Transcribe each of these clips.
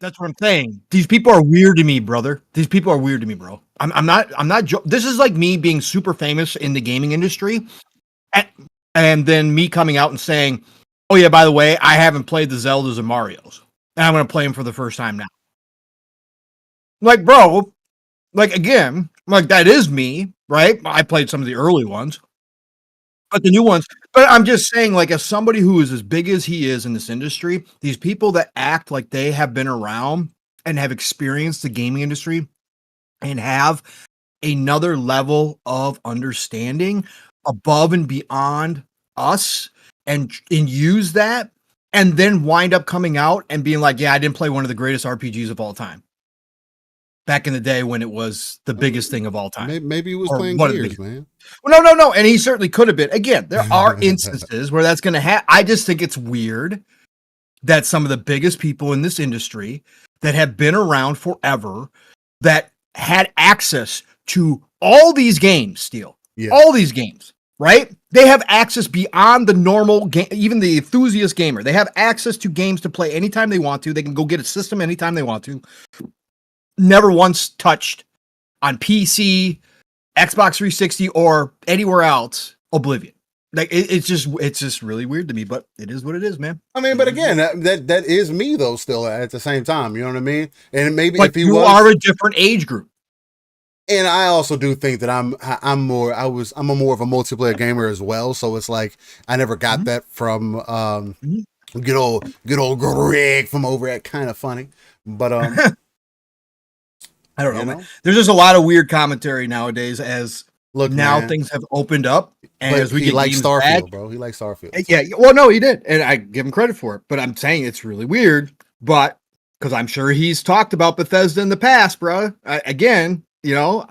That's what I'm saying. These people are weird to me, brother. These people are weird to me, bro. I'm not this is like me being super famous in the gaming industry and then me coming out and saying, "Oh yeah, by the way, I haven't played the Zeldas and Marios. And I'm going to play them for the first time now." Like, bro, like again, like that is me, right? I played some of the early ones, but the new ones, but I'm just saying, like, as somebody who is as big as he is in this industry, these people that act like they have been around and have experienced the gaming industry and have another level of understanding above and beyond us and use that and then wind up coming out and being like, yeah, I didn't play one of the greatest RPGs of all time. Back in the day when it was the biggest thing of all time. Maybe he was playing Gears, man. Well, no. And he certainly could have been. Again, there are instances where that's going to happen. I just think it's weird that some of the biggest people in this industry that have been around forever, that had access to all these games, all these games, right? They have access beyond the normal game, even the enthusiast gamer. They have access to games to play anytime they want to. They can go get a system anytime they want to. Never once touched on PC, Xbox 360, or anywhere else Oblivion. Like it's just really weird to me, but it is what it is, man. I mean, but again, that is me though. Still at the same time, you know what I mean. And maybe but if you are a different age group. And I also do think that I'm more of a multiplayer gamer as well. So it's like I never got that from good old Greg from over at Kind of Funny, but I don't know, man. There's just a lot of weird commentary nowadays as things have opened up. And as we get Starfield, back, bro. He likes Starfield. Yeah. Well, no, he did. And I give him credit for it. But I'm saying it's really weird. But because I'm sure he's talked about Bethesda in the past, bro. Again, people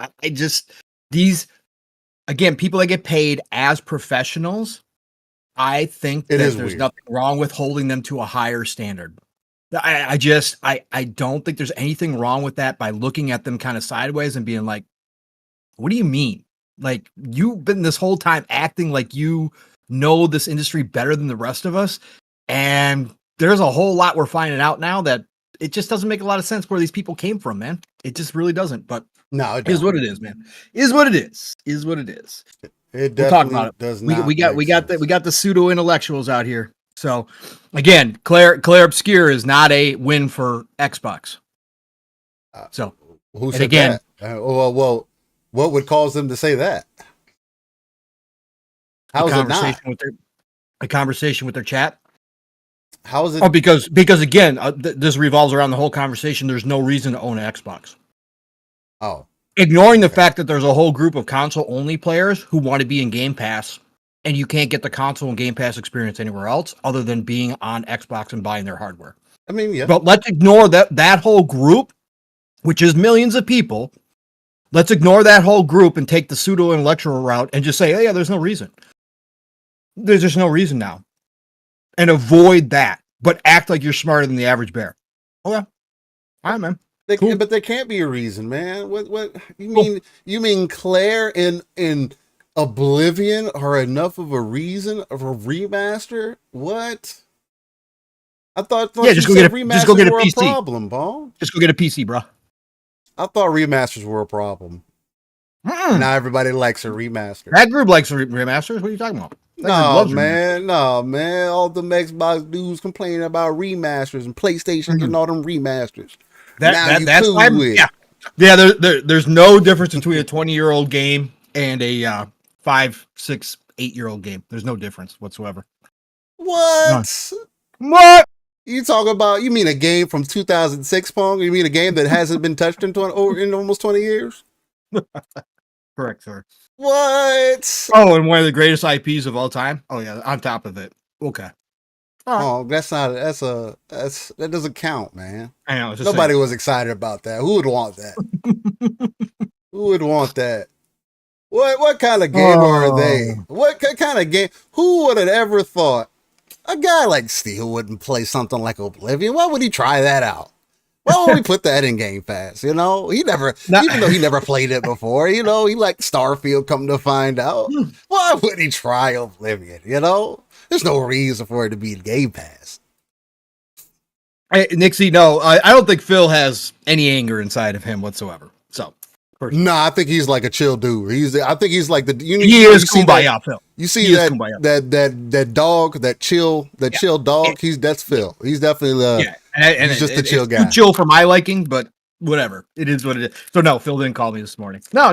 that get paid as professionals, I think that there's nothing wrong with holding them to a higher standard. I don't think there's anything wrong with that by looking at them kind of sideways and being like, what do you mean? Like, you've been this whole time acting like you know this industry better than the rest of us. And there's a whole lot we're finding out now that it just doesn't make a lot of sense where these people came from, man. It just really doesn't. But no, it is what it is, man. Is what it is. Is what it is. It definitely we'll talk about it. Does not. We got the pseudo intellectuals out here. So again, Clair Obscur is not a win for Xbox. So who said that? Well, what would cause them to say that? How is it not? A conversation with their chat. How is it? Oh, because again, this revolves around the whole conversation. There's no reason to own an Xbox. Oh, ignoring the fact that there's a whole group of console only players who want to be in Game Pass, and you can't get the console and Game Pass experience anywhere else other than being on Xbox and buying their hardware. I mean, yeah. But let's ignore that whole group, which is millions of people. Let's ignore that whole group and take the pseudo intellectual route and just say, oh, yeah, there's no reason. There's just no reason now. And avoid that, but act like you're smarter than the average bear. Oh, yeah. All right, man. Cool. But there can't be a reason, man. What you mean? Cool. You mean Clair and Oblivion are enough of a reason of a remaster? What? I thought just go get a PC. Problem, Paul. Just go get a PC, bro. I thought remasters were a problem. Now everybody likes a remaster. That group likes remasters. What are you talking about? No, man. All the Xbox dudes complaining about remasters and PlayStation getting all them remasters. That's why. Yeah. There's no difference between a 20-year-old game and a 5, 6, 8-year-old game. There's no difference whatsoever. What? None. What? You talking about? You mean a game from 2006, Pong? You mean a game that hasn't been touched in almost 20 years? Correct, sir. What? Oh, and one of the greatest IPs of all time. Oh yeah, on top of it. Okay. Oh, that doesn't count, man. I know. Nobody was excited about that. Who would want that? Who would want that? What kind of game are they? What kind of game? Who would have ever thought a guy like Steele wouldn't play something like Oblivion? Why would he try that out? Why would we put that in Game Pass? You know, even though he never played it before, you know, he liked Starfield, come to find out. Why would he try Oblivion? You know, there's no reason for it to be in Game Pass. Nixie, no, I don't think Phil has any anger inside of him whatsoever. So, no, I think he's like a chill dude. I think he's like he is kumbaya, Phil. You see that dog, that chill dog. That's Phil. He's definitely he's just a chill guy. Too chill for my liking, but whatever. It is what it is. So no, Phil didn't call me this morning. No,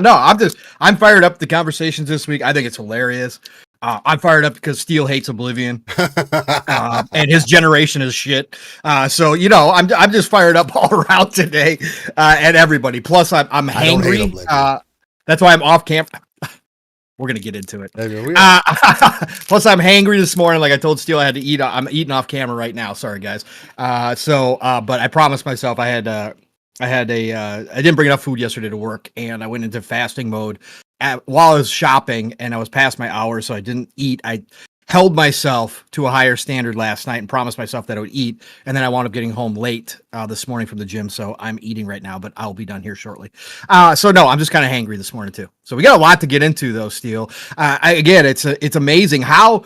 I'm fired up. The conversations this week, I think it's hilarious. I'm fired up because Steel hates Oblivion, and his generation is shit. So I'm just fired up all around today, and everybody. Plus, I'm hangry. That's why I'm off camp. We're gonna get into it. Plus, I'm hangry this morning. Like I told Steel, I had to eat. I'm eating off camera right now. Sorry, guys. But I promised myself I didn't bring enough food yesterday to work, and I went into fasting mode while I was shopping, and I was past my hours, so I didn't eat. I held myself to a higher standard last night and promised myself that I would eat, and then I wound up getting home late this morning from the gym, so I'm eating right now, but I'll be done here shortly. So no, I'm just kind of hangry this morning too. So we got a lot to get into though, Steel. Again, it's amazing how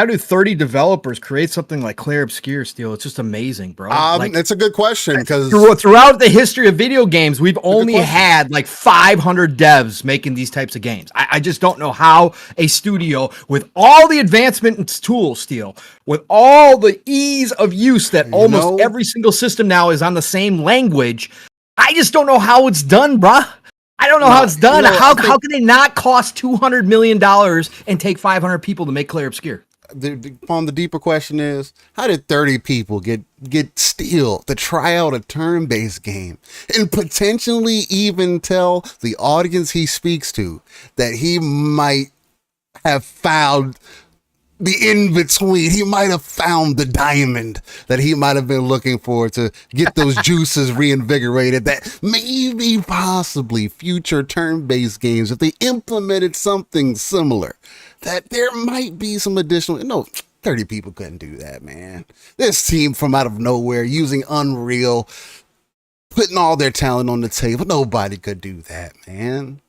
do 30 developers create something like Clair Obscur, Steel? It's just amazing, bro. It's a good question because throughout the history of video games, we've only had like 500 devs making these types of games. I just don't know how a studio with all the advancement in tools, Steel, with all the ease of use that almost every single system now is on the same language. I just don't know how it's done, bruh. I don't know how it's done. How can they not cost $200 million and take 500 people to make Clair Obscur? The deeper question is, how did 30 people get Steel to try out a turn-based game and potentially even tell the audience he speaks to that he might have found the in-between? He might have found the diamond that he might have been looking for to get those juices reinvigorated, that maybe possibly future turn-based games, if they implemented something similar, that there might be some additional. No, 30 people couldn't do that, man. This team from out of nowhere using Unreal, putting all their talent on the table. Nobody could do that, man.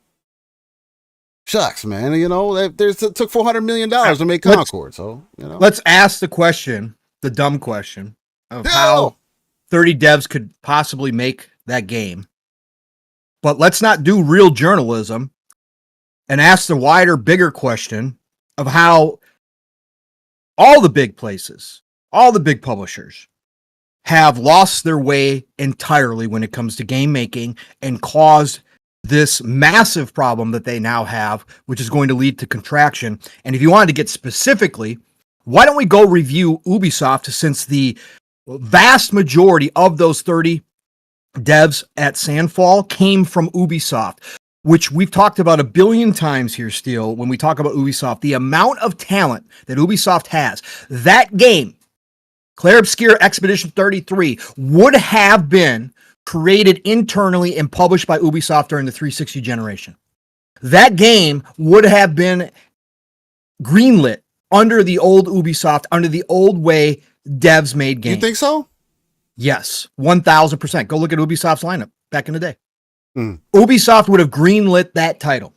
Shucks, man. It took $400 million to make Concord. So, let's ask the question, the dumb question of how 30 devs could possibly make that game. But let's not do real journalism and ask the wider, bigger question of how all the big places, all the big publishers have lost their way entirely when it comes to game making and caused this massive problem that they now have, which is going to lead to contraction. And if you wanted to get specifically, why don't we go review Ubisoft, since the vast majority of those 30 devs at Sandfall came from Ubisoft, which we've talked about a billion times here, Steel, when we talk about Ubisoft, the amount of talent that Ubisoft has. That game, Clair Obscur Expedition 33, would have been created internally and published by Ubisoft during the 360 generation. That game would have been greenlit under the old Ubisoft, under the old way devs made games. You think so? Yes, 1,000%. Go look at Ubisoft's lineup back in the day. Ubisoft would have greenlit that title.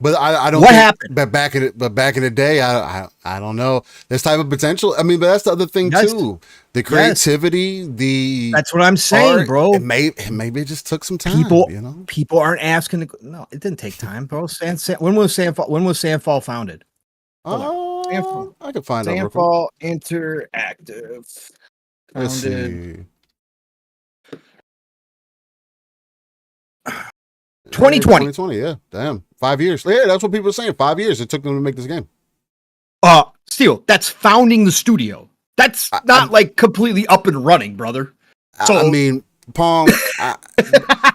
But I don't. What happened? But back in the day, I don't know. There's type of potential. I mean, but that's the other thing too. The creativity, That's what I'm saying, art, bro. Maybe it just took some time. People aren't asking. No, it didn't take time, bro. When was Sandfall founded? Sandfall. I can find out. Sandfall Interactive. Let's see. 2020. Yeah, damn. 5 years. Yeah, that's what people are saying. 5 years it took them to make this game. Steel, that's founding the studio. That's not like completely up and running, brother. So I mean, Pong,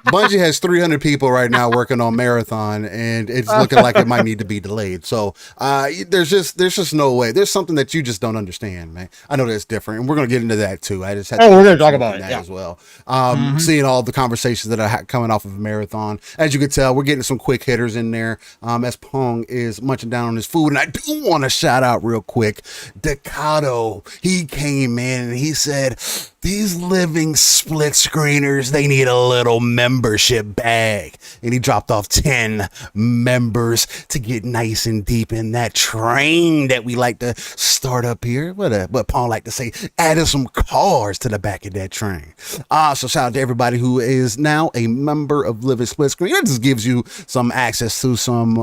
Bungie has 300 people right now working on Marathon, and it's looking like it might need to be delayed. So there's just no way. There's something that you just don't understand, man. I know that's different, and we're going to get into that too. I just had we're going to talk about it as well. Seeing all the conversations that are coming off of Marathon, as you can tell, we're getting some quick hitters in there. As Pong is munching down on his food, and I do want to shout out real quick, Decado. He came in and he said, "These living split screeners, they need a little membership bag." And he dropped off 10 members to get nice and deep in that train that we like to start up here. What Paul like to say, added some cars to the back of that train. So shout out to everybody who is now a member of Living Split Screen. It just gives you some access to some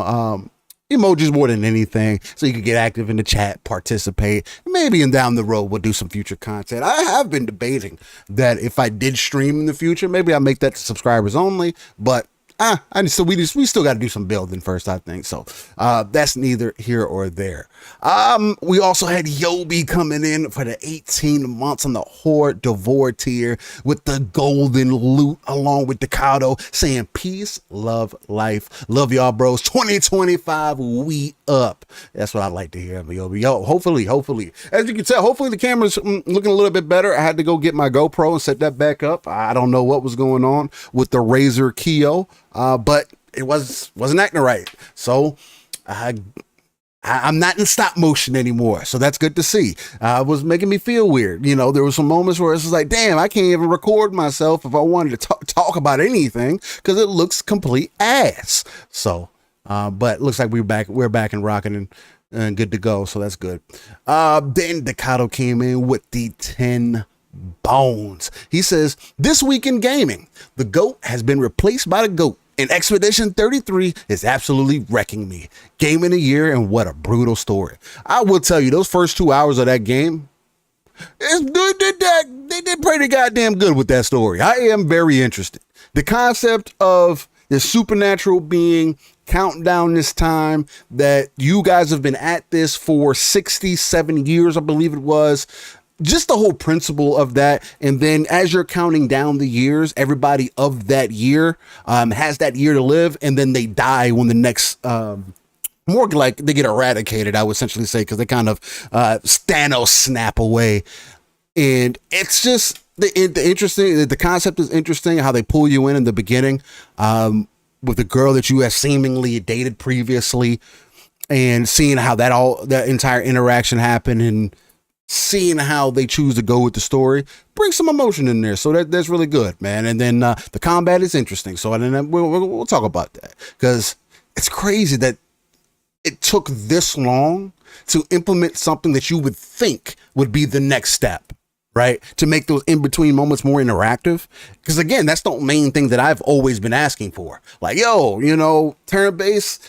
emojis more than anything, so you can get active in the chat, participate. Maybe down the road we'll do some future content. I have been debating that if I did stream in the future, maybe I'll make that to subscribers only, but we still got to do some building first, I think. So that's neither here or there. We also had Yobi coming in for the 18 months on the Horde Devore tier with the golden loot, along with Decado saying peace, love, life, love y'all, bros. 2025, we up. That's what I like to hear, Yobi. Yo, hopefully, as you can tell, hopefully the camera's looking a little bit better. I had to go get my GoPro and set that back up. I don't know what was going on with the Razer Keo. But it wasn't acting right. So I'm not in stop motion anymore. So that's good to see. It was making me feel weird. You know, there were some moments where it's like, damn, I can't even record myself if I wanted to talk about anything because it looks complete ass. So, but it looks like we're back and rocking and good to go. So that's good. Then Decado came in with the 10 bones. He says, this week in gaming, the GOAT has been replaced by the GOAT. And Expedition 33 is absolutely wrecking me. Game in a year, and what a brutal story. I will tell you, those first 2 hours of that game, they did pretty goddamn good with that story. I am very interested. The concept of the supernatural being counting down this time that you guys have been at this for 67 years, I believe it was. Just the whole principle of that. And then as you're counting down the years, everybody of that year has that year to live. And then they die when the next, more like they get eradicated, I would essentially say, because they kind of Thanos snap away. And it's just the concept is interesting, how they pull you in the beginning with the girl that you have seemingly dated previously, and seeing how that entire interaction happened, and seeing how they choose to go with the story, bring some emotion in there. So that's really good, man. And then the combat is interesting. So then we'll talk about that, because it's crazy that it took this long to implement something that you would think would be the next step, right? To make those in-between moments more interactive. Because again, that's the main thing that I've always been asking for. Like, yo, turn-based,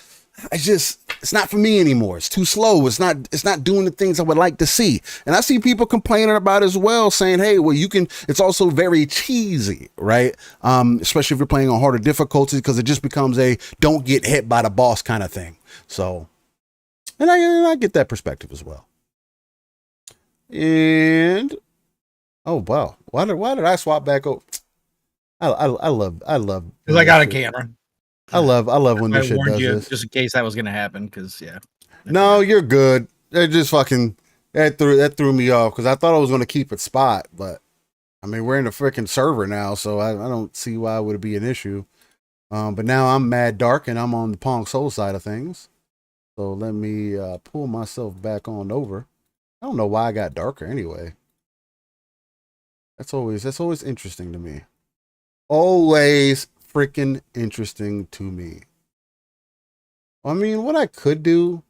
it's not for me anymore. It's too slow. It's not doing the things I would like to see. And I see people complaining about it as well, saying, hey, well, it's also very cheesy, right? Especially if you're playing on harder difficulties, because it just becomes a don't get hit by the boss kind of thing. So, and I get that perspective as well. And, oh, wow. Why did I swap back over? I love. Because I got a camera. I love when this shit does this. Just in case that was going to happen, because, yeah. No, you're good. It just fucking, that threw me off, because I thought I was going to keep it spot, but, I mean, we're in a freaking server now, so I don't see why it would be an issue. But now I'm mad dark, and I'm on the Pong Soul side of things. So let me pull myself back on over. I don't know why I got darker anyway. That's always interesting to me. Always freaking interesting to me. I mean, what I could do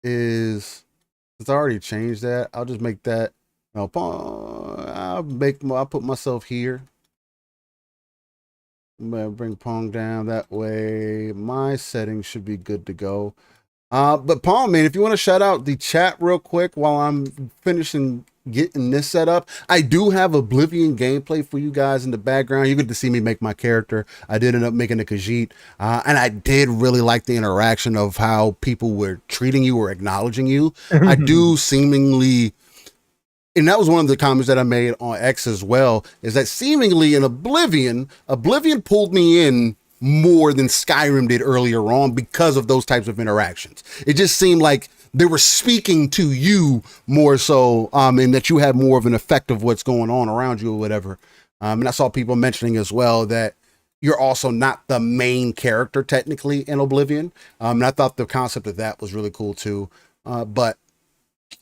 is, since I already changed that, I'll just make that, I'll put myself here. I'm gonna bring Pong down that way. My settings should be good to go. But Pong, man, if you want to shout out the chat real quick while I'm finishing getting this set up, I do have Oblivion gameplay for you guys in the background. You get to see me make my character. I did end up making a Khajiit, and I did really like the interaction of how people were treating you or acknowledging you. I do seemingly, and that was one of the comments that I made on X as well, is that seemingly in Oblivion pulled me in more than Skyrim did earlier on because of those types of interactions. It just seemed like they were speaking to you more so, and that you had more of an effect of what's going on around you or whatever. And I saw people mentioning as well that you're also not the main character technically in Oblivion. And I thought the concept of that was really cool too. But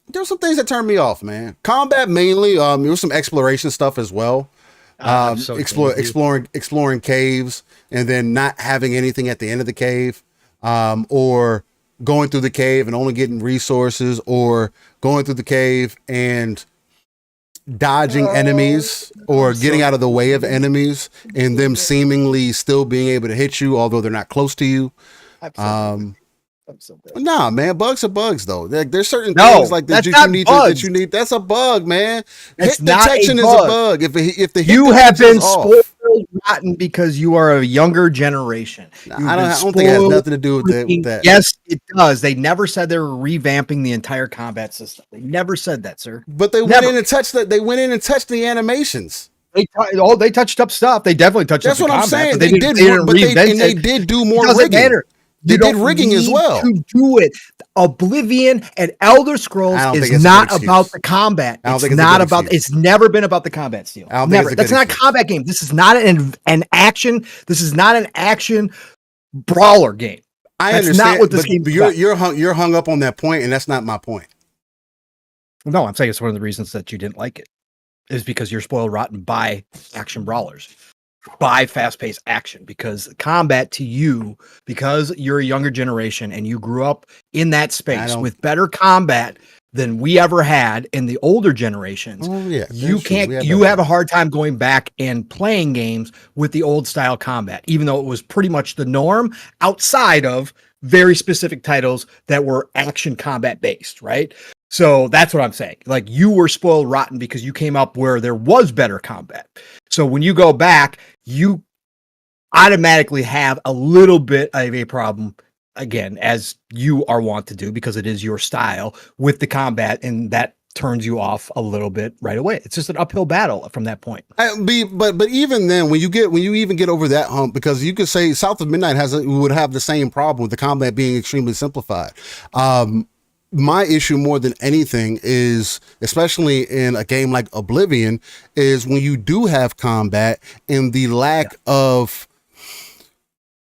there's some things that turned me off, man. Combat mainly. There was some exploration stuff as well. Exploring caves and then not having anything at the end of the cave, or going through the cave and only getting resources, or going through the cave and dodging enemies or getting out of the way of enemies and them seemingly still being able to hit you although they're not close to you. Nah, man, bugs are bugs though. There's certain things like that you need. That's a bug, man. Hit detection is a bug. If the you have been spoiled spoiled rotten because you are a younger generation. I don't think it has nothing to do with that. Yes, it does. They never said they were revamping the entire combat system. They never said that, sir. But they went in and touched that. They went in and touched the animations. They touched up stuff. They definitely touched up the combat. That's what I'm saying. They did do more rigging. They did rigging as well. To do it, Oblivion and Elder Scrolls is not about the combat. It's not about. It's never been about the combat, Steel. Never. That's not a combat game. This is not an action. This is not an action brawler game. I understand. Not what this game is about. You're hung up on that point, and that's not my point. No, I'm saying it's one of the reasons that you didn't like it is because you're spoiled rotten by action brawlers. By fast-paced action, because combat to you, because you're a younger generation and you grew up in that space with better combat than we ever had in the older generations. Oh, yeah, you have a hard time going back and playing games with the old style combat, even though it was pretty much the norm outside of very specific titles that were action combat based, right? So that's what I'm saying. Like, you were spoiled rotten because you came up where there was better combat. So when you go back, you automatically have a little bit of a problem, again, as you are wont to do, because it is your style with the combat, and that turns you off a little bit right away. It's just an uphill battle from that point. But even then, when you even get over that hump, because you could say South of Midnight would have the same problem with the combat being extremely simplified. My issue more than anything is, especially in a game like Oblivion, is when you do have combat and the lack of,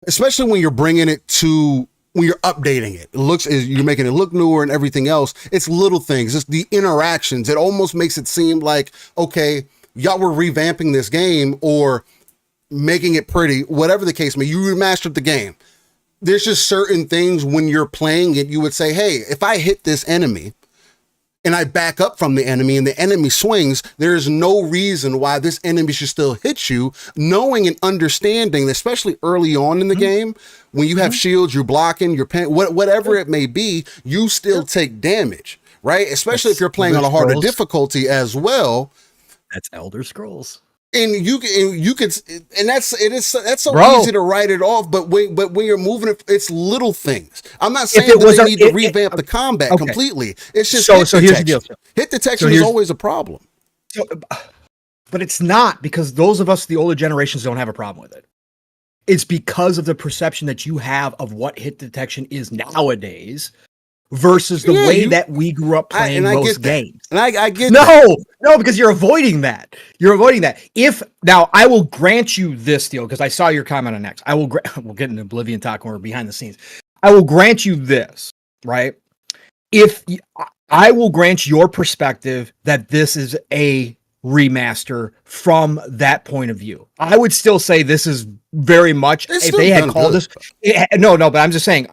especially when you're bringing it to, when you're updating it, you're making it look newer and everything else. It's little things, just the interactions. It almost makes it seem like, okay, y'all were revamping this game or making it pretty, whatever the case may be. You remastered the game. There's just certain things when you're playing it, you would say, hey, if I hit this enemy and I back up from the enemy and the enemy swings, there is no reason why this enemy should still hit you, knowing and understanding, especially early on in the game, when you have shields, you're blocking, you're whatever it may be, you still take damage, right? Especially if you're playing on a harder difficulty as well. That's Elder Scrolls. And that's so easy to write it off. But when you're moving it, it's little things. I'm not saying that they need to revamp the combat completely. It's just so here's the deal. Hit detection is always a problem. But it's not, because those of us, the older generations, don't have a problem with it. It's because of the perception that you have of what hit detection is nowadays versus the way that we grew up playing most games. And I get No, because you're avoiding that. Now I will grant you this deal, because I saw your comment on X. We'll get into Oblivion talk when we're behind the scenes. I will grant you this, right? I will grant your perspective that this is a remaster from that point of view. I would still say this is very much, if they had called this, but I'm just saying,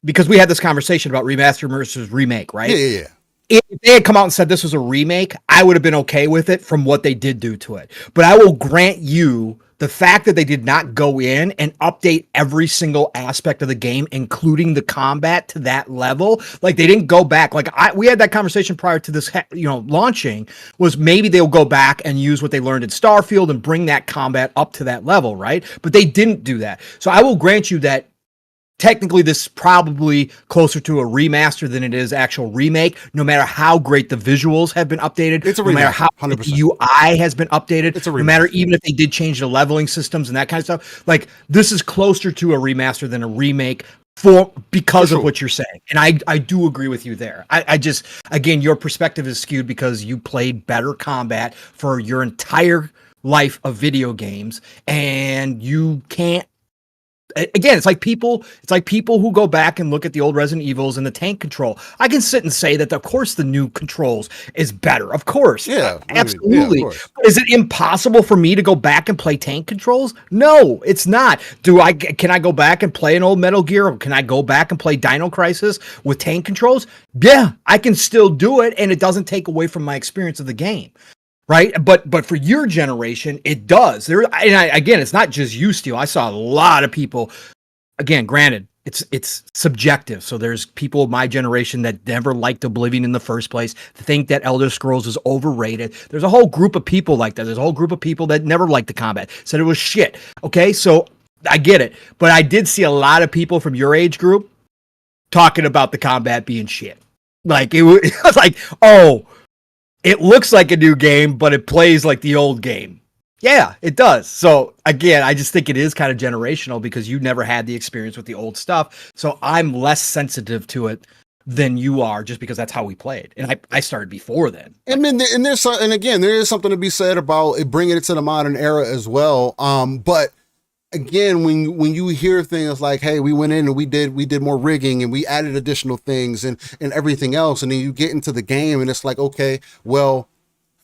because we had this conversation about remaster versus remake, right? Yeah. If they had come out and said this was a remake, I would have been okay with it from what they did do to it. But I will grant you the fact that they did not go in and update every single aspect of the game, including the combat, to that level. Like, they didn't go back. Like, we had that conversation prior to this, launching, was maybe they'll go back and use what they learned in Starfield and bring that combat up to that level, right? But they didn't do that. So I will grant you that technically this is probably closer to a remaster than it is actual remake, no matter how great the visuals have been updated, no matter how 100%. The UI has been updated, no matter even if they did change the leveling systems and that kind of stuff. Like, this is closer to a remaster than a remake because of what you're saying. And I do agree with you there. I just, again, your perspective is skewed because you played better combat for your entire life of video games, and you can't. Again, it's like people who go back and look at the old Resident Evils and the tank control. I can sit and say that, of course, the new controls is better. Of course. Yeah. Absolutely. Is it impossible for me to go back and play tank controls? No, it's not. Can I go back and play an old Metal Gear, or can I go back and play Dino Crisis with tank controls? Yeah, I can still do it, and it doesn't take away from my experience of the game. Right. But for your generation, it does. Again, it's not just you, Steel. I saw a lot of people, again, granted, it's subjective. So there's people of my generation that never liked Oblivion in the first place, think that Elder Scrolls is overrated. There's a whole group of people like that. There's a whole group of people that never liked the combat, said it was shit. Okay, so I get it. But I did see a lot of people from your age group talking about the combat being shit. Like it was like, oh, it looks like a new game, but it plays like the old game. Yeah, it does. So again, I just think it is kind of generational because you never had the experience with the old stuff. So I'm less sensitive to it than you are, just because that's how we played. And I started before then. I mean, and again, there is something to be said about it, bringing it to the modern era as well. But again, when you hear things like, hey, we went in and we did more rigging and we added additional things and everything else, and then you get into the game and it's like, okay, well,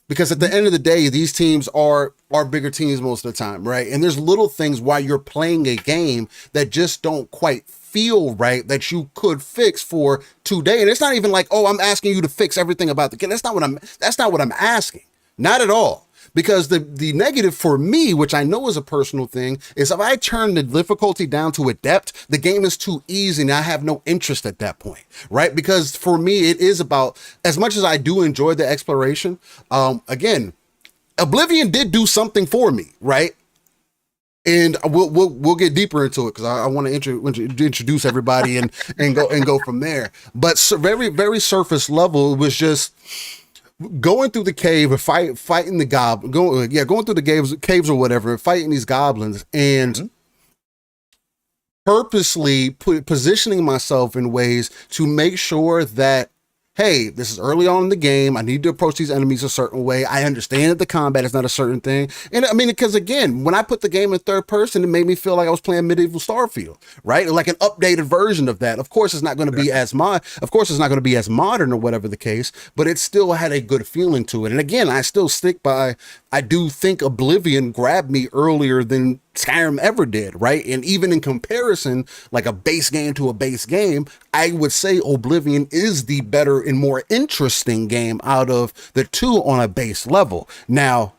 because at the end of the day, these teams are bigger teams most of the time, right? And there's little things while you're playing a game that just don't quite feel right that you could fix for today. And it's not even like, oh, I'm asking you to fix everything about the game. That's not what I'm asking. Not at all. Because the negative for me, which I know is a personal thing, is if I turn the difficulty down to adept, the game is too easy and I have no interest at that point, right? Because for me, it is about, as much as I do enjoy the exploration, again, Oblivion did do something for me, right? And we'll get deeper into it because I want to introduce everybody and go from there. But very, very surface level, it was just going through the cave and fighting the going through the caves or whatever, and fighting these goblins, and purposely positioning myself in ways to make sure that, hey, this is early on in the game. I need to approach these enemies a certain way. I understand that the combat is not a certain thing. And I mean, because again, when I put the game in third person, it made me feel like I was playing medieval Starfield, right? Like an updated version of that. Of course, it's not going to be as modern or whatever the case, but it still had a good feeling to it. And again, I still stick by, I do think Oblivion grabbed me earlier than Skyrim ever did, right? And even in comparison, like a base game to a base game, I would say Oblivion is the better and more interesting game out of the two on a base level. Now,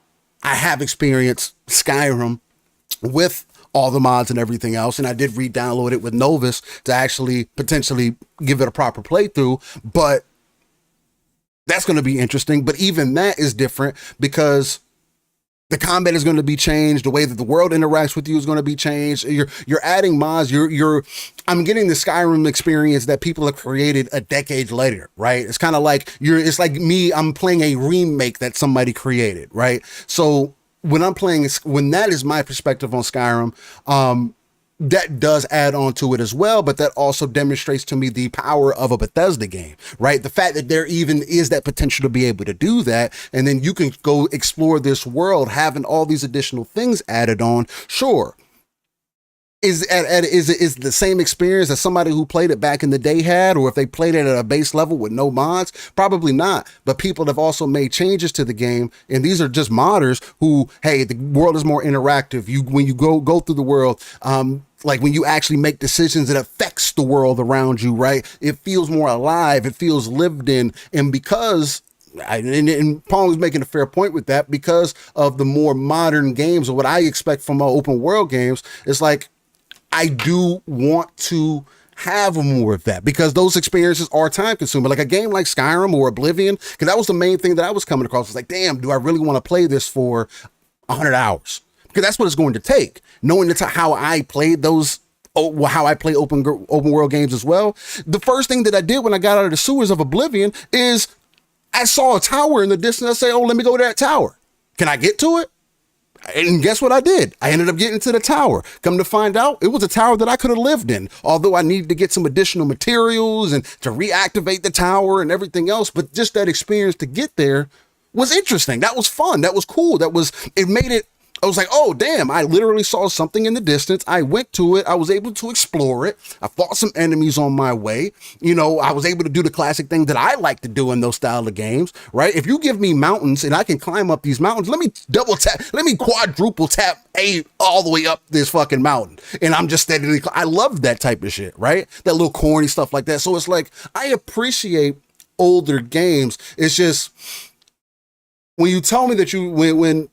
I have experienced Skyrim with all the mods and everything else, and I did re-download it with Novus to actually potentially give it a proper playthrough, but that's going to be interesting. But even that is different because the combat is going to be changed. The way that the world interacts with you is going to be changed. You're adding mods. I'm getting the Skyrim experience that people have created a decade later, right? It's kind of like it's like me, I'm playing a remake that somebody created, right? So when that is my perspective on Skyrim, that does add on to it as well, but that also demonstrates to me the power of a Bethesda game, right? The fact that there even is that potential to be able to do that, and then you can go explore this world having all these additional things added on. Sure, is the same experience that somebody who played it back in the day had, or if they played it at a base level with no mods? Probably not. But people have also made changes to the game, and these are just modders who, hey, the world is more interactive. When you go through the world, like when you actually make decisions, it affects the world around you, right? It feels more alive. It feels lived in. And because and Paul was making a fair point with that, because of the more modern games or what I expect from open world games, it's like, I do want to have more of that because those experiences are time consuming. Like a game like Skyrim or Oblivion, because that was the main thing that I was coming across. It's like, damn, do I really want to play this for 100 hours? Because that's what it's going to take. Knowing that's how I played those, how I play open world games as well. The first thing that I did when I got out of the sewers of Oblivion is I saw a tower in the distance. I say, oh, let me go to that tower. Can I get to it? And guess what I did? I ended up getting to the tower. Come to find out, it was a tower that I could have lived in, although I needed to get some additional materials and to reactivate the tower and everything else. But just that experience to get there was interesting. That was fun. That was cool. It made it, I was like, oh, damn, I literally saw something in the distance. I went to it. I was able to explore it. I fought some enemies on my way. You know, I was able to do the classic thing that I like to do in those style of games, right? If you give me mountains and I can climb up these mountains, let me quadruple tap A all the way up this fucking mountain. And I'm just steadily, I love that type of shit, right? That little corny stuff like that. So it's like, I appreciate older games. It's just, when you tell me that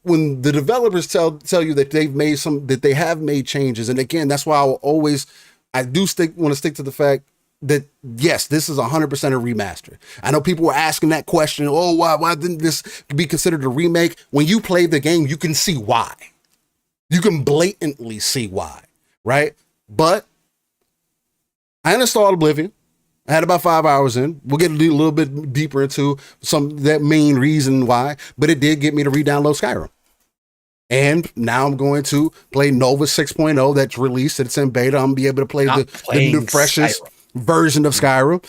when the developers tell you that they have made changes, and again, that's why I will always I do want to stick to the fact that yes, this is 100% a remaster. I know people were asking that question. Oh, why didn't this be considered a remake? When you play the game, you can see why. You can blatantly see why, right? But I uninstalled Oblivion. I had about 5 hours in. We'll get a little bit deeper into that main reason why, but it did get me to re-download Skyrim. And now I'm going to play Nova 6.0 that's released. It's in beta. I'm going to be able to play the new freshest version of Skyrim.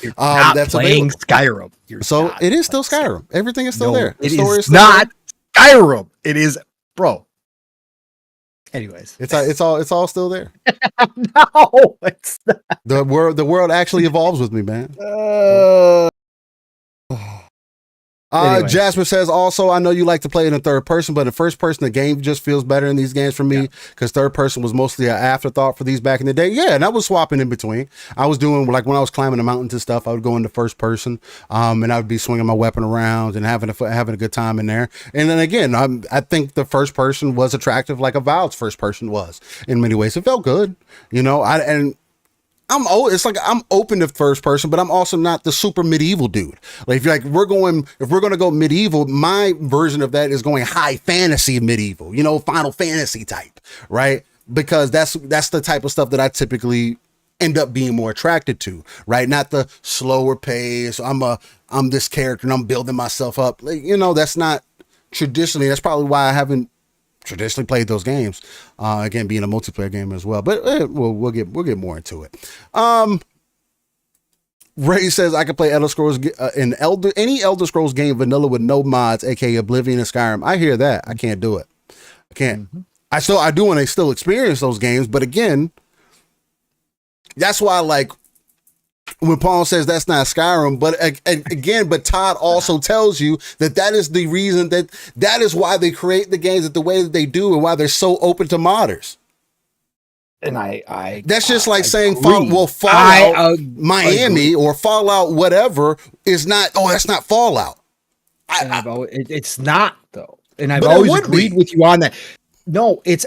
That's playing Skyrim. It is still Skyrim. Everything is still there. The story is not Skyrim. It is, bro. Anyways, it's all still there. No, it's not. The world actually evolves with me, man. Anyway. Jasper says, also, I know you like to play it in third person, but in first person, the game just feels better in these games for me because third person was mostly an afterthought for these back in the day. Yeah, and I was swapping in between. I was doing, like, when I was climbing the mountains and stuff, I would go into first person, and I would be swinging my weapon around and having a good time in there. And then again, I think the first person was attractive like Avowed's first person was in many ways. It felt good, you know, it's like I'm open to first person, but I'm also not the super medieval dude. Like if we're going to go medieval, my version of that is going high fantasy medieval, you know, Final Fantasy type, right? Because that's the type of stuff that I typically end up being more attracted to, right? Not the slower pace. I'm this character and I'm building myself up. Like, you know, that's not traditionally. That's probably why I haven't traditionally played those games, again being a multiplayer game as well, but we'll get more into it. Ray says I can play Elder Scrolls any Elder Scrolls game vanilla with no mods, aka Oblivion and Skyrim. I hear that. I can't do it. I can't. I do want to still experience those games, but again, that's why, like, when Paul says that's not Skyrim, but again, but Todd also tells you that is the reason that is why they create the games the way that they do and why they're so open to modders. And I that's just like saying Fallout Miami or Fallout whatever is not. Oh, that's not Fallout. It's not though, and I've always agreed with you on that. No, it's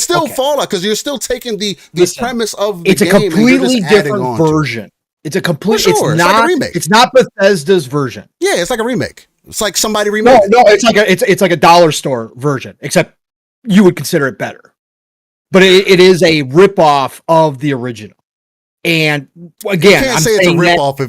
still Fallout because you're still taking the premise of the game. It's a completely different version. It's a complete. Sure. It's not like a remake. It's not Bethesda's version. Yeah, it's like a remake. It's like somebody remade. No, it's like a dollar store version, except you would consider it better. But it is a ripoff of the original. And again, you can't say it's a ripoff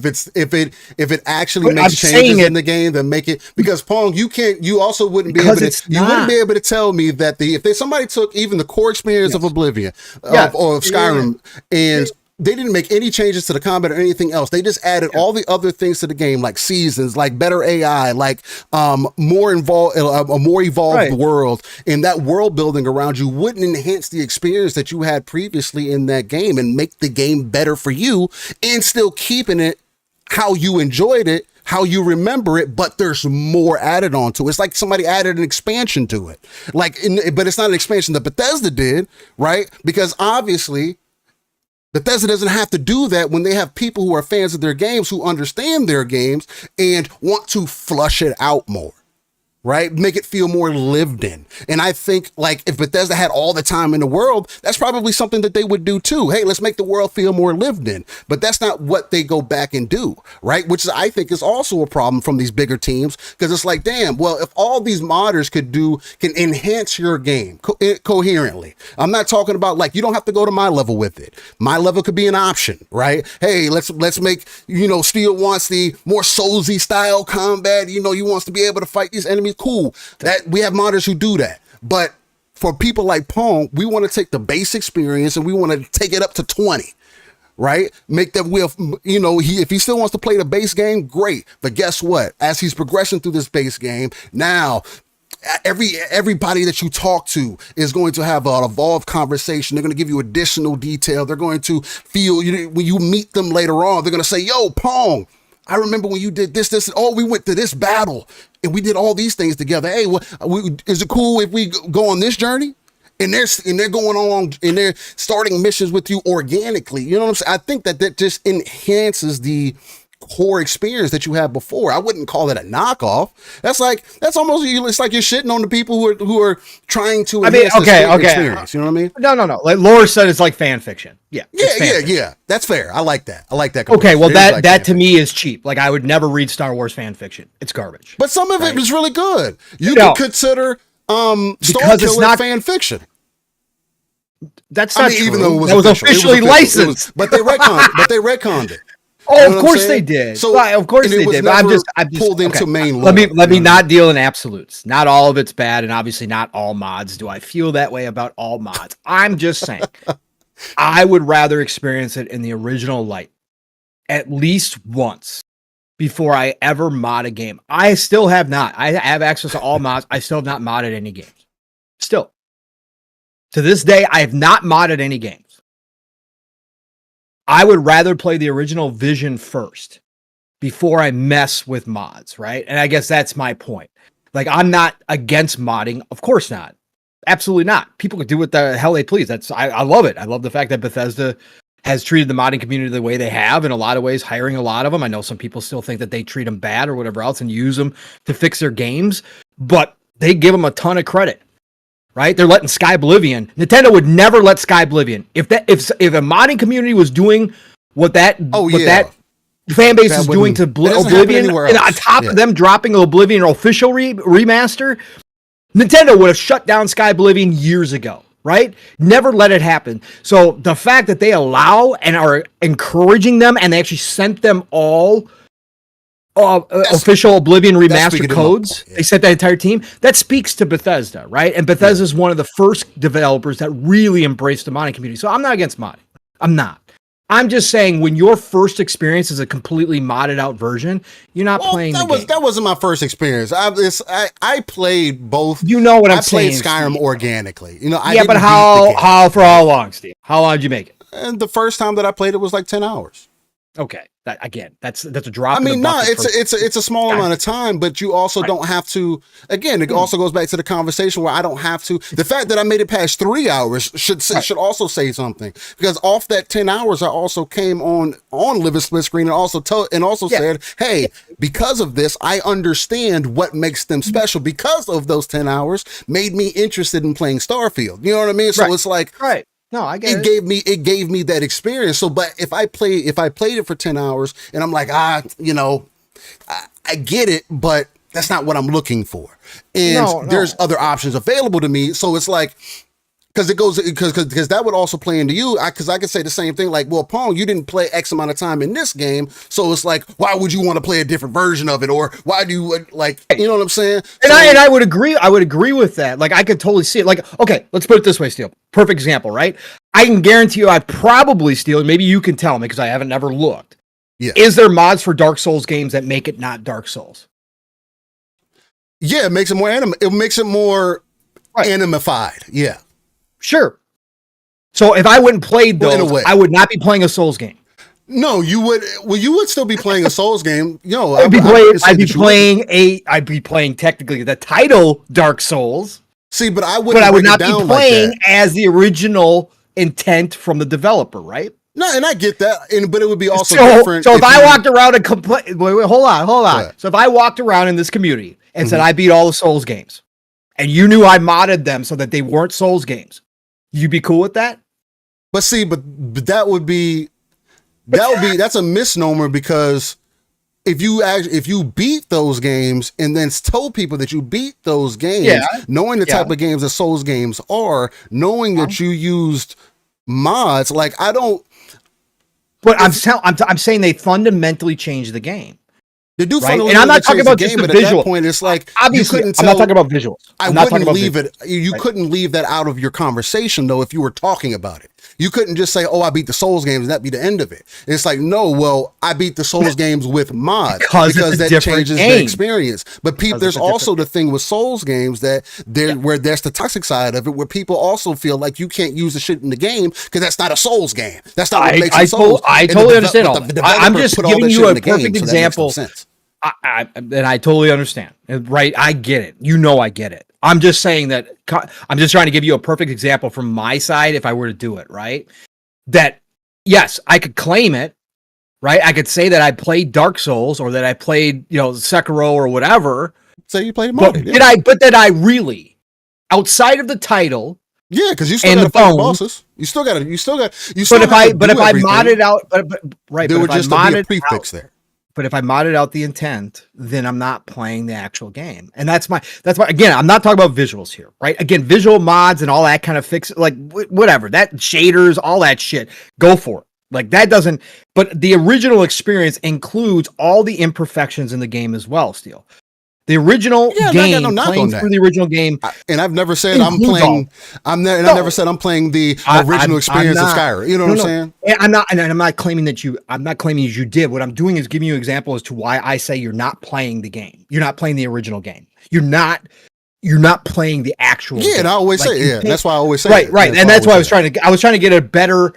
if it actually makes changes in the game that make it, because Pong, you also wouldn't be able to tell me that if somebody took even the core experience of Oblivion or of Skyrim and they didn't make any changes to the combat or anything else. They just added all the other things to the game, like seasons, like better AI, like a more evolved world, and that world building around you wouldn't enhance the experience that you had previously in that game and make the game better for you and still keeping it how you enjoyed it, how you remember it, but there's more added on to it. It's like somebody added an expansion to it. But it's not an expansion that Bethesda did, right? Because obviously Bethesda doesn't have to do that when they have people who are fans of their games, who understand their games and want to flush it out more, right? Make it feel more lived in. And I think, like, if Bethesda had all the time in the world, that's probably something that they would do too. Hey, let's make the world feel more lived in. But that's not what they go back and do, right? Which I think is also a problem from these bigger teams, because it's like, damn, well, if all these modders can enhance your game coherently. I'm not talking about, like, you don't have to go to my level with it. My level could be an option, right? Hey, let's make, Steel wants the more Soulsy style combat. He wants to be able to fight these enemies. Cool. That we have modders who do that. But for people like Pong, we want to take the base experience and we want to take it up to 20. Right? Make that if he still wants to play the base game, great. But guess what? As he's progressing through this base game, now everybody that you talk to is going to have an evolved conversation. They're going to give you additional detail. They're going to feel, when you meet them later on, they're going to say, yo, Pong, I remember when you did this, we went to this battle and we did all these things together. Hey, is it cool if we go on this journey? And they're going along and they're starting missions with you organically. You know what I'm saying? I think that just enhances the core experience that you had before. I wouldn't call it a knockoff. That's almost, it's like you're shitting on the people who are trying to enhance the experience. You know what I mean? No. Like Laura said, it's like fan fiction. Yeah. That's fair. I like that. Okay, well that to me is cheap. Like I would never read Star Wars fan fiction. It's garbage. But some of it was really good. You could consider Starkiller fan fiction. That's not true. Even though it was, officially licensed. But they retconned it. Oh, of course they did. So, of course they did. But I'm just pulled into main lore. Let me not deal in absolutes. Not all of it's bad, and obviously not all mods. Do I feel that way about all mods? I'm just saying, I would rather experience it in the original light at least once before I ever mod a game. I still have not. I have access to all mods. I still have not modded any games. Still. To this day, I have not modded any games. I would rather play the original Vision first before I mess with mods, right? And I guess that's my point. Like, I'm not against modding. Of course not. Absolutely not. People can do what the hell they please. I love it. I love the fact that Bethesda has treated the modding community the way they have, in a lot of ways, hiring a lot of them. I know some people still think that they treat them bad or whatever else and use them to fix their games, but they give them a ton of credit. Right? They're letting Sky Oblivion. Nintendo would never let Sky Oblivion. If a modding community was doing what that fan base is doing to Oblivion, and on top of them dropping Oblivion official remaster, Nintendo would have shut down Sky Oblivion years ago. Right? Never let it happen. So the fact that they allow and are encouraging them, and they actually sent them all official Oblivion remaster codes. They sent that entire team. That speaks to Bethesda, right? And Bethesda is one of the first developers that really embraced the modding community. So I'm not against modding. I'm not. I'm just saying, when your first experience is a completely modded out version, you're not playing the game. That wasn't my first experience. I played both. You know what I'm saying? I played Skyrim organically. But how for how long, Steve? How long did you make it? And the first time that I played it was like 10 hours. Okay, that's a drop. I mean, it's a small amount of time, but you also don't have to. Again, it also goes back to the conversation where I don't have to. The fact that I made it past 3 hours should also say something, because off that 10 hours, I also came on Live a Split Screen and also said, hey, because of this, I understand what makes them special. Because of those 10 hours, made me interested in playing Starfield. You know what I mean? So it's like, right. No, I get it. It gave me that experience. So, but if I played it for 10 hours and I'm like, I get it, but that's not what I'm looking for. And there's other options available to me. So it's like, because that would also play into you. Because I could say the same thing, like, well, Pong, you didn't play X amount of time in this game, so it's like, why would you want to play a different version of it, or why do you like, you know what I'm saying? And I would agree. I would agree with that. Like, I could totally see it. Like, okay, let's put it this way, Steele. Perfect example, right? I can guarantee you, I probably, Steele, and maybe you can tell me because I haven't never looked. Yeah. Is there mods for Dark Souls games that make it not Dark Souls? Yeah, it makes it more It makes it more animified. Yeah. Sure. So if I wouldn't play those, I would not be playing a Souls game. No, you would. Well, you would still be playing a Souls game. I'd be playing technically the title Dark Souls. See, but I would not be playing as the original intent from the developer, right? No, and I get that, but it would be also different. So if I walked around and wait, hold on. So if I walked around in this community and said I beat all the Souls games, and you knew I modded them so that they weren't Souls games, you'd be cool with that? But see, but that's a misnomer, because if you beat those games and then told people that you beat those games, knowing the type of games that Souls games are, knowing that you used mods, like I don't. But I'm saying they fundamentally changed the game. They do, right? And I'm not talking about just the visual. At that point, it's like, obviously, I'm not talking about visuals. You couldn't leave that out of your conversation, though, if you were talking about it. You couldn't just say, "Oh, I beat the Souls games," and that be the end of it. It's like, no, well, I beat the Souls games with mods because that changes the experience. But there's also the thing with Souls games where there's the toxic side of it, where people also feel like you can't use the shit in the game because that's not a Souls game. That's not what makes it Souls. I totally understand all that. I'm just giving you a perfect example. And I totally understand, right? I get it. I get it. I'm just saying that I'm just trying to give you a perfect example from my side if I were to do it, right? That, yes, I could claim it, right? I could say that I played Dark Souls or that I played, Sekiro or whatever. Say you played But modded. did I really, outside of the title? Yeah, because you still got to fight the bosses. You still got. But if I modded out, right? There would just be a prefix there. But if I modded out the intent, then I'm not playing the actual game. And that's my again, I'm not talking about visuals here, right? Again, visual mods and all that kind of fix, like whatever, that shaders, all that shit, go for it. Like that doesn't, but the original experience includes all the imperfections in the game as well, Steel. The original game, playing through the original game. And I've never said I'm playing, I've never said I'm playing the original experience of Skyrim. You know what I'm saying? And I'm not claiming that you did. What I'm doing is giving you an example as to why I say you're not playing the game. You're not playing the original game. You're not playing the actual game. And I always say, that's why I always say Right. And that's why I was trying to get a better,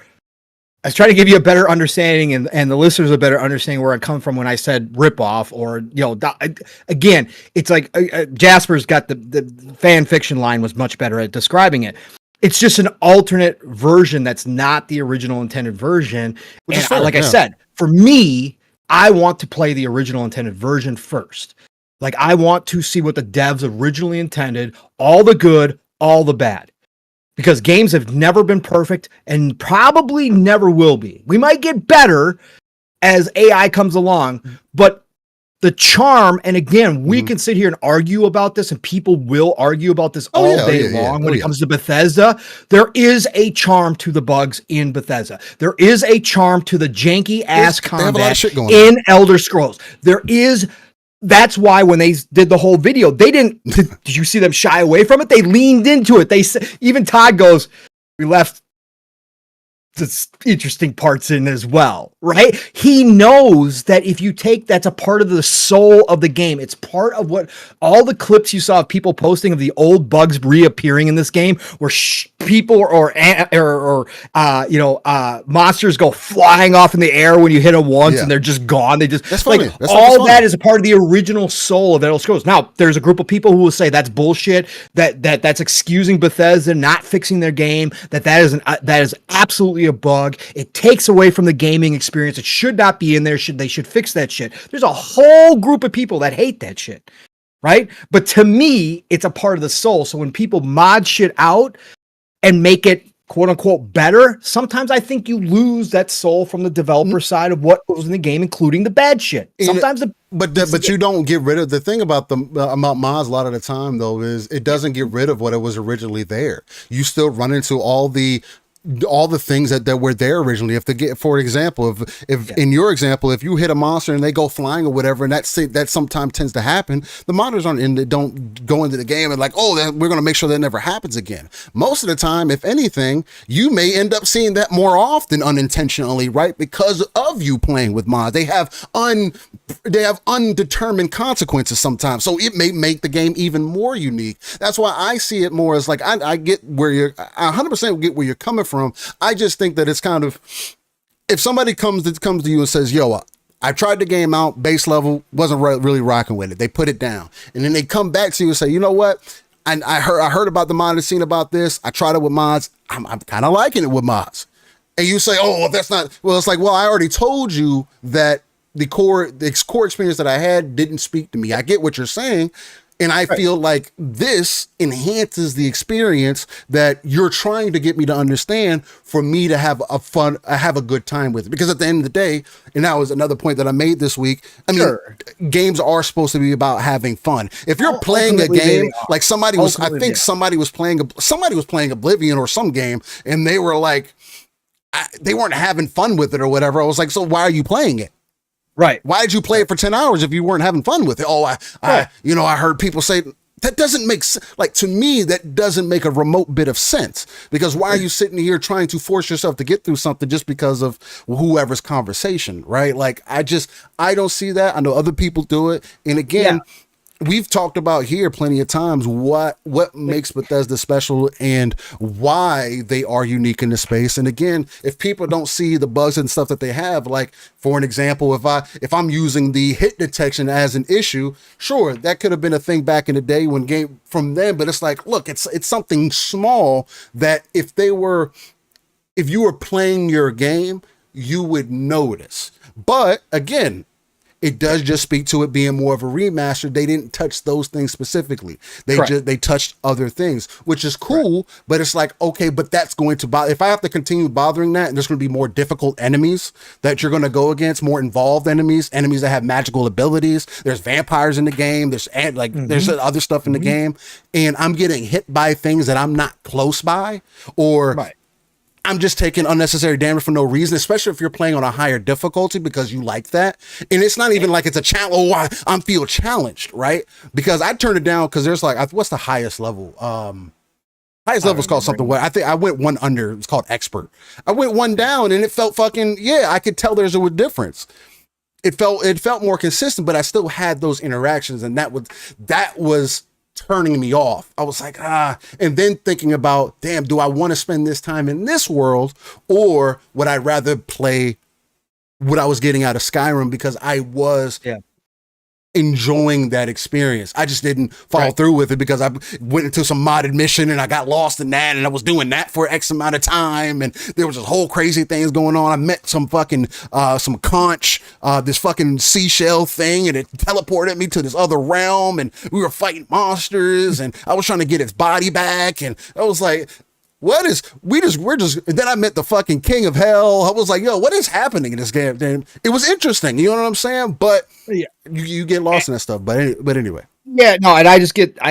I was trying to give you a better understanding and the listeners a better understanding where I come from when I said ripoff or, again, it's like Jasper's got the fan fiction line was much better at describing it. It's just an alternate version that's not the original intended version. And I said, for me, I want to play the original intended version first. Like I want to see what the devs originally intended, all the good, all the bad. Because games have never been perfect and probably never will be. We might get better as AI comes along, but the charm, and again, we can sit here and argue about this, and people will argue about this all day long when it comes to Bethesda. There is a charm to the bugs in Bethesda. There is a charm to the janky ass combat in Elder Scrolls. That's why when they did the whole video, they didn't. Did you see them shy away from it? They leaned into it. They said, even Todd goes, "We left the interesting parts in as well," right? He knows that if you take that's a part of the soul of the game. It's part of what all the clips you saw of people posting of the old bugs reappearing in this game, where people or monsters go flying off in the air when you hit them once and they're just gone. They just that's funny. That's all that is a part of the original soul of Elder Scrolls. Now, there's a group of people who will say that's bullshit. That's excusing Bethesda not fixing their game. That is absolutely a bug. It takes away from the gaming experience. It should not be in there. They should fix that shit. There's a whole group of people that hate that shit, right? But to me, it's a part of the soul. So when people mod shit out and make it quote unquote better, sometimes I think you lose that soul from the developer side of what goes in the game, including the bad shit. Sometimes but you don't get rid of the thing about mods a lot of the time though is it doesn't get rid of what it was originally there. You still run into all the things that were there originally. For example, if in your example, if you hit a monster and they go flying or whatever, and that sometimes tends to happen, the modders don't go into the game and like, oh, we're going to make sure that never happens again. Most of the time, if anything, you may end up seeing that more often unintentionally, right? Because of you playing with mods, they have undetermined consequences sometimes. So it may make the game even more unique. That's why I see it more as like, I get where I 100% get where you're coming from. I just think that it's kind of, if somebody comes to you and says, yo, I tried the game out, base level, wasn't really rocking with it. They put it down. And then they come back to you and say, you know what? And I heard about the modded scene about this. I tried it with mods. I'm kind of liking it with mods. And you say, oh, well, that's not, well, it's like, well, I already told you that the core experience that I had didn't speak to me. I get what you're saying. And I feel like this enhances the experience that you're trying to get me to understand for me to have a good time with it. Because at the end of the day, and that was another point that I made this week. I mean, games are supposed to be about having fun. If you're playing a game, like somebody was playing Oblivion or some game, and they were like, they weren't having fun with it or whatever. I was like, so why are you playing it? Right. Why did you play it for 10 hours if you weren't having fun with it? Oh, I heard people say that doesn't make sense. Like, to me, that doesn't make a remote bit of sense, because why are you sitting here trying to force yourself to get through something just because of whoever's conversation, right? Like, I don't see that. I know other people do it. And again, we've talked about here plenty of times what makes Bethesda special and why they are unique in the space. And again, if people don't see the bugs and stuff that they have, like for an example, if I'm using the hit detection as an issue, sure, that could have been a thing back in the day when game from then, but it's like, look, it's something small that if you were playing your game you would notice. But again, it does just speak to it being more of a remaster. They didn't touch those things specifically. They touched other things, which is cool. Correct. But it's like, okay, but that's going to bother. If I have to continue bothering that, and there's going to be more difficult enemies that you're going to go against, more involved enemies that have magical abilities. There's vampires in the game. There's there's other stuff in the game, and I'm getting hit by things that I'm not close by, or I'm just taking unnecessary damage for no reason, especially if you're playing on a higher difficulty because you like that. And it's not even like it's a challenge. Oh, I feel challenged, right? Because I turned it down because there's like, what's the highest level? Highest level is called something. I think I went one under. It's called expert. I went one down and it felt fucking, I could tell there's a difference. It felt more consistent, but I still had those interactions, and that was turning me off. I was like, and then thinking about, damn, do I want to spend this time in this world, or would I rather play what I was getting out of Skyrim, because I was enjoying that experience. I just didn't follow through with it because I went into some modded mission and I got lost in that, and I was doing that for X amount of time, and there was just whole crazy things going on. I met some fucking some conch, this fucking seashell thing, and it teleported me to this other realm, and we were fighting monsters, and I was trying to get its body back, and I was like, we're just, and then I met the fucking king of hell. I was like, yo, what is happening in this game? Then it was interesting. You know what I'm saying? But you get lost in that stuff. But anyway. Yeah, no, and I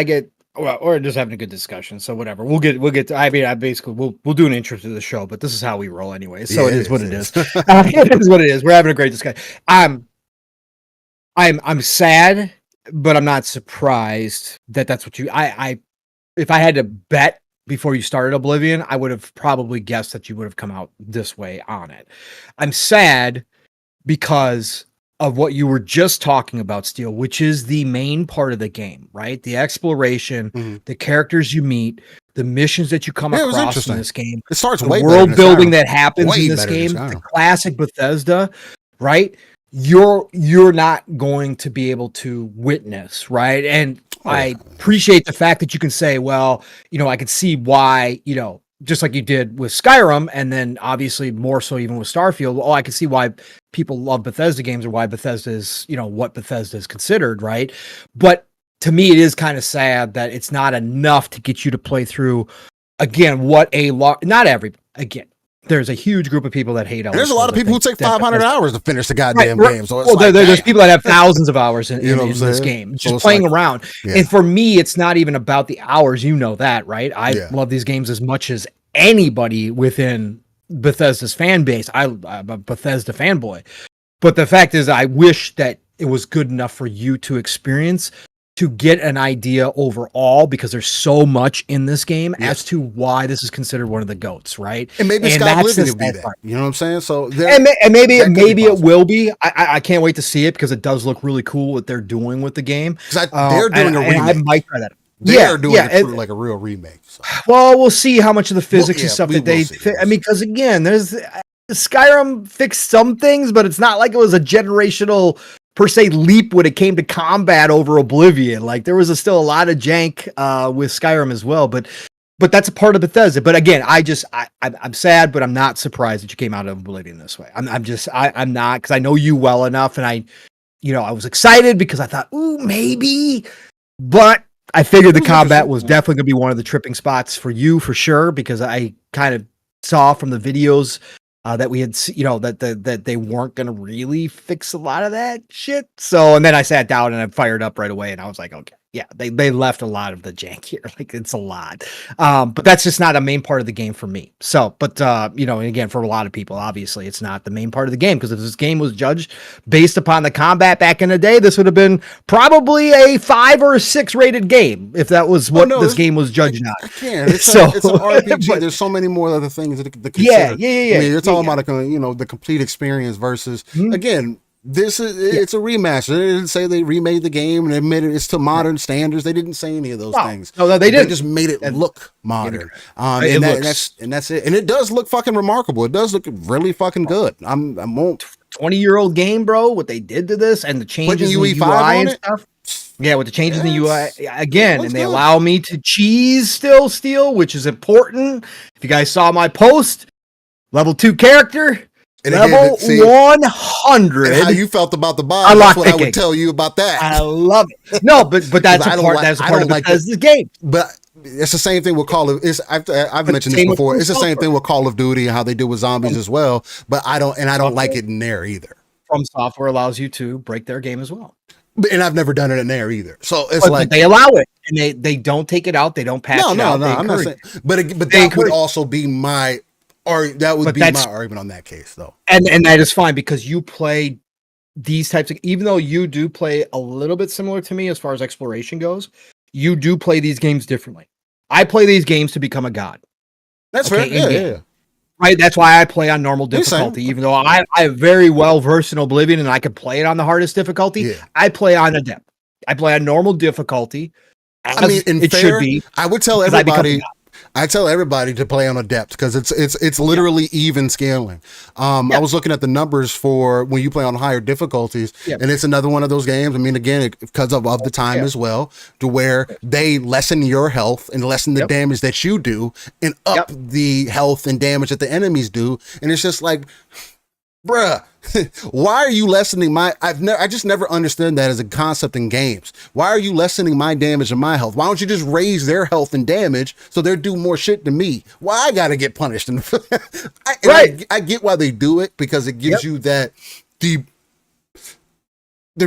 get, well, we're just having a good discussion. So whatever, we'll get to, I mean, I basically, we'll do an intro to the show, but this is how we roll anyway. So it is what it is. It is what it is. We're having a great discussion. I'm sad, but I'm not surprised that that's what if I had to bet before you started Oblivion, I would have probably guessed that you would have come out this way on it. I'm sad because of what you were just talking about, Steel, which is the main part of the game, right? The exploration, the characters you meet, the missions that you come across in this game. It starts the way world building that happens in this game, the classic Bethesda, right? You're not going to be able to witness, right? And I appreciate the fact that you can say, well, I could see why, just like you did with Skyrim, and then obviously more so even with Starfield. I can see why people love Bethesda games, or why Bethesda is, what Bethesda is considered, right? But to me, it is kind of sad that it's not enough to get you to play through, again, there's a huge group of people that hate. There's a lot of people who take 500 hours to finish the goddamn game. So it's there's people that have thousands of hours in this game, just playing around. Yeah. And for me, it's not even about the hours. You know that, right? I love these games as much as anybody within Bethesda's fan base. I'm a Bethesda fanboy. But the fact is, I wish that it was good enough for you to experience, to get an idea overall, because there's so much in this game as to why this is considered one of the GOATs, right? And maybe Oblivion will be that. You know what I'm saying? So maybe it will be. I can't wait to see it, because it does look really cool what they're doing with the game. They're doing a remake. I might try that. They're doing it like a real remake. So. Well, we'll see how much of the physics and stuff that they. I mean, because again, there's Skyrim fixed some things, but it's not like it was a generational per se leap when it came to combat over Oblivion. Like there was still a lot of jank with Skyrim as well, but that's a part of Bethesda. But again, I'm sad, but I'm not surprised that you came out of Oblivion this way. I'm not, because I know you well enough, and I was excited because I thought, ooh, maybe, but I figured the combat was definitely going to be one of the tripping spots for you for sure, because I kind of saw from the videos that we had, that they weren't going to really fix a lot of that shit. So, and then I sat down and I fired up right away, and I was like, okay, yeah, they left a lot of the jank here. Like it's a lot. But that's just not a main part of the game for me. So, but, and again, for a lot of people, obviously it's not the main part of the game, because if this game was judged based upon the combat back in the day, this would have been probably a 5 or a 6 rated game if that was what this game was judged on. It's an RPG. But there's so many more other things to consider. Yeah. I mean, you're talking about the complete experience versus again. It's a remaster. They didn't say they remade the game and admitted it's to modern standards. They didn't say any of those things. No, they didn't. They just made it look modern. And that's it. And it does look fucking remarkable. It does look really fucking good. I won't. 20-year-old game, bro. What they did to this and the changes in the UI and stuff. Yeah, with the changes in the UI again, and they allow me to cheese Steel, which is important. If you guys saw my post, level 2 character. And Level again, 100. And how you felt about the boss, that's what I would tell you about that. I love it. No, but that's a part. That's a part of Bethesda's game. But it's the same thing with Call of. I've mentioned this before. It's the same thing with Call of Duty and how they do with zombies as well. But I don't like it in there either. From Software allows you to break their game as well. And I've never done it in there either. So it's like they allow it, and they don't take it out. They don't patch it out. No, I'm not saying. But that would also be my. Or that would be my argument on that case, though. And that is fine because you play these types of, even though you do play a little bit similar to me as far as exploration goes, you do play these games differently. I play these games to become a god. That's fair. Yeah. Right. That's why I play on normal difficulty, even though I'm very well versed in Oblivion and I could play it on the hardest difficulty. Yeah. I play on adept. I play on normal difficulty. I mean, should be. I would tell everybody. I tell everybody to play on adept because it's literally even scaling. I was looking at the numbers for when you play on higher difficulties, and it's another one of those games. I mean, again, because of the time as well, to where they lessen your health and lessen the damage that you do, and up the health and damage that the enemies do, and it's just like, bruh. Why are you lessening my? I just never understood that as a concept in games. Why are you lessening my damage and my health? Why don't you just raise their health and damage so they do more shit to me? Why I gotta get punished? I get why they do it because it gives you that the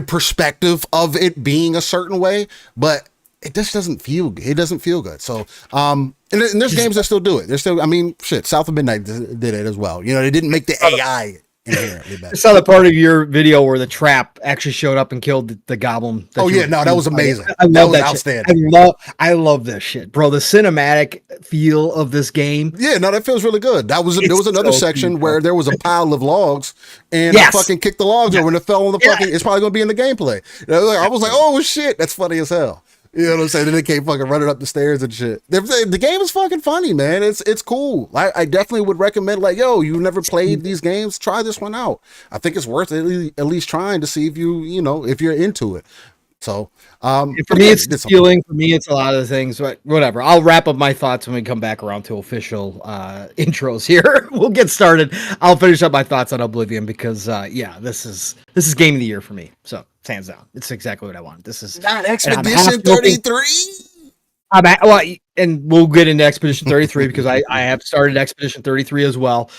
perspective of it being a certain way, but it just doesn't feel. It doesn't feel good. So, and there's games that still do it. There's still. I mean, shit. South of Midnight did it as well. You know, they didn't make the AI. I saw the part of your video where the trap actually showed up and killed the goblin. That was amazing. I love that outstanding. I love this shit, bro. The cinematic feel of this game. Yeah, no, that feels really good. There was another section where there was a pile of logs, and I fucking kicked the logs over and it fell on the fucking. It's probably gonna be in the gameplay. I was like, oh shit, that's funny as hell. You know what I'm saying? Then they came fucking running up the stairs and shit. The game is fucking funny, man. It's cool. I definitely would recommend, like, yo, you never played these games? Try this one out. I think it's worth at least trying to see if if you're into it. So, for me, it's feeling. For me, it's a lot of things, but whatever. I'll wrap up my thoughts when we come back around to official intros here. We'll get started. I'll finish up my thoughts on Oblivion because, this is game of the year for me. So, hands down, it's exactly what I want. This is not Expedition 33. And we'll get into Expedition 33 because I have started Expedition 33 as well,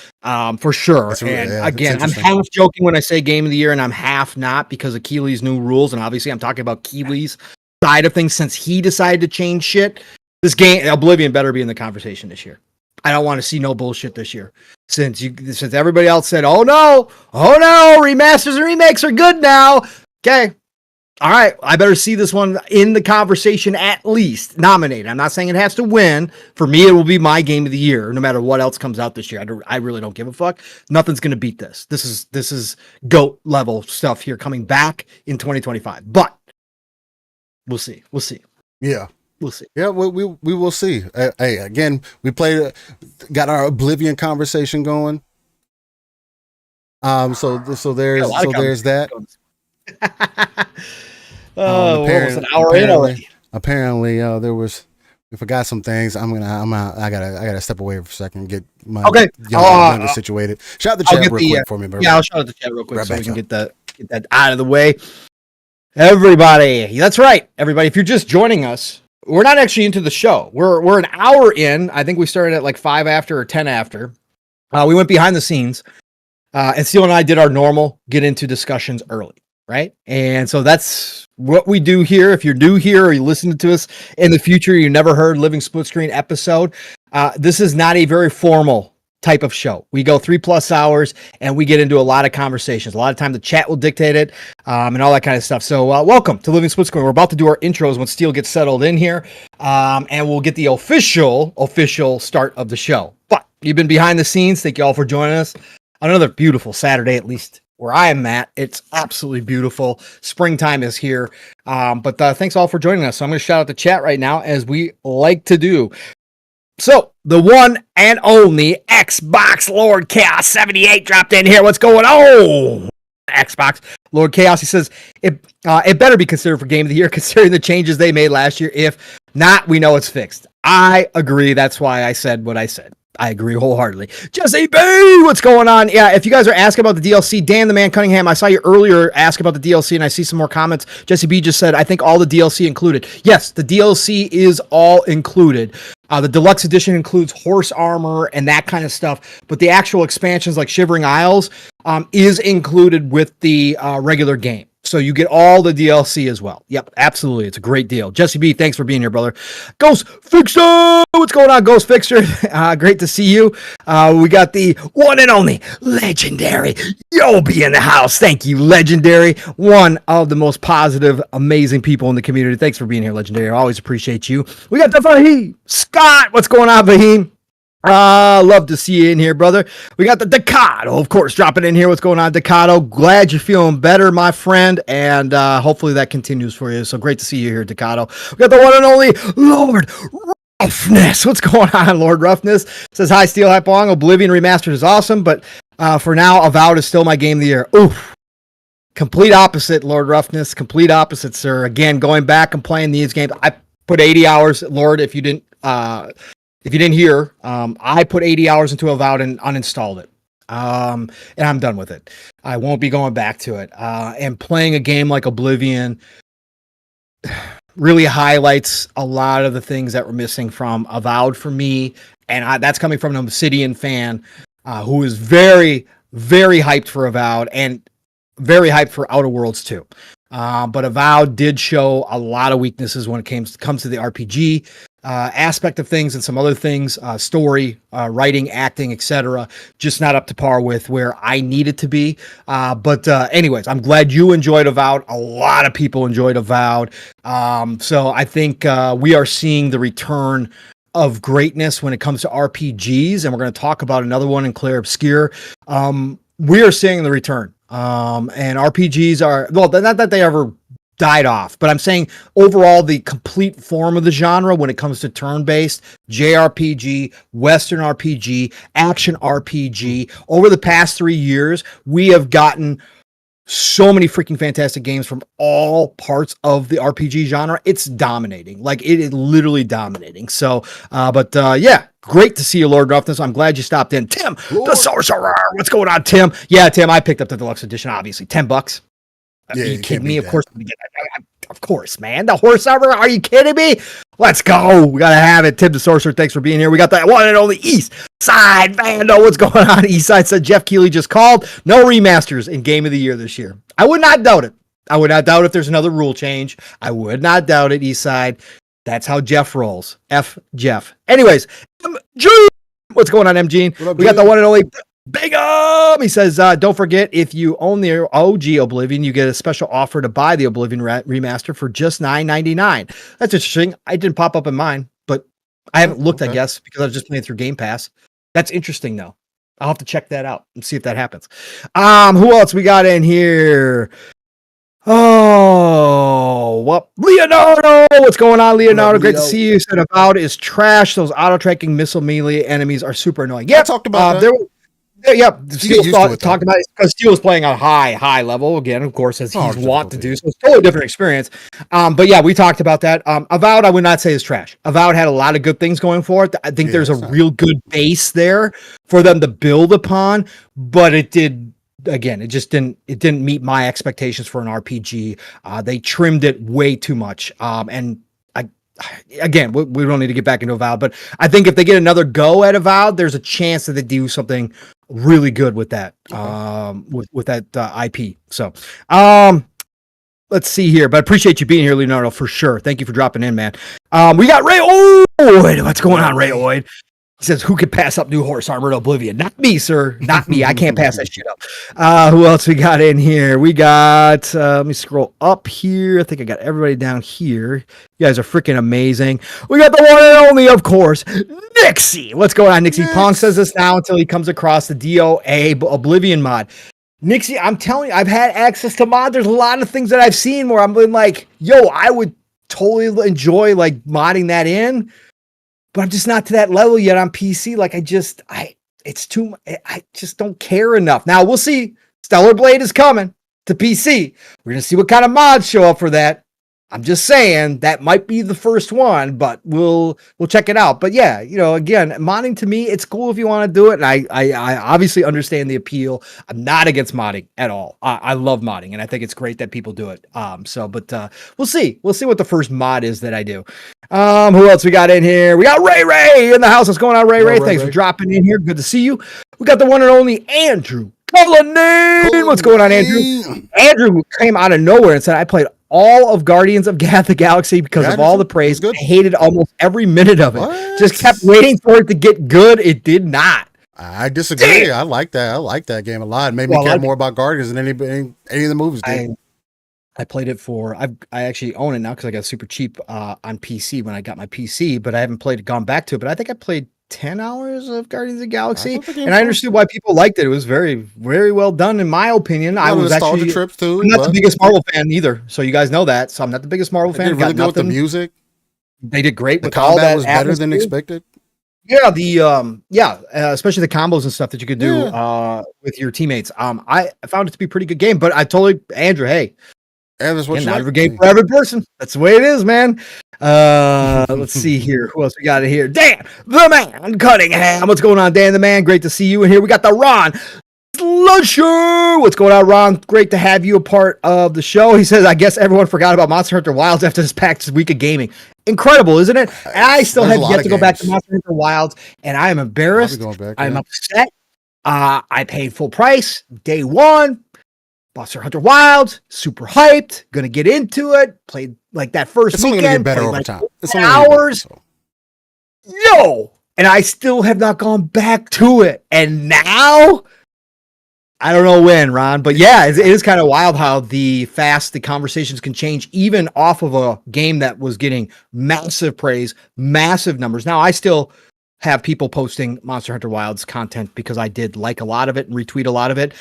for sure. Again, I'm half joking when I say game of the year, and I'm half not because of Keely's new rules. And obviously, I'm talking about Keely's side of things since he decided to change shit. This game, Oblivion, better be in the conversation this year. I don't want to see no bullshit this year. Since everybody else said, oh no, remasters and remakes are good now. Okay. All right, I better see this one in the conversation, at least nominated. I'm not saying it has to win. For me, it will be my game of the year, no matter what else comes out this year. I really don't give a fuck. Nothing's going to beat this. This is GOAT level stuff here coming back in 2025. But we'll see. Yeah. We'll see. Yeah, we will see. Hey, again, we got our Oblivion conversation going. So there's that. Almost an hour in already. Apparently, we forgot some things. I gotta step away for a second and get my younger situated. Shout out the chat real quick for me, bro. Yeah, I'll shout out the chat real quick so we can get that out of the way. Everybody, that's right. Everybody, if you're just joining us, we're not actually into the show. We're an hour in. I think we started at like 5 after or 10 after. We went behind the scenes, and Steele and I did our normal get into discussions early. Right. And so that's what we do here. If you're new here or you listen to us in the future, you never heard Living Split Screen episode. This is not a very formal type of show. We go 3+ hours and we get into a lot of conversations. A lot of time the chat will dictate it and all that kind of stuff. So welcome to Living Split Screen. We're about to do our intros when Steele gets settled in here and we'll get the official start of the show. But you've been behind the scenes. Thank you all for joining us on another beautiful Saturday, at least where I am at. It's absolutely beautiful. Springtime is here. But thanks all for joining us. So I'm going to shout out the chat right now, as we like to do. So the one and only Xbox Lord Chaos 78 dropped in here. What's going on? Xbox Lord Chaos. He says it better be considered for Game of the Year, considering the changes they made last year. If not, we know it's fixed. I agree. That's why I said what I said. I agree wholeheartedly. Jesse B, what's going on? Yeah, if you guys are asking about the DLC, Dan the Man Cunningham, I saw you earlier ask about the DLC, and I see some more comments. Jesse B just said, I think all the DLC included. Yes, the DLC is all included. The deluxe edition includes horse armor and that kind of stuff, but the actual expansions like Shivering Isles is included with the regular game. So you get all the DLC as well. Yep, absolutely. It's a great deal. Jesse B, thanks for being here, brother. Ghost Fixer! What's going on, Ghost Fixer? Great to see you. We got the one and only Legendary Yobi in the house. Thank you, Legendary. One of the most positive, amazing people in the community. Thanks for being here, Legendary. I always appreciate you. We got the Fahim. Scott, what's going on, Fahim? Love to see you in here, brother. We got the Decado, of course, dropping in here. What's going on, Decado? Glad you're feeling better, my friend, and hopefully that continues for you. So great to see you here, Decado. We got the one and only Lord Roughness. What's going on, Lord Roughness? Says, hi, Steel Hype Long. Oblivion Remastered is awesome, but for now, Avowed is still my game of the year. Oof. Complete opposite, Lord Roughness. Complete opposite, sir. Again, going back and playing these games. I put 80 hours, Lord, if you didn't hear, I put 80 hours into Avowed and uninstalled it. And I'm done with it. I won't be going back to it. And playing a game like Oblivion really highlights a lot of the things that were missing from Avowed for me. And that's coming from an Obsidian fan who is very, very hyped for Avowed and very hyped for Outer Worlds too. But Avowed did show a lot of weaknesses when it comes to the RPG aspect of things and some other things, story, writing, acting, etc. Just not up to par with where I need it to be. But anyways, I'm glad you enjoyed Avowed. A lot of people enjoyed Avowed. So I think we are seeing the return of greatness when it comes to RPGs, and we're going to talk about another one in Clair Obscur. We are seeing the return. And RPGs are, well, not that they ever died off, but I'm saying overall the complete form of the genre when it comes to turn-based JRPG, Western RPG, action RPG, over the past 3 years, we have gotten so many freaking fantastic games from all parts of the RPG genre. It's dominating. Like, it is literally dominating. So, yeah, great to see you, Lord Roughness. I'm glad you stopped in. Tim, Lord. The Sorcerer. What's going on, Tim? Yeah, Tim, I picked up the deluxe edition, obviously. $10. Yeah, are you kidding me? Of course, of course, man. The horse armor. Are you kidding me? Let's go. We gotta have it. Tim the Sorcerer, thanks for being here. We got that one and only East Side Vando. What's going on? East Side said Jeff Keighley just called. No remasters in Game of the Year this year. I would not doubt it. I would not doubt if there's another rule change. I would not doubt it, East Side. That's how Jeff rolls. F Jeff. Anyways, MG. What's going on, MG? We got the one and only Bigum. He says, don't forget, if you own the OG Oblivion, you get a special offer to buy the Oblivion remaster for just $9.99. That's interesting. I didn't pop up in mine, but I haven't looked, I guess, because I was just playing through Game Pass. That's interesting, though. I'll have to check that out and see if that happens. Who else we got in here? Oh, well, Leonardo. What's going on, Leonardo? Great to see you. Said Avowed is trash. Those auto-tracking missile melee enemies are super annoying. Yeah, I talked about that. Yeah, Steel talked about it because Steel was playing on a high level again, of course, as he's wont to do. So it's a totally different experience. But yeah, we talked about that. Avowed, I would not say is trash. Avowed had a lot of good things going for it. I think there's a real good base there for them to build upon, but it did. Again, it didn't meet my expectations for an RPG. They trimmed it way too much. And again, we don't need to get back into Avowed, but I think if they get another go at Avowed, there's a chance that they do something really good with that, with that IP. So, let's see here, but I appreciate you being here, Leonardo, for sure. Thank you for dropping in, man. We got Ray Oid. What's going on, Ray Oid? He says, who could pass up new horse armor to Oblivion? Not me, sir. Not me. I can't pass that shit up. Who else we got in here? We got, let me scroll up here. I think I got everybody down here. You guys are freaking amazing. We got the one and only, of course, Nixie. What's going on, Nixie? Pong says this now until he comes across the DOA Oblivion mod. Nixie, I'm telling you, I've had access to mod. There's a lot of things that I've seen where I'm like, yo, I would totally enjoy like modding that in. But I'm just not to that level yet on PC. Like I just don't care enough. Now we'll see. Stellar Blade is coming to PC. We're going to see what kind of mods show up for that. I'm just saying that might be the first one, but we'll check it out. But yeah, again, modding to me, it's cool if you want to do it. And I obviously understand the appeal. I'm not against modding at all. I love modding, and I think it's great that people do it. But we'll see. We'll see what the first mod is that I do. Who else we got in here? We got Ray in the house. What's going on, Ray? Thanks for dropping in here. Good to see you. We got the one and only Andrew. What's going on, Andrew? Andrew came out of nowhere and said, I played all of Guardians of the Galaxy because of all the praise. I hated almost every minute of it. What? Just kept waiting for it to get good. It did not. I disagree. Damn. I like that game a lot. It made me care more about Guardians than any of the movies did. I played it I actually own it now because I got super cheap on PC when I got my PC, but I haven't gone back to it. But I think I played 10 hours of Guardians of the Galaxy, and I understood why people liked it. It was very, very well done, in my opinion. I was actually trips too. I'm not the biggest Marvel fan either, so you guys know that. So I'm not the biggest Marvel fan. They really good with the music. They did great. The with all that was better than expected. Yeah, especially the combos and stuff that you could do with your teammates. I found it to be a pretty good game, but I totally, Andrew, hey. And that's what not every game for every person. That's the way it is, man. Let's see here. Who else we got in here? Dan, the man, Cunningham. What's going on, Dan, the man? Great to see you in here. We got the Ron Slusher. What's going on, Ron? Great to have you a part of the show. He says, I guess everyone forgot about Monster Hunter Wilds after this packed week of gaming. Incredible, isn't it? And I still have yet to go back to Monster Hunter Wilds, and I am embarrassed. I'm upset. I paid full price day one. Monster Hunter Wilds, super hyped, gonna get into it. Played like that first weekend. It's only gonna get better over time. It's only hours. Yo, and I still have not gone back to it. And now, I don't know when, Ron, but yeah, it is kind of wild how fast the conversations can change, even off of a game that was getting massive praise, massive numbers. Now, I still have people posting Monster Hunter Wilds content because I did like a lot of it and retweet a lot of it.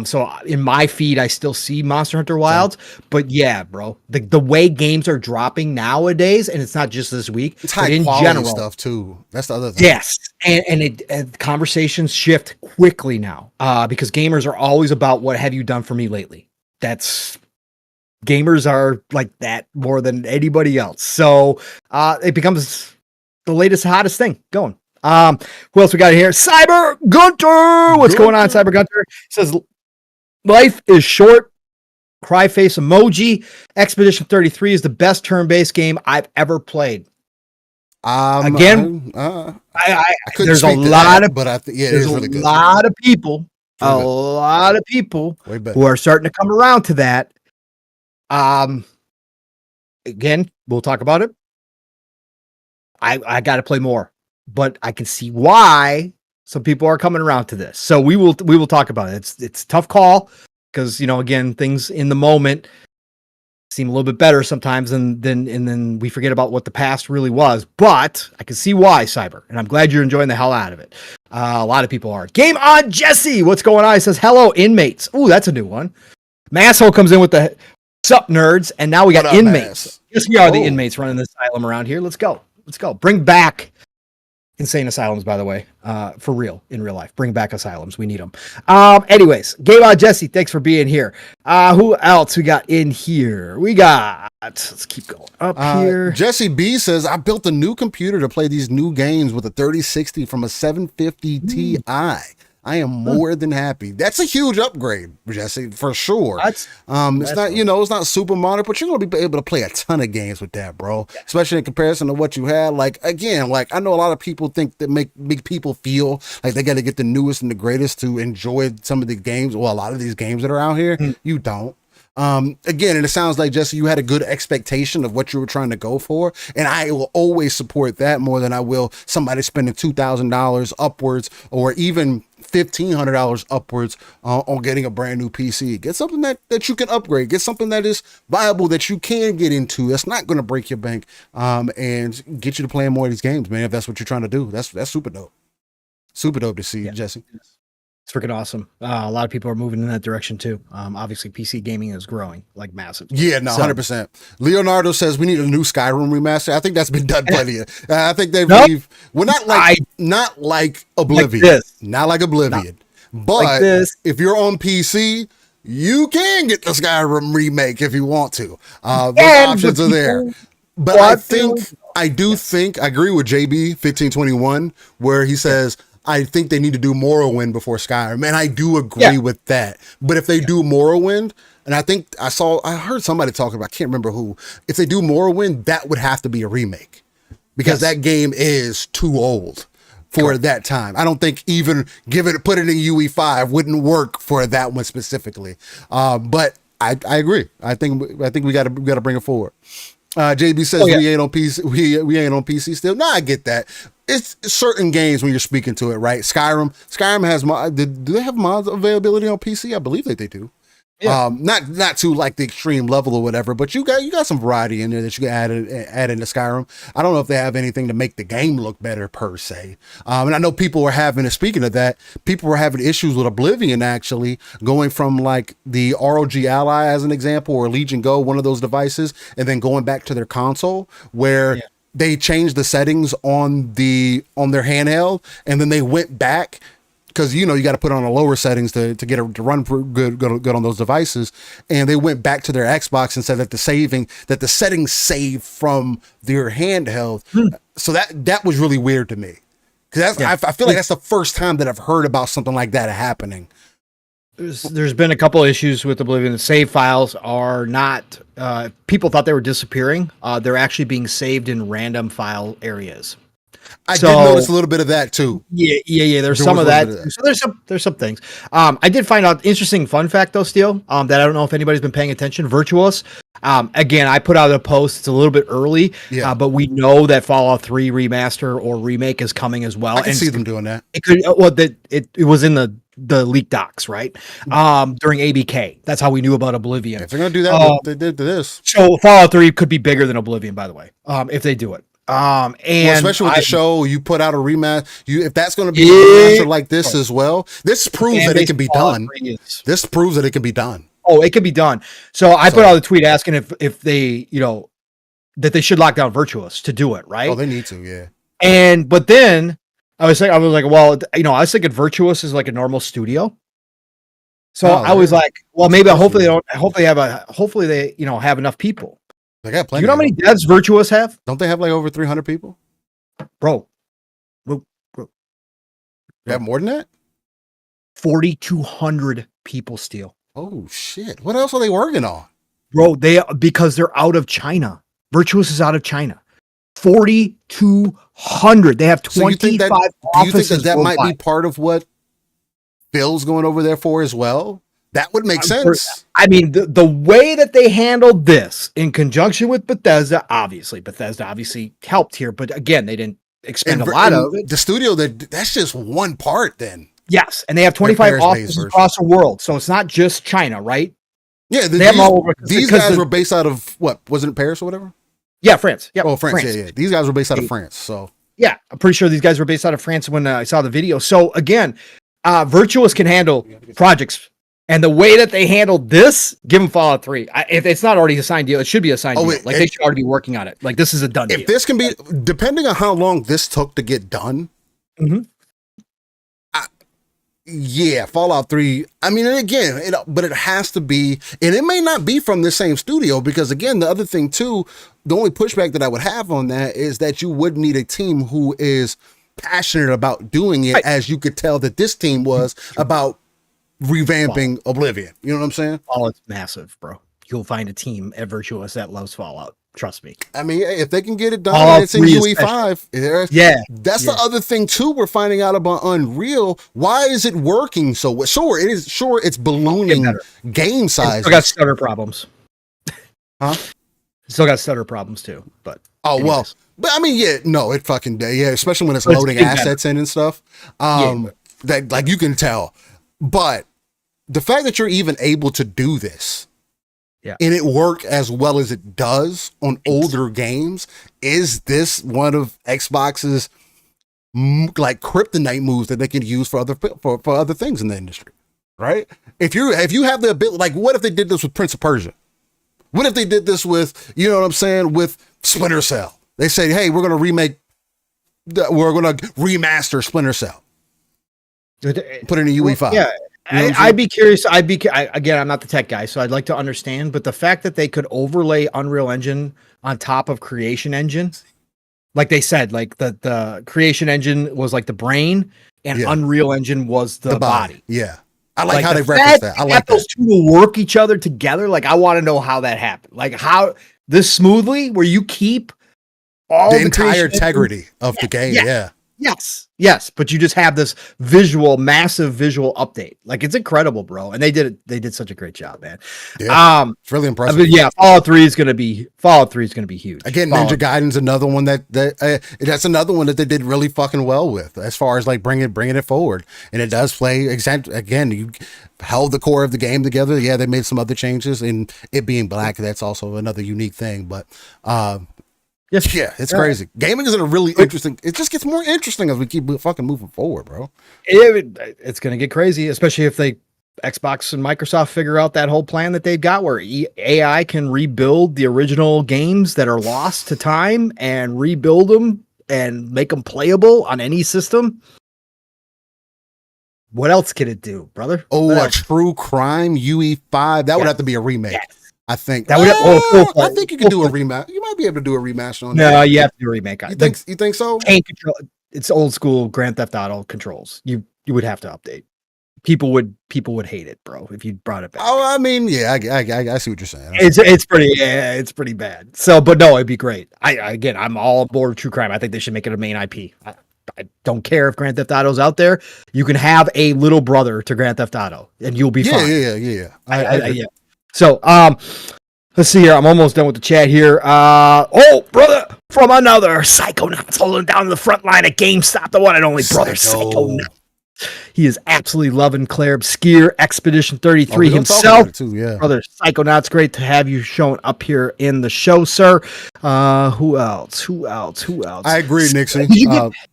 So in my feed, I still see Monster Hunter Wilds, but yeah, bro, the way games are dropping nowadays, and it's not just this week, it's high quality stuff too. That's the other thing. Yes. And conversations shift quickly now, because gamers are always about what have you done for me lately? Gamers are like that more than anybody else. So, it becomes the latest, hottest thing going. Who else we got here? Cyber Gunter. What's going on, Cyber Gunter? Says life is short. Cry face emoji. Expedition 33 is the best turn-based game I've ever played. Again, there's a lot of, but there's a really lot of people, who are starting to come around to that. Again, we'll talk about it. I got to play more, but I can see why some people are coming around to this. So we will talk about it. It's a tough call because, again, things in the moment seem a little bit better sometimes and then we forget about what the past really was, but I can see why, Cyber, and I'm glad you're enjoying the hell out of it. A lot of people are. Game on, Jesse. What's going on? He says, hello, inmates. Ooh, that's a new one. Masshole comes in with the sup nerds, and now we got inmates. Yes, we are the inmates running the asylum around here. Let's go. Bring back insane asylums, by the way, for real, in real life. Bring back asylums. We need them. Anyways, Game on, Jesse. Thanks for being here. Who else we got in here? Let's keep going up here. Jesse B says, I built a new computer to play these new games with a 3060 from a 750 Ti. I am more than happy. That's a huge upgrade, Jesse, for sure. It's not, it's not super modern, but you're going to be able to play a ton of games with that, bro. Yeah. Especially in comparison to what you had. Like, again, I know a lot of people think that make people feel like they got to get the newest and the greatest to enjoy some of the games. Well, a lot of these games that are out here, you don't. Again, and it sounds like, Jesse, you had a good expectation of what you were trying to go for. And I will always support that more than I will somebody spending $2,000 upwards or even $1,500 upwards on getting a brand new PC. Get something that you can upgrade. Get something that is viable, that you can get into. That's not going to break your bank and get you to playing more of these games, man, if that's what you're trying to do. That's super dope. Super dope to see, Jesse. It's freaking awesome. A lot of people are moving in that direction too. Obviously, PC gaming is growing like massive. Yeah, no, 100%. Leonardo says we need a new Skyrim remaster. I think that's been done plenty. I think we're not like Oblivion, not like Oblivion, but if you're on PC, you can get the Skyrim remake if you want to. Those options are there. But I agree with JB 1521, where he says, I think they need to do Morrowind before Skyrim. And I do agree with that. But if they do Morrowind, and I heard somebody talking about, I can't remember who, if they do Morrowind, that would have to be a remake because that game is too old for that time. I don't think even put it in UE5 wouldn't work for that one specifically. But I agree. I think we got to bring it forward. JB says we ain't on PC. We ain't on PC still. No, I get that. It's certain games when you're speaking to it, right? Skyrim has do they have mods availability on PC? I believe that they do. Yeah. Not to like the extreme level or whatever, but you got some variety in there that you can add into Skyrim. I don't know if they have anything to make the game look better per se. And I know people were having, speaking of that, people were having issues with Oblivion actually going from like the ROG Ally as an example, or Legion Go, one of those devices, and then going back to their console where they changed the settings on their handheld, and then they went back. Because, you got to put on a lower settings to get it to run good on those devices. And they went back to their Xbox and said that the settings save from their handheld. So that was really weird to me. Because I feel like that's the first time that I've heard about something like that happening. There's been a couple issues with Oblivion. The save files are not, people thought they were disappearing. They're actually being saved in random file areas. I did notice a little bit of that too. Yeah. There's some of that. So there's some things. I did find out interesting fun fact though, Steele, that I don't know if anybody's been paying attention. Virtuous. Again, I put out a post. It's a little bit early, but we know that Fallout 3 remaster or remake is coming as well. I can see them doing that. It could. Well, it was in the leak docs, right? During ABK. That's how we knew about Oblivion. If they're gonna do that, they did this. So Fallout 3 could be bigger than Oblivion, by the way, if they do it. And especially with the show, you put out a remaster. If that's going to be a remaster like this as well, this proves that it can be done. This proves that it can be done. Oh, it can be done. So I put out a tweet asking if they, that they should lock down Virtuous to do it, right? Oh, they need to, yeah. But then I was like, well, I was thinking Virtuous is like a normal studio. So I was like, well, maybe hopefully they have enough people. They got plenty. You know how many devs Virtuous have? Don't they have like over 300 people? Bro. They have more than that? 4,200 people still. Oh shit. What else are they working on? Bro, because they're out of China. Virtuous is out of China. 4,200. They have 25 offices. Do you think that might be part of what Phil's going over there for as well? That would make sense. I mean, the way that they handled this in conjunction with Bethesda obviously helped here, but again, they didn't expend a lot of it. The studio, that's just one part then. Yes, and they have 25 offices across the world, so it's not just China, right? Yeah, these guys were based out of what? Wasn't it Paris or whatever? Yeah, France. Yeah, France. Yeah. These guys were based out of France, so. Yeah, I'm pretty sure these guys were based out of France when I saw the video. So again, Virtuous can handle projects. And the way that they handled this, give them Fallout 3. If it's not already a signed deal, it should be a signed deal. Like they should already be working on it. Like this is a done deal. If this can be, depending on how long this took to get done, Fallout 3. I mean, and again, but it has to be, and it may not be from the same studio because again, the other thing too, the only pushback that I would have on that is that you would need a team who is passionate about doing it, as you could tell that this team was about revamping Oblivion. You know what I'm saying? Fallout's massive, bro. You'll find a team at Virtuous that loves Fallout. Trust me. I mean, if they can get it done, it's in UE5. That's the other thing too. We're finding out about Unreal. Why is it working so well? Sure, it's ballooning game size. Still got stutter problems. Huh? Still got stutter problems too. But well. But I mean, it fucking especially when it's loading assets in and stuff. That like you can tell. But the fact that you're even able to do this and it work as well as it does on older games, is this one of Xbox's like kryptonite moves that they can use for other things in the industry, right? If you have the ability, like what if they did this with Prince of Persia? What if they did this with, you know what I'm saying, with Splinter Cell? They say, hey, we're going to remaster Splinter Cell. Put it in a UE5. Yeah, I'd be curious. Again, I'm not the tech guy, so I'd like to understand. But the fact that they could overlay Unreal Engine on top of Creation Engine, like they said, like the Creation Engine was like the brain, and Unreal Engine was the body. Yeah, I like how they reference that. I like those two to work each other together. Like I want to know how that happened. Like how this smoothly, where you keep all the entire integrity of the game. Yeah. Yes, but you just have this massive visual update. Like it's incredible, bro. And they did such a great job, man. Yeah, it's really impressive. I mean, yeah, Fallout 3 is gonna be huge. Again, Ninja Gaiden's another one that's another one that they did really fucking well with, as far as like bringing it forward. And it does play again. You held the core of the game together. Yeah, they made some other changes, and it being black, that's also another unique thing. But yes. Yeah, it's crazy. Gaming is a really interesting. It just gets more interesting as we keep fucking moving forward, bro. It's gonna get crazy, especially if Xbox and Microsoft figure out that whole plan that they've got, where AI can rebuild the original games that are lost to time and rebuild them and make them playable on any system. What else can it do, brother? A true crime UE5. That would have to be a remake. Yes. I think that would. I think you can do a remaster. You might be able to do a remaster on that. No, you have to do a remake. You think so? Can't control. It's old school Grand Theft Auto controls. You would have to update. People would hate it, bro, if you brought it back. Oh, I mean, yeah, I see what you're saying. It's pretty bad. So, but no, it'd be great. I'm all aboard true crime. I think they should make it a main IP. I don't care if Grand Theft Auto's out there. You can have a little brother to Grand Theft Auto, and you'll be fine. Yeah. Yeah. So, let's see here. I'm almost done with the chat here. Brother from another Psychonauts holding down the front line at GameStop, the one and only brother Psychonauts. He is absolutely loving Clair Obscur Expedition 33 himself. Too, yeah. Brother Psychonauts, great to have you showing up here in the show, sir. Who else? I agree, Nixie.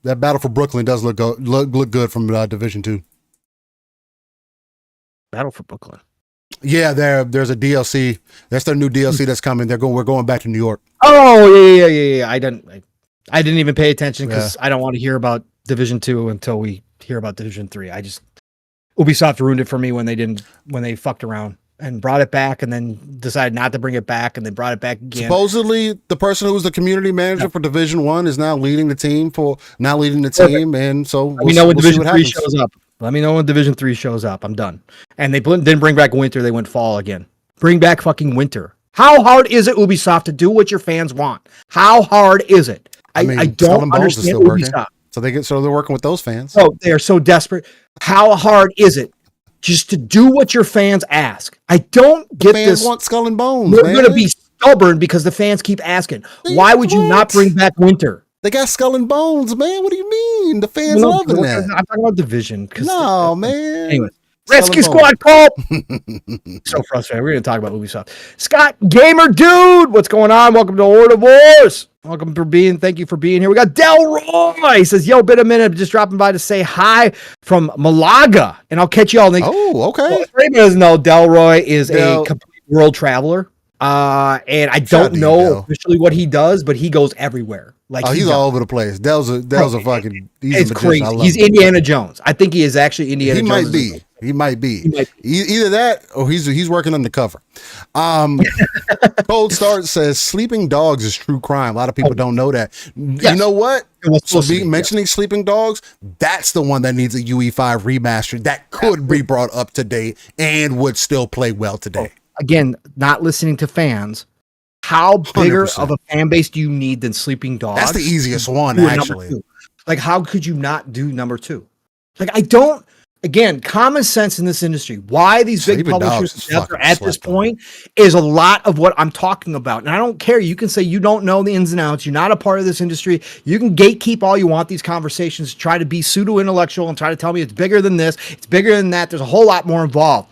That Battle for Brooklyn does look good from Division 2. Battle for Brooklyn. Yeah, there's a DLC. That's their new DLC that's coming. We're going back to New York. Oh yeah. I didn't even pay attention because I don't want to hear about Division 2 until we hear about Division 3. Ubisoft ruined it for me when they fucked around and brought it back and then decided not to bring it back and they brought it back again. Supposedly the person who was the community manager for Division 1 is now leading the team and so let me know when Division 3 shows up. Let me know when Division 3 shows up. I'm done. And they didn't bring back winter, they went fall again. Bring back fucking winter. How hard is it, Ubisoft, to do what your fans want? How hard is it? I don't understand Ubisoft. So they're working with those fans. Oh, they are so desperate. How hard is it just to do what your fans ask? I don't get the this. Fans want Skull and Bones. We're going to be stubborn because the fans keep asking. Why would you not bring back winter? They got Skull and Bones, man. What do you mean? The fans loving that. I'm talking about Division. No, man. Anyway. Rescue Squad call. So frustrating. We're going to talk about Ubisoft. Scott Gamer Dude, what's going on? Welcome to Horde of Wars. Thank you for being here. We got Delroy. He says, yo, been a minute. Just dropping by to say hi from Malaga. And I'll catch you all next. Oh, okay. Well, everybody doesn't know Delroy is a complete world traveler. And I don't know officially what he does, but he goes everywhere. Like he's all over the place. Dell's a fucking. It's crazy. He's Indiana Jones. I think he is actually Indiana Jones. He might be. Either that or he's working undercover. Cold Start says Sleeping Dogs is true crime. A lot of people don't know that. Yes. You know what? Mentioning Sleeping Dogs, that's the one that needs a UE5 remaster that could be brought up to date and would still play well today. Again, not listening to fans. How bigger 100%. Of a fan base do you need than Sleeping Dogs? That's the easiest one, actually. Like, how could you not do number 2? Like, I don't. Again, common sense in this industry. Why these big publishers at this point is a lot of what I'm talking about. And I don't care. You can say you don't know the ins and outs. You're not a part of this industry. You can gatekeep all you want these conversations, try to be pseudo-intellectual and try to tell me it's bigger than this. It's bigger than that. There's a whole lot more involved.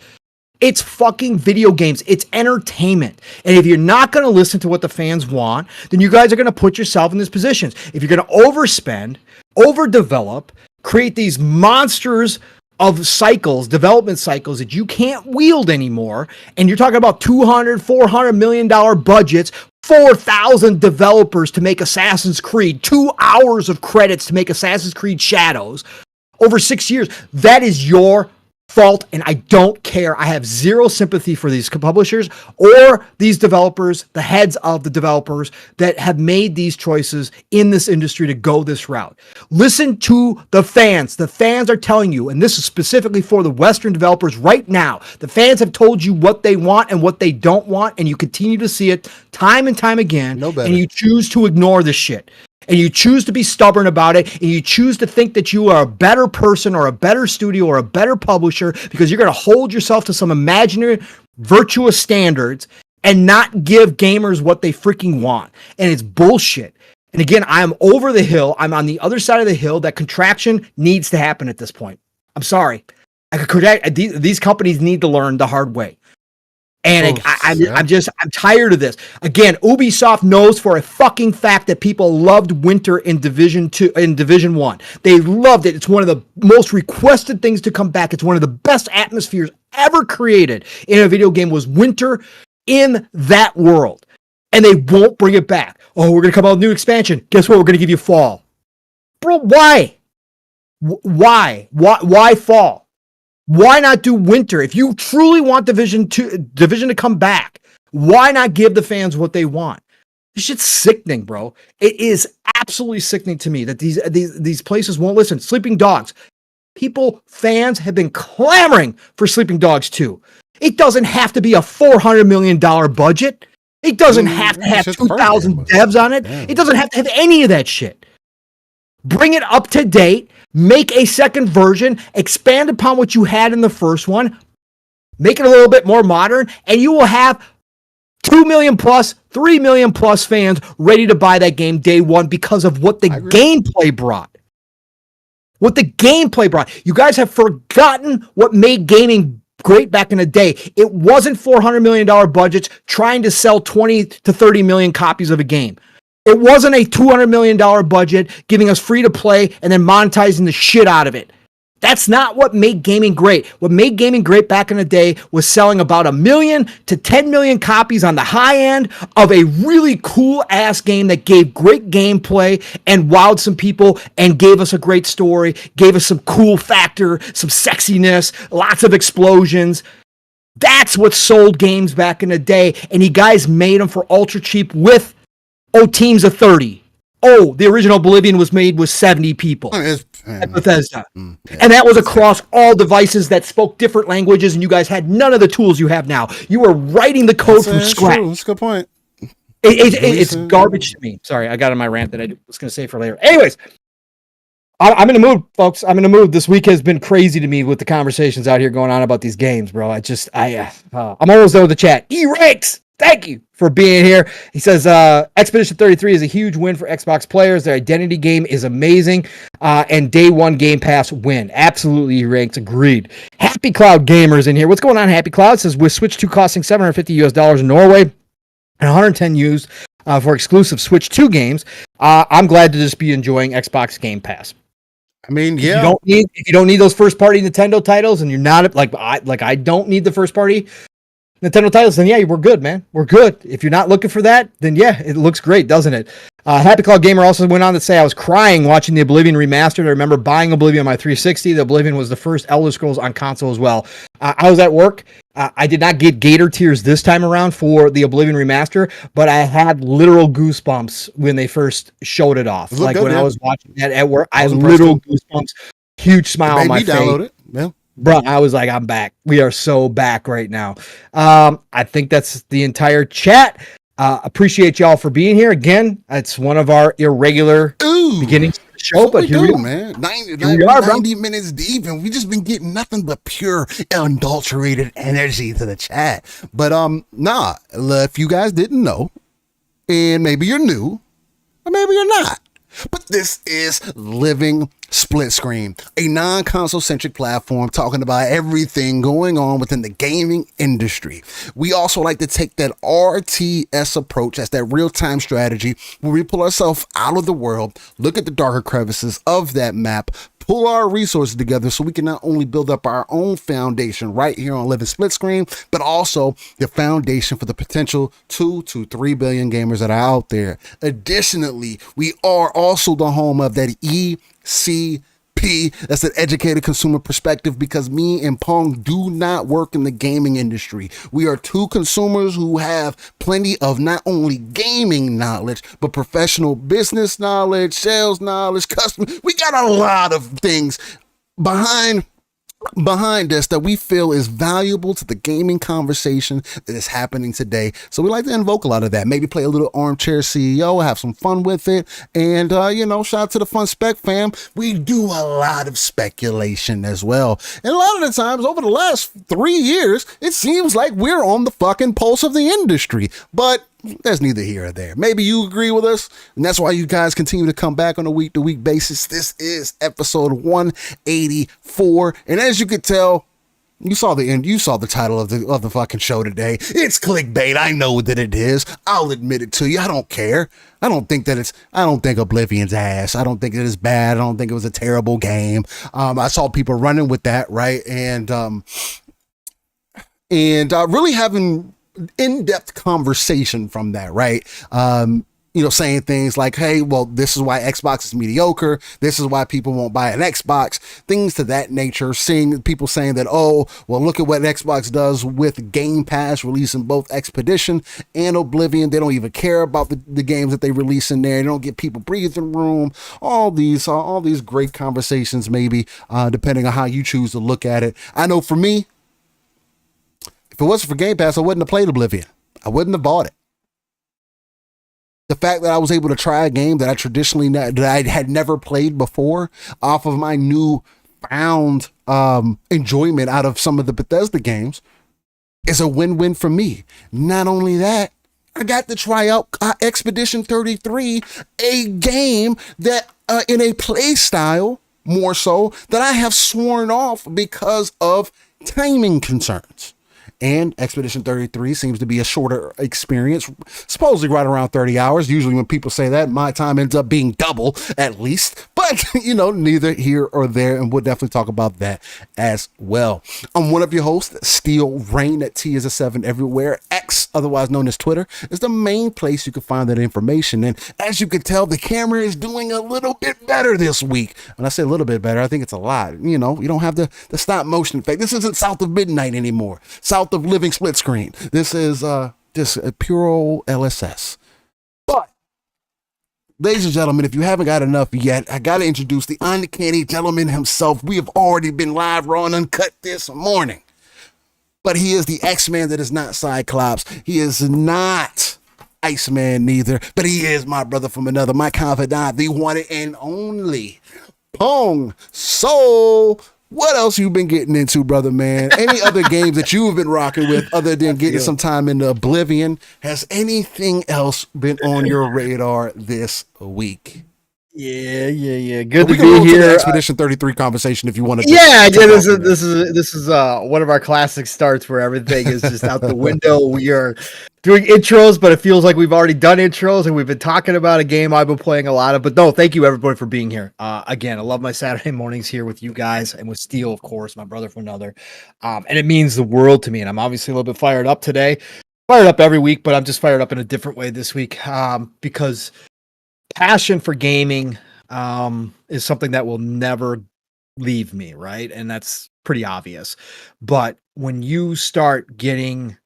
It's fucking video games. It's entertainment. And if you're not going to listen to what the fans want, then you guys are going to put yourself in these positions. If you're going to overspend, overdevelop, create these monsters of cycles, development cycles that you can't wield anymore, and you're talking about $200-400 million budgets, 4,000 developers to make Assassin's Creed, 2 hours of credits to make Assassin's Creed Shadows over 6 years, that is your fault, and I don't care. I have zero sympathy for these publishers or these developers, the heads of the developers that have made these choices in this industry to go this route. Listen to the fans. The fans are telling you, and this is specifically for the Western developers right now. The fans have told you what they want and what they don't want, and you continue to see it time and time again, and you choose to ignore this shit. And you choose to be stubborn about it, and you choose to think that you are a better person or a better studio or a better publisher because you're going to hold yourself to some imaginary virtuous standards and not give gamers what they freaking want. And it's bullshit. And again, I'm over the hill. I'm on the other side of the hill. That contraction needs to happen at this point. I'm sorry. These companies need to learn the hard way. And I'm tired of this. Again, Ubisoft knows for a fucking fact that people loved Winter in Division 2, in Division 1. They loved it. It's one of the most requested things to come back. It's one of the best atmospheres ever created in a video game was Winter in that world. And they won't bring it back. Oh, we're going to come out with a new expansion. Guess what? We're going to give you Fall. Bro, why? Why Fall? Why not do Winter? If you truly want Division to come back, why not give the fans what they want? This shit's sickening, bro. It is absolutely sickening to me that these places won't listen. Sleeping Dogs. Fans have been clamoring for Sleeping Dogs 2. It doesn't have to be a $400 million budget. It doesn't have to have 2,000 devs on it. It doesn't have to have any of that shit. Bring it up to date. Make a second version, expand upon what you had in the first one, make it a little bit more modern, and you will have 2 million plus, 3 million plus fans ready to buy that game day one because of what the gameplay brought. What the gameplay brought. You guys have forgotten what made gaming great back in the day. It wasn't $400 million budgets trying to sell 20 to 30 million copies of a game. It wasn't a $200 million budget giving us free to play and then monetizing the shit out of it. That's not what made gaming great. What made gaming great back in the day was selling about 1 million to 10 million copies on the high end of a really cool ass game that gave great gameplay and wowed some people and gave us a great story, gave us some cool factor, some sexiness, lots of explosions. That's what sold games back in the day. And you guys made them for ultra cheap with teams of 30. The original Oblivion was made with 70 people at Bethesda. And that was across all devices that spoke different languages, and you guys had none of the tools you have now. You were writing the code from scratch. True. That's a good point. It's garbage to me. Sorry, I got on my rant that I was going to say for later. Anyways, I'm in the mood, folks. I'm in the mood. This week has been crazy to me with the conversations out here going on about these games, bro. I'm almost done with the chat. E-Rakes! Thank you for being here. He says, Expedition 33 is a huge win for Xbox players. Their identity game is amazing. And day one Game Pass win. Absolutely ranked. Agreed. Happy Cloud Gamers in here. What's going on, Happy Cloud? Says, with Switch 2 costing $750 in Norway and 110 used for exclusive Switch 2 games, I'm glad to just be enjoying Xbox Game Pass. I mean, yeah. If you don't need those first party Nintendo titles, and you're not I don't need the first party Nintendo titles, then yeah, we're good, man. We're good. If you're not looking for that, then yeah, it looks great, doesn't it? Happy Cloud Gamer also went on to say, I was crying watching the Oblivion remastered. I remember buying Oblivion on my 360. The Oblivion was the first Elder Scrolls on console as well. I was at work. I did not get gator tears this time around for the Oblivion remaster, but I had literal goosebumps when they first showed it off. Like when I was watching that at work, I had literal goosebumps, huge smile on my face. Download it. Yeah. Bro, I was like, I'm back. We are so back right now. I think that's the entire chat. Appreciate y'all for being here. Again, it's one of our irregular beginnings of the show, but here we are, man. 90 minutes deep, and we just been getting nothing but pure, unadulterated energy to the chat. But if you guys didn't know, and maybe you're new, or maybe you're not, but this is Living Split Screen, a non-console centric platform talking about everything going on within the gaming industry. We also like to take that RTS approach, that's that real-time strategy where we pull ourselves out of the world, look at the darker crevices of that map, pull our resources together so we can not only build up our own foundation right here on Living Split Screen, but also the foundation for the potential 2 to 3 billion gamers that are out there. Additionally, we are also the home of that ECP P. That's an educated consumer perspective, because me and Pong do not work in the gaming industry. We are two consumers who have plenty of not only gaming knowledge, but professional business knowledge, sales knowledge, customer. We got a lot of things behind us that we feel is valuable to the gaming conversation that is happening today. So we like to invoke a lot of that. Maybe play a little armchair CEO, have some fun with it. And, shout out to the Fun Spec fam. We do a lot of speculation as well. And a lot of the times over the last 3 years, it seems like we're on the fucking pulse of the industry. But there's neither here or there. Maybe you agree with us, and that's why you guys continue to come back on a week-to-week basis. This is episode 184, and as you could tell, you saw the title of the fucking show today. It's clickbait. I know that it is. I'll admit it to you. I don't care. I don't think Oblivion's ass. I don't think it is bad. I don't think it was a terrible game. I saw people running with that, right? And really having in-depth conversation from that, right? Saying things like, hey, well, this is why Xbox is mediocre. This is why people won't buy an Xbox. Things to that nature. Seeing people saying that, oh, well, look at what Xbox does with Game Pass, releasing both Expedition and Oblivion. They don't even care about the games that they release in there. They don't give people breathing room. All these great conversations, maybe, depending on how you choose to look at it. I know for me, if it wasn't for Game Pass, I wouldn't have played Oblivion. I wouldn't have bought it. The fact that I was able to try a game that I had never played before off of my newfound enjoyment out of some of the Bethesda games is a win-win for me. Not only that, I got to try out Expedition 33, a game that in a play style more so that I have sworn off because of timing concerns. And Expedition 33 seems to be a shorter experience, supposedly right around 30 hours. Usually when people say that, my time ends up being double at least. But, neither here or there. And we'll definitely talk about that as well. I'm one of your hosts, Steel Rain, at T is a 7 everywhere. X, otherwise known as Twitter, is the main place you can find that information. And as you can tell, the camera is doing a little bit better this week. When I say a little bit better, I think it's a lot. You don't have the stop motion effect. This isn't South of Midnight anymore. South of Living Split Screen. This is just a pure old LSS. But, ladies and gentlemen, if you haven't got enough yet, I got to introduce the uncanny gentleman himself. We have already been live, raw, and uncut this morning. But he is the X-Man that is not Cyclops. He is not Iceman neither. But he is my brother from another, my confidant, the one and only Pong. So, what else you been getting into, brother, man? Any other games that you have been rocking with other than getting some time into Oblivion? Has anything else been on your radar this week? Yeah. Good we to can be here. To the Expedition 33 conversation if you want to. This is one of our classic starts where everything is just out the window. We are doing intros, but it feels like we've already done intros and we've been talking about a game I've been playing a lot of. But no, thank you everybody for being here. Again, I love my Saturday mornings here with you guys and with Steel, of course, my brother from another. And it means the world to me. And I'm obviously a little bit fired up today. Fired up every week, but I'm just fired up in a different way this week because passion for gaming is something that will never leave me, right? And that's pretty obvious. But when you start getting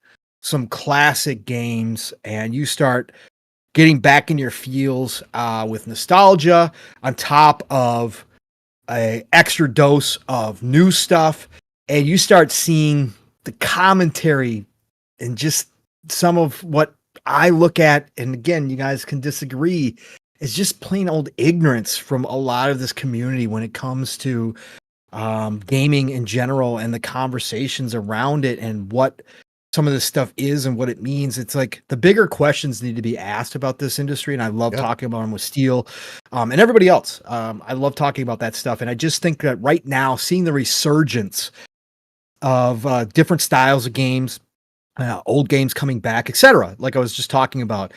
some classic games and you start getting back in your feels with nostalgia on top of a extra dose of new stuff, and you start seeing the commentary and just some of what I look at, and again, you guys can disagree, it's just plain old ignorance from a lot of this community when it comes to gaming in general and the conversations around it and what some of this stuff is and what it means. It's like the bigger questions need to be asked about this industry. And I love talking about them with Steel and everybody else. I love talking about that stuff. And I just think that right now, seeing the resurgence of different styles of games, old games coming back, etc., like I was just talking about,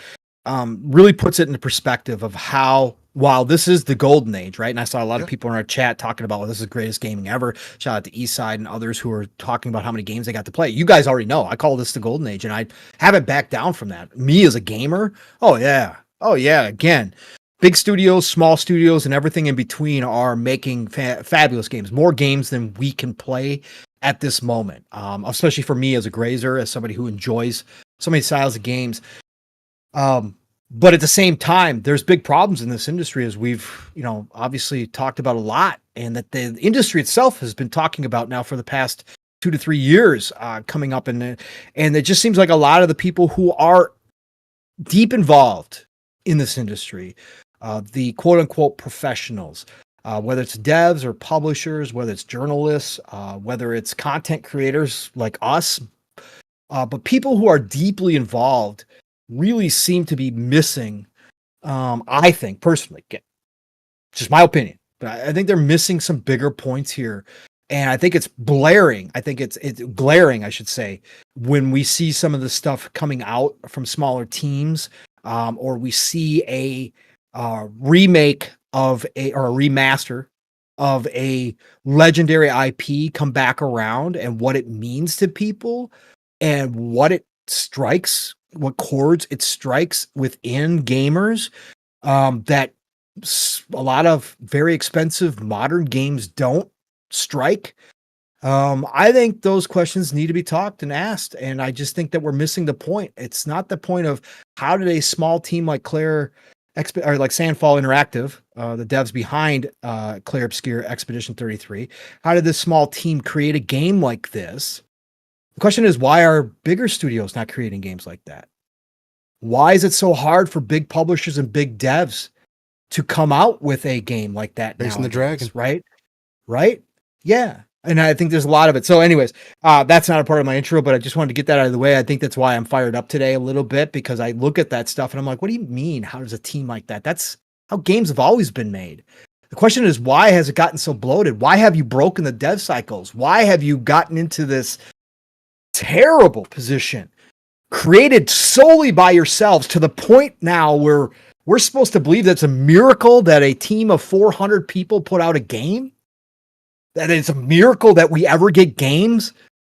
really puts it into perspective of how, while this is the golden age, right? And I saw a lot of people in our chat talking about, well, this is the greatest gaming ever. Shout out to Eastside and others who are talking about how many games they got to play. You guys already know I call this the golden age, and I haven't backed down from that. Me as a gamer, oh yeah, again. big studios, small studios, and everything in between are making fabulous games, more games than we can play at this moment. Especially for me as a grazer, as somebody who enjoys so many styles of games. But at the same time, there's big problems in this industry, as we've, obviously talked about a lot, and that the industry itself has been talking about now for the past 2 to 3 years, coming up. And it just seems like a lot of the people who are deep involved in this industry, the quote unquote professionals, whether it's devs or publishers, whether it's journalists, whether it's content creators like us, but people who are deeply involved really seem to be missing. I think personally, just my opinion, but I think they're missing some bigger points here. And I think it's blaring. I think it's glaring, I should say, when we see some of the stuff coming out from smaller teams, or we see a remake or a remaster of a legendary IP come back around, and what it means to people, and what it strikes, what chords it strikes within gamers, that a lot of very expensive modern games don't strike. I think those questions need to be talked and asked, and I just think that we're missing the point. It's not the point of how did a small team like Clair or like Sandfall Interactive, the devs behind Clair Obscur Expedition 33, how did this small team create a game like this? The question is, why are bigger studios not creating games like that? Why is it so hard for big publishers and big devs to come out with a game like that? Facing the Dragon, right? Yeah. And I think there's a lot of it. So anyways, that's not a part of my intro, but I just wanted to get that out of the way. I think that's why I'm fired up today a little bit, because I look at that stuff and I'm like, what do you mean? How does a team like that? That's how games have always been made. The question is, why has it gotten so bloated? Why have you broken the dev cycles? Why have you gotten into this terrible position created solely by yourselves, to the point now where we're supposed to believe that it's a miracle that a team of 400 people put out a game? That it's a miracle that we ever get games?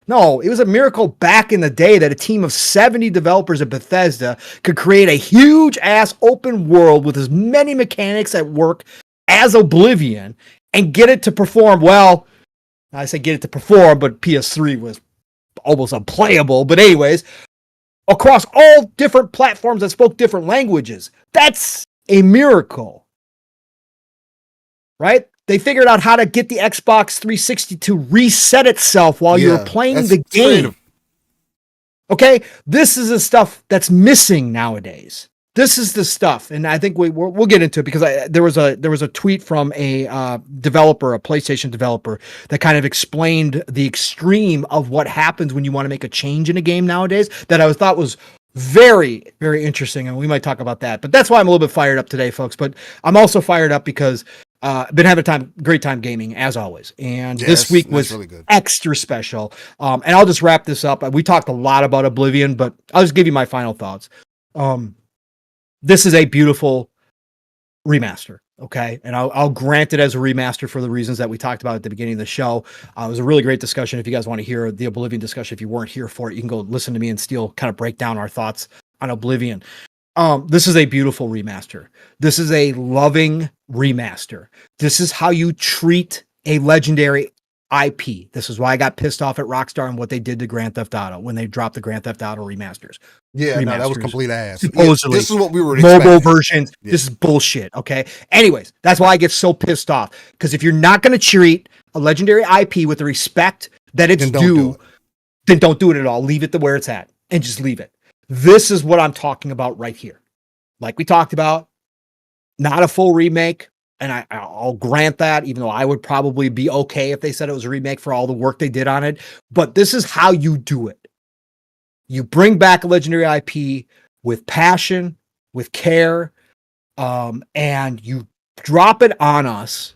No, it was a miracle back in the day that a team of 70 developers at Bethesda could create a huge ass open world with as many mechanics at work as Oblivion and get it to perform well. I say get it to perform, but PS3 was almost unplayable. But anyways, across all different platforms that spoke different languages. That's a miracle, right? They figured out how to get the Xbox 360 to reset itself while you're playing the game. Creative. Okay, this is the stuff that's missing nowadays. This is the stuff, and I think we'll get into it, because there was a tweet from a developer, a PlayStation developer, that kind of explained the extreme of what happens when you want to make a change in a game nowadays, that I thought was very, very interesting, and we might talk about that. But that's why I'm a little bit fired up today, folks. But I'm also fired up because been having a great time gaming, as always. And this week was really extra special. And I'll just wrap this up. We talked a lot about Oblivion, but I'll just give you my final thoughts. This is a beautiful remaster, okay? And I'll grant it as a remaster for the reasons that we talked about at the beginning of the show. It was a really great discussion. If you guys want to hear the Oblivion discussion, if you weren't here for it, you can go listen to me and Steele kind of break down our thoughts on Oblivion. This is a beautiful remaster. This is a loving remaster. This is how you treat a legendary IP. This is why I got pissed off at Rockstar and what they did to Grand Theft Auto when they dropped the Grand Theft Auto remasters. Yeah, no, that was complete ass. Supposedly, this is what we were mobile expecting. versions. Yeah. This is bullshit. Okay. Anyways, that's why I get so pissed off, because if you're not going to treat a legendary IP with the respect that it's due, then don't do it at all. Leave it to where it's at and just leave it. This is what I'm talking about right here. Like we talked about, not a full remake. And I'll grant that, even though I would probably be okay if they said it was a remake for all the work they did on it. But this is how you do it. You bring back a legendary IP with passion, with care, and you drop it on us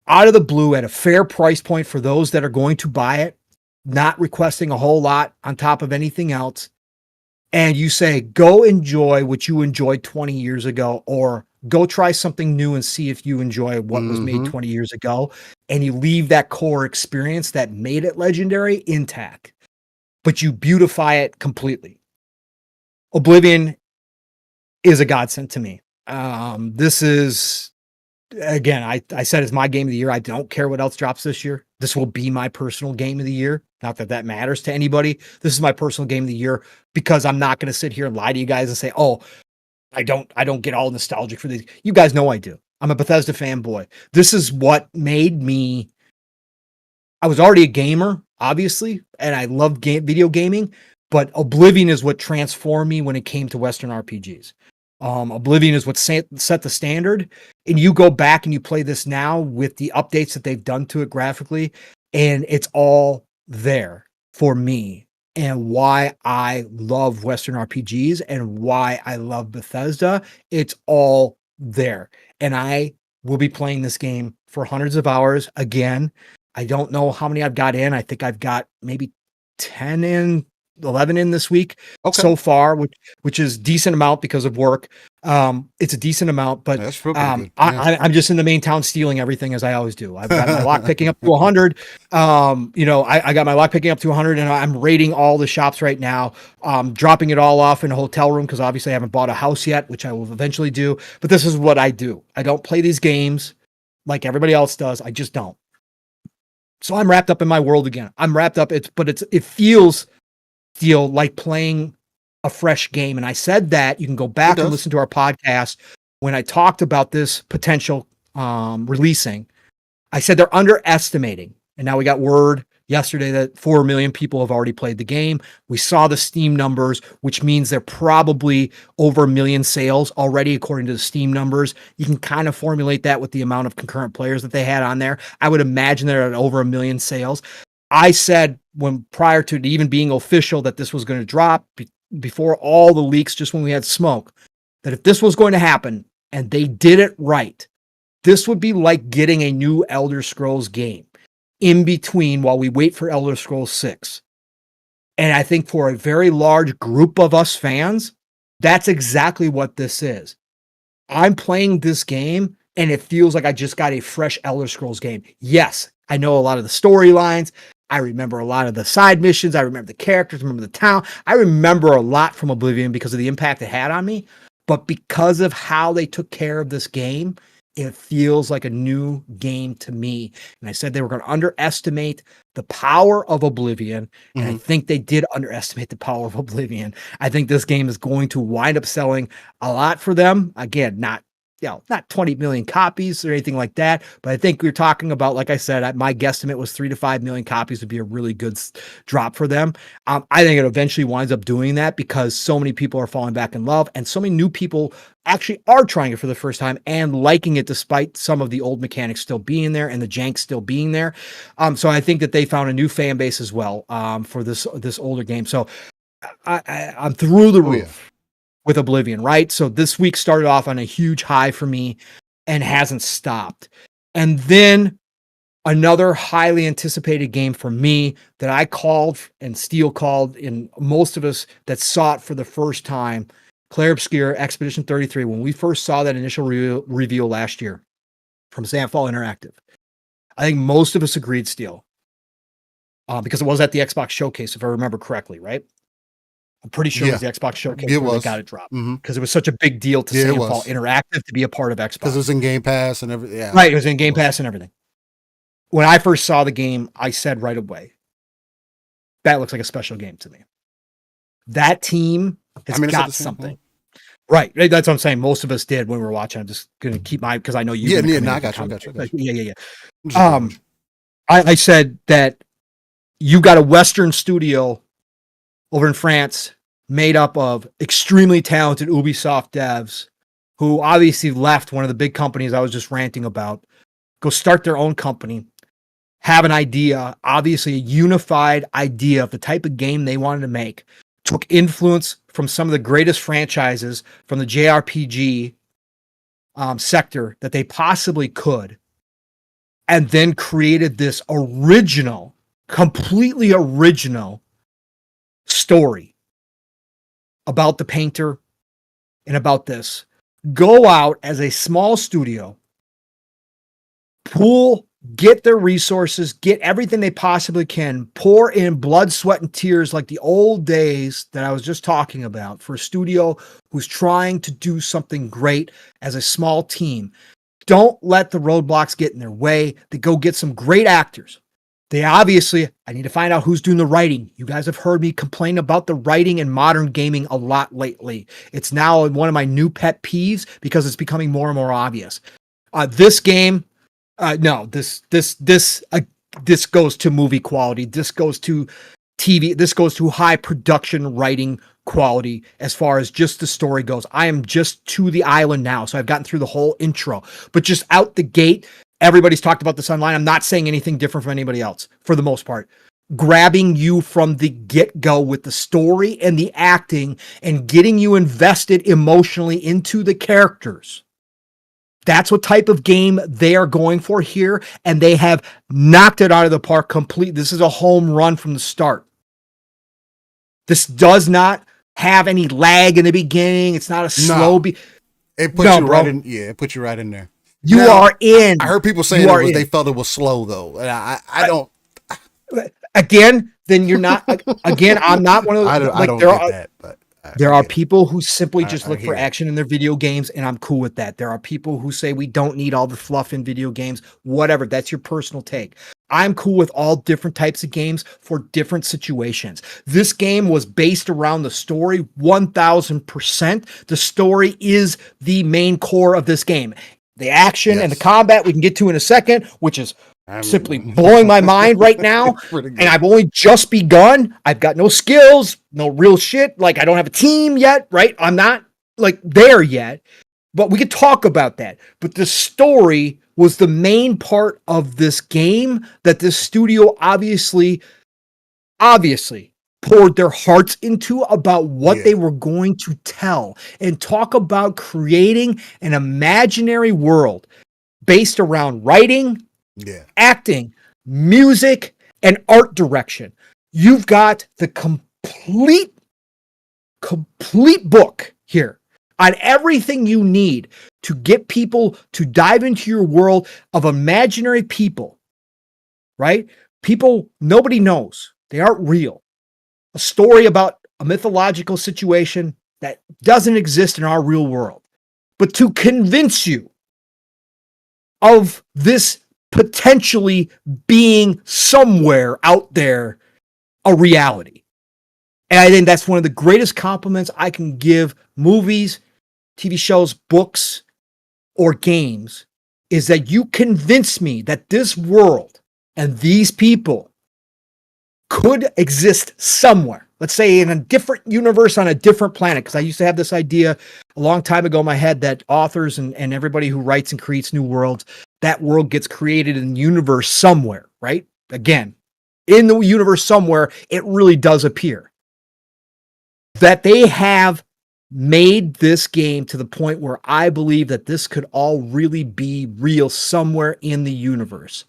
out of the blue at a fair price point for those that are going to buy it, not requesting a whole lot on top of anything else. And you say, go enjoy what you enjoyed 20 years ago, or go try something new and see if you enjoy what was made 20 years ago. And you leave that core experience that made it legendary intact, but you beautify it completely. Oblivion is a godsend to me. This is, again, I said it's my game of the year. I don't care what else drops this year. This will be my personal game of the year. Not that that matters to anybody. This is my personal game of the year because I'm not going to sit here and lie to you guys and say, oh, I don't get all nostalgic for these. You guys know I do. I'm a Bethesda fanboy. This is what made me. I was already a gamer, obviously, and I loved video gaming, but Oblivion is what transformed me when it came to Western RPGs. Oblivion is what set the standard, and you go back and you play this now with the updates that they've done to it graphically, and it's all there for me and why I love Western RPGs and why I love Bethesda. It's all there, and I will be playing this game for hundreds of hours again. I don't know how many I've got in. I think I've got maybe 10 in, 11 in this week so far, which is decent amount because of work. It's a decent amount, but that's real good. I'm just in the main town stealing everything as I always do. I've got my lock picking up to 100. I got my lock picking up to 100 and I'm raiding all the shops right now, dropping it all off in a hotel room because obviously I haven't bought a house yet, which I will eventually do. But this is what I do. I don't play these games like everybody else does. I just don't. So I'm wrapped up in my world again. I'm wrapped up. It feels like playing a fresh game. And I said that you can go back and listen to our podcast when I talked about this potential releasing. I said they're underestimating. And now we got word yesterday that 4 million people have already played the game. We saw the Steam numbers, which means they're probably over 1 million sales already, according to the Steam numbers. You can kind of formulate that with the amount of concurrent players that they had on there. I would imagine they're at over 1 million sales. I said when prior to it even being official that this was going to drop before all the leaks, just when we had smoke, that if this was going to happen and they did it right, this would be like getting a new Elder Scrolls game in between while we wait for Elder Scrolls 6. And I think for a very large group of us fans, that's exactly what this is. I'm playing this game and it feels like I just got a fresh Elder Scrolls game. Yes, I know a lot of the storylines. I remember a lot of the side missions. I remember the characters, I remember the town. I remember a lot from Oblivion because of the impact it had on me. But because of how they took care of this game, it feels like a new game to me. And I said they were going to underestimate the power of Oblivion. And I think they did underestimate the power of Oblivion. I think this game is going to wind up selling a lot for them. Again, not 20 million copies or anything like that. But I think we're talking about, like I said, my guesstimate was 3 to 5 million copies would be a really good drop for them. I think it eventually winds up doing that because so many people are falling back in love and so many new people actually are trying it for the first time and liking it despite some of the old mechanics still being there and the jank still being there. So I think that they found a new fan base as well for this older game. So I'm through the roof with Oblivion, right? So this week started off on a huge high for me and hasn't stopped. And then another highly anticipated game for me that I called and Steele called, and most of us that saw it for the first time, Clair Obscur Expedition 33, when we first saw that initial reveal last year from Sandfall Interactive. I think most of us agreed, Steele, because it was at the Xbox Showcase, if I remember correctly, right? I'm pretty sure it was the Xbox Showcase where they got it dropped because it was such a big deal to Sandfall Interactive to be a part of Xbox. Because it was in Game Pass and everything. Yeah. Right, it was in Game Pass and everything. When I first saw the game, I said right away, that looks like a special game to me. That team has got something. Right, that's what I'm saying. Most of us did when we were watching. I'm just going to keep because I know you. I got you. Yeah. I said that you got a Western studio over in France made up of extremely talented Ubisoft devs who obviously left one of the big companies I was just ranting about, go start their own company, have an idea, obviously a unified idea of the type of game they wanted to make, took influence from some of the greatest franchises from the JRPG sector that they possibly could, and then created this completely original story about the painter and about this. Go out as a small studio, pull get their resources, get everything they possibly can, pour in blood, sweat, and tears like the old days that I was just talking about for a studio who's trying to do something great as a small team. Don't let the roadblocks get in their way. They go get some great actors. I need to find out who's doing the writing. You guys have heard me complain about the writing in modern gaming a lot lately. It's now one of my new pet peeves because it's becoming more and more obvious. This game, this goes to movie quality. This goes to TV. This goes to high production writing quality as far as just the story goes. I am just to the island now, so I've gotten through the whole intro. But just out the gate, everybody's talked about this online. I'm not saying anything different from anybody else for the most part. Grabbing you from the get-go with the story and the acting and getting you invested emotionally into the characters. That's what type of game they are going for here, and they have knocked it out of the park completely. This is a home run from the start. This does not have any lag in the beginning. It's not a slow beat. It puts you right in. Yeah, it puts you right in there. You are in. I heard people saying they felt it was slow though, and I don't. Again, then you're not. Again, I'm not one of those. I don't get that, but. There are people who simply just look for action in their video games, and I'm cool with that. There are people who say we don't need all the fluff in video games, whatever. That's your personal take. I'm cool with all different types of games for different situations. This game was based around the story 1000%. The story is the main core of this game. The action and the combat we can get to in a second, which is simply blowing my mind right now. And I've only just begun. I've got no skills, no real shit. Like, I don't have a team yet, right? I'm not like there yet, but we could talk about that. But the story was the main part of this game that this studio obviously poured their hearts into about what they were going to tell, and talk about creating an imaginary world based around writing, acting, music, and art direction. You've got the complete book here on everything you need to get people to dive into your world of imaginary people, right? People nobody knows. They aren't real. A story about a mythological situation that doesn't exist in our real world. But to convince you of this potentially being somewhere out there a reality. And I think that's one of the greatest compliments I can give movies, TV shows, books, or games, is that you convince me that this world and these people could exist somewhere. Let's say in a different universe on a different planet. Because I used to have this idea a long time ago in my head that authors and everybody who writes and creates new worlds, that world gets created in the universe somewhere, right? Again, in the universe somewhere, it really does appear. That they have made this game to the point where I believe that this could all really be real somewhere in the universe.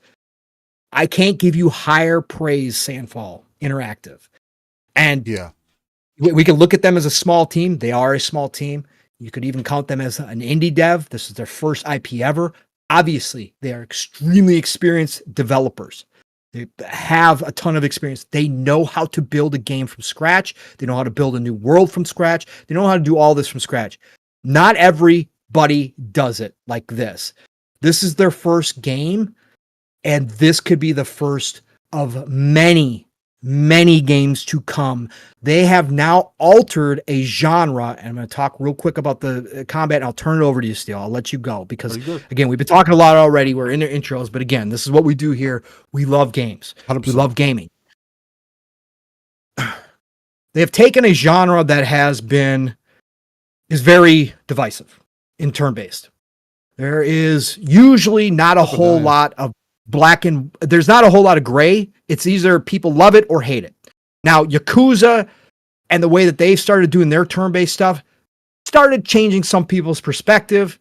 I can't give you higher praise, Sandfall Interactive. And we can look at them as a small team. They are a small team. You could even count them as an indie dev. This is their first IP ever. Obviously, they are extremely experienced developers. They have a ton of experience. They know how to build a game from scratch. They know how to build a new world from scratch. They know how to do all this from scratch. Not everybody does it like this. This is their first game, and this could be the first of many, many games to come. They have now altered a genre, and I'm going to talk real quick about the combat, and I'll turn it over to you, Steele. I'll let you go, because, again, we've been talking a lot already. We're in their intros, but again, this is what we do here. We love games. 100%. We love gaming. They have taken a genre that is very divisive in turn-based. There is usually not a whole lot of there's not a whole lot of gray. It's either people love it or hate it. Now, Yakuza and the way that they've started doing their turn-based stuff started changing some people's perspective.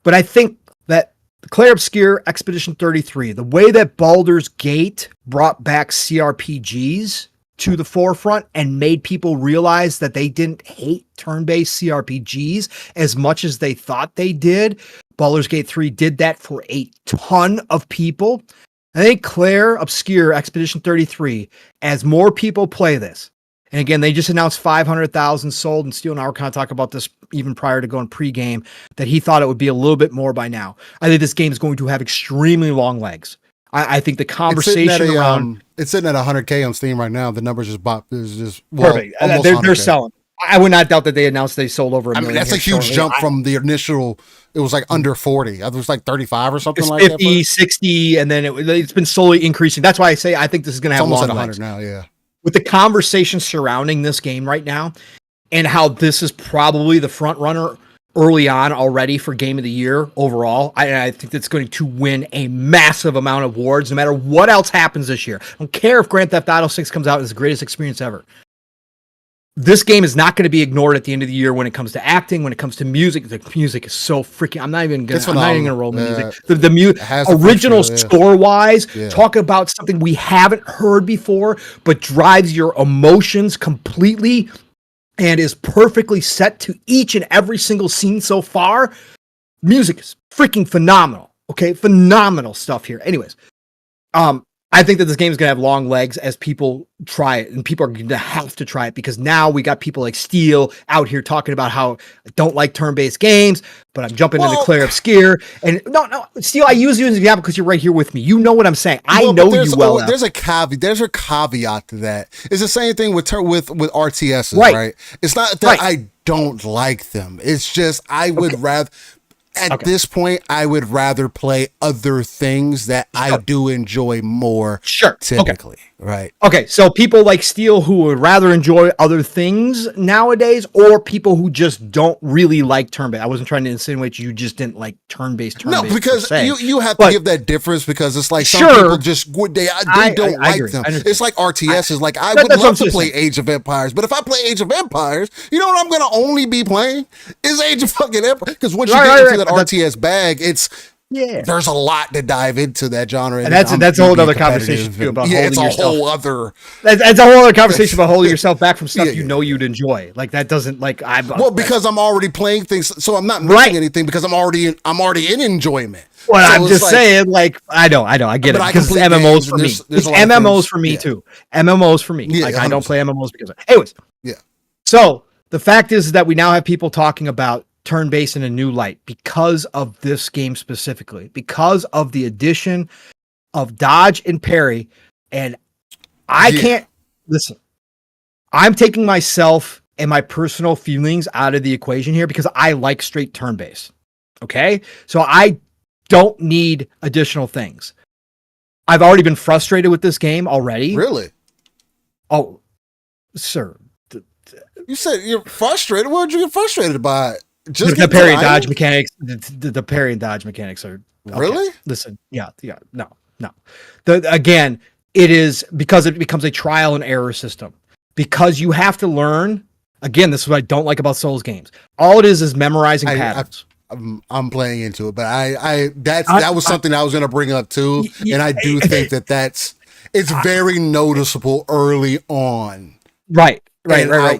But I think that Clair Obscur Expedition 33, the way that Baldur's Gate brought back CRPGs to the forefront and made people realize that they didn't hate turn-based CRPGs as much as they thought they did, Baldur's Gate 3 did that for a ton of people. I think Clair, Obscur, Expedition 33, as more people play this, and again, they just announced 500,000 sold, and Steel and I were kind of talking about this even prior to going pregame, that he thought it would be a little bit more by now. I think this game is going to have extremely long legs. I think the conversation around... It's sitting at 100K on Steam right now. The numbers is just perfect. They're selling. I would not doubt that they announced they sold over a million. That's a huge jump from the initial. It was like under 40. It was like 35 or something like 50, that. 50, 60, and then it's been slowly increasing. That's why I say I think this is going to have almost long at 100 legs. now, yeah. With the conversation surrounding this game right now, and how this is probably the front runner early on already for Game of the Year overall, I think it's going to win a massive amount of awards no matter what else happens this year. I don't care if Grand Theft Auto 6 comes out and is the greatest experience ever. This game is not going to be ignored at the end of the year when it comes to acting, when it comes to music. The music is so freaking... I'm not even going to roll the music. The original score-wise, talk about something we haven't heard before, but drives your emotions completely and is perfectly set to each and every single scene so far. Music is freaking phenomenal. Okay, phenomenal stuff here. Anyways, I think that this game is going to have long legs as people try it, and people are going to have to try it because now we got people like Steel out here talking about how I don't like turn-based games, but I'm jumping into Clair Obscur. And no, Steel, I use you as an example because you're right here with me. You know what I'm saying. I know you well. There's a caveat. There's a caveat to that. It's the same thing with RTSs, right? It's not that I don't like them. It's just I would rather... At this point, I would rather play other things that I do enjoy more. Typically, right? Okay, so people like Steel who would rather enjoy other things nowadays, or people who just don't really like turn-based. I wasn't trying to insinuate you just didn't like turn-based. No, because you have to give that difference because it's like some people just they don't like them. It's like RTS is like I would love to play Age of Empires, but if I play Age of Empires, you know what I'm going to only be playing is Age of fucking Empires because once you get into that RTS bag, there's a lot to dive into that genre, and that's a whole other conversation too about holding yourself. That's a whole other conversation about holding yourself back from stuff you know you'd enjoy. Like that doesn't like because I'm already playing things, so I'm not missing anything because I'm already in enjoyment. Well, so I'm just saying, like I get it because MMOs for me. It's MMOs for me too. MMOs for me. Like 100%. I don't play MMOs because. Anyways, So the fact is that we now have people talking about turn-based in a new light because of this game specifically, because of the addition of dodge and parry. And I can't listen. I'm taking myself and my personal feelings out of the equation here because I like straight turn-based. Okay. So I don't need additional things. I've already been frustrated with this game already. Really? Oh, sir. You said you're frustrated. What did you get frustrated by? Just the parry and dodge mechanics. The parry and dodge mechanics are really. Listen, no. Again, it is because it becomes a trial and error system because you have to learn. Again, this is what I don't like about Souls games. All it is memorizing patterns. I'm playing into it, but that was something I was going to bring up too, and I do think it's very noticeable early on. Right.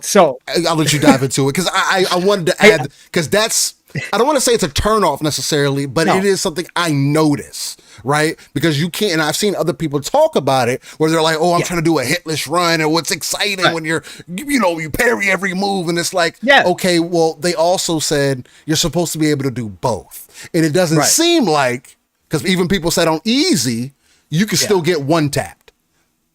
So I'll let you dive into it because I wanted to add because I don't want to say it's a turnoff necessarily, but it is something I notice, right? Because you can't, and I've seen other people talk about it where they're like, "Oh, I'm trying to do a hitless run," and what's exciting when you parry every move, and it's like, okay, well, they also said you're supposed to be able to do both, and it doesn't seem like because even people said on easy, you can still get one tapped,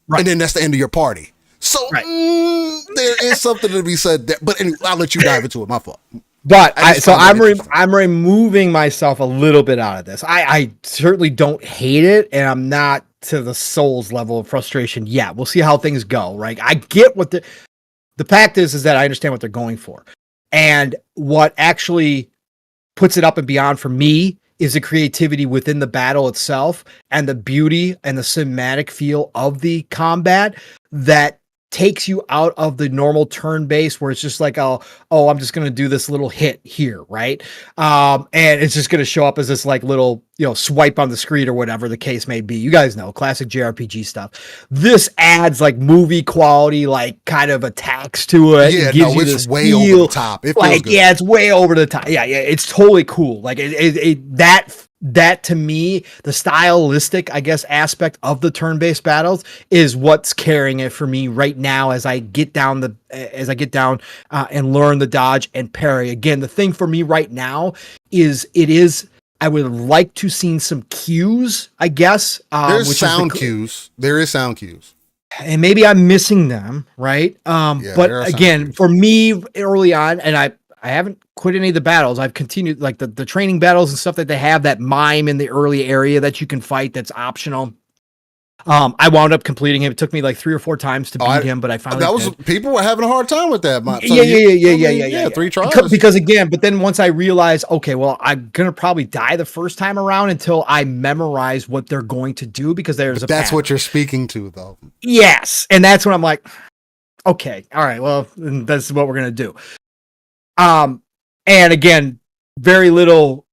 and then that's the end of your party. So there is something to be said there, but anyway, I'll let you dive into it. My fault. But I'm removing myself a little bit out of this. I certainly don't hate it, and I'm not to the Souls level of frustration yet. We'll see how things go. Right? I get what the fact is that I understand what they're going for, and what actually puts it up and beyond for me is the creativity within the battle itself and the beauty and the cinematic feel of the combat that takes you out of the normal turn base where it's just like, oh, I'm just going to do this little hit here. Right. And it's just going to show up as this like little, swipe on the screen or whatever the case may be. You guys know classic JRPG stuff. This adds like movie quality, like kind of attacks to it. Yeah, it gives you this way feel, over the top. It feels like, good. yeah, it's way over the top. Yeah. It's totally cool. Like that to me, the stylistic, I guess, aspect of the turn-based battles is what's carrying it for me right now as I get down and learn the dodge and parry. Again, the thing for me right now is I would like to see some cues, I guess. There's sound cues. There is sound cues. And maybe I'm missing them, right? But again, for me early on, and I haven't quit any of the battles. I've continued like the training battles and stuff that they have, that mime in the early area that you can fight that's optional. I wound up completing him. It took me like 3 or 4 times to beat him, but I finally people were having a hard time with that. So yeah. 3 tries. Because again, but then once I realized, okay, well, I'm gonna probably die the first time around until I memorize what they're going to do, because that's pattern. What you're speaking to, though. Yes, and that's when I'm like, okay, all right, well, that's what we're gonna do. And again, very little,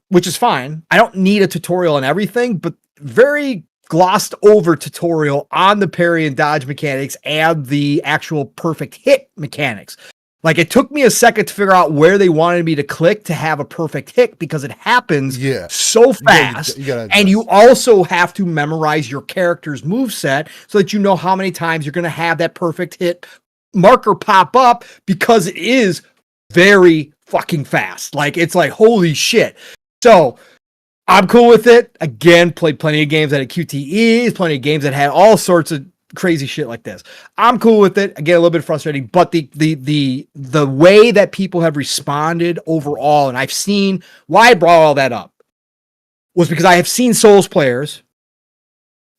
which is fine. I don't need a tutorial on everything, but very glossed over tutorial on the parry and dodge mechanics and the actual perfect hit mechanics. Like, it took me a second to figure out where they wanted me to click to have a perfect hit, because it happens so fast. And you also have to memorize your character's moveset so that you know how many times you're going to have that perfect hit marker pop up, because it is very fucking fast. Like, it's like, holy shit. So I'm cool with it. Again, played plenty of games that had QTEs, plenty of games that had all sorts of crazy shit like this. I'm cool with it. Again, a little bit frustrating, but the way that people have responded overall, and I've seen why I brought all that up was because I have seen Souls players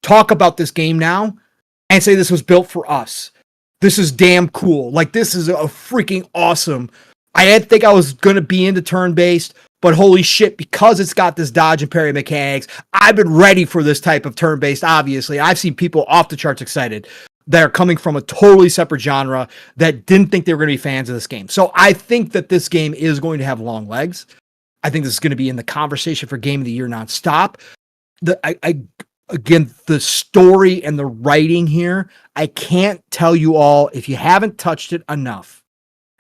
talk about this game now and say this was built for us. This is damn cool. Like, this is a freaking awesome. I didn't think I was going to be into turn-based, but holy shit, because it's got this dodge and parry mechanics, I've been ready for this type of turn-based, obviously. I've seen people off the charts excited that are coming from a totally separate genre that didn't think they were going to be fans of this game. So I think that this game is going to have long legs. I think this is going to be in the conversation for Game of the Year nonstop. Again, the story and the writing here, I can't tell you all, if you haven't touched it enough,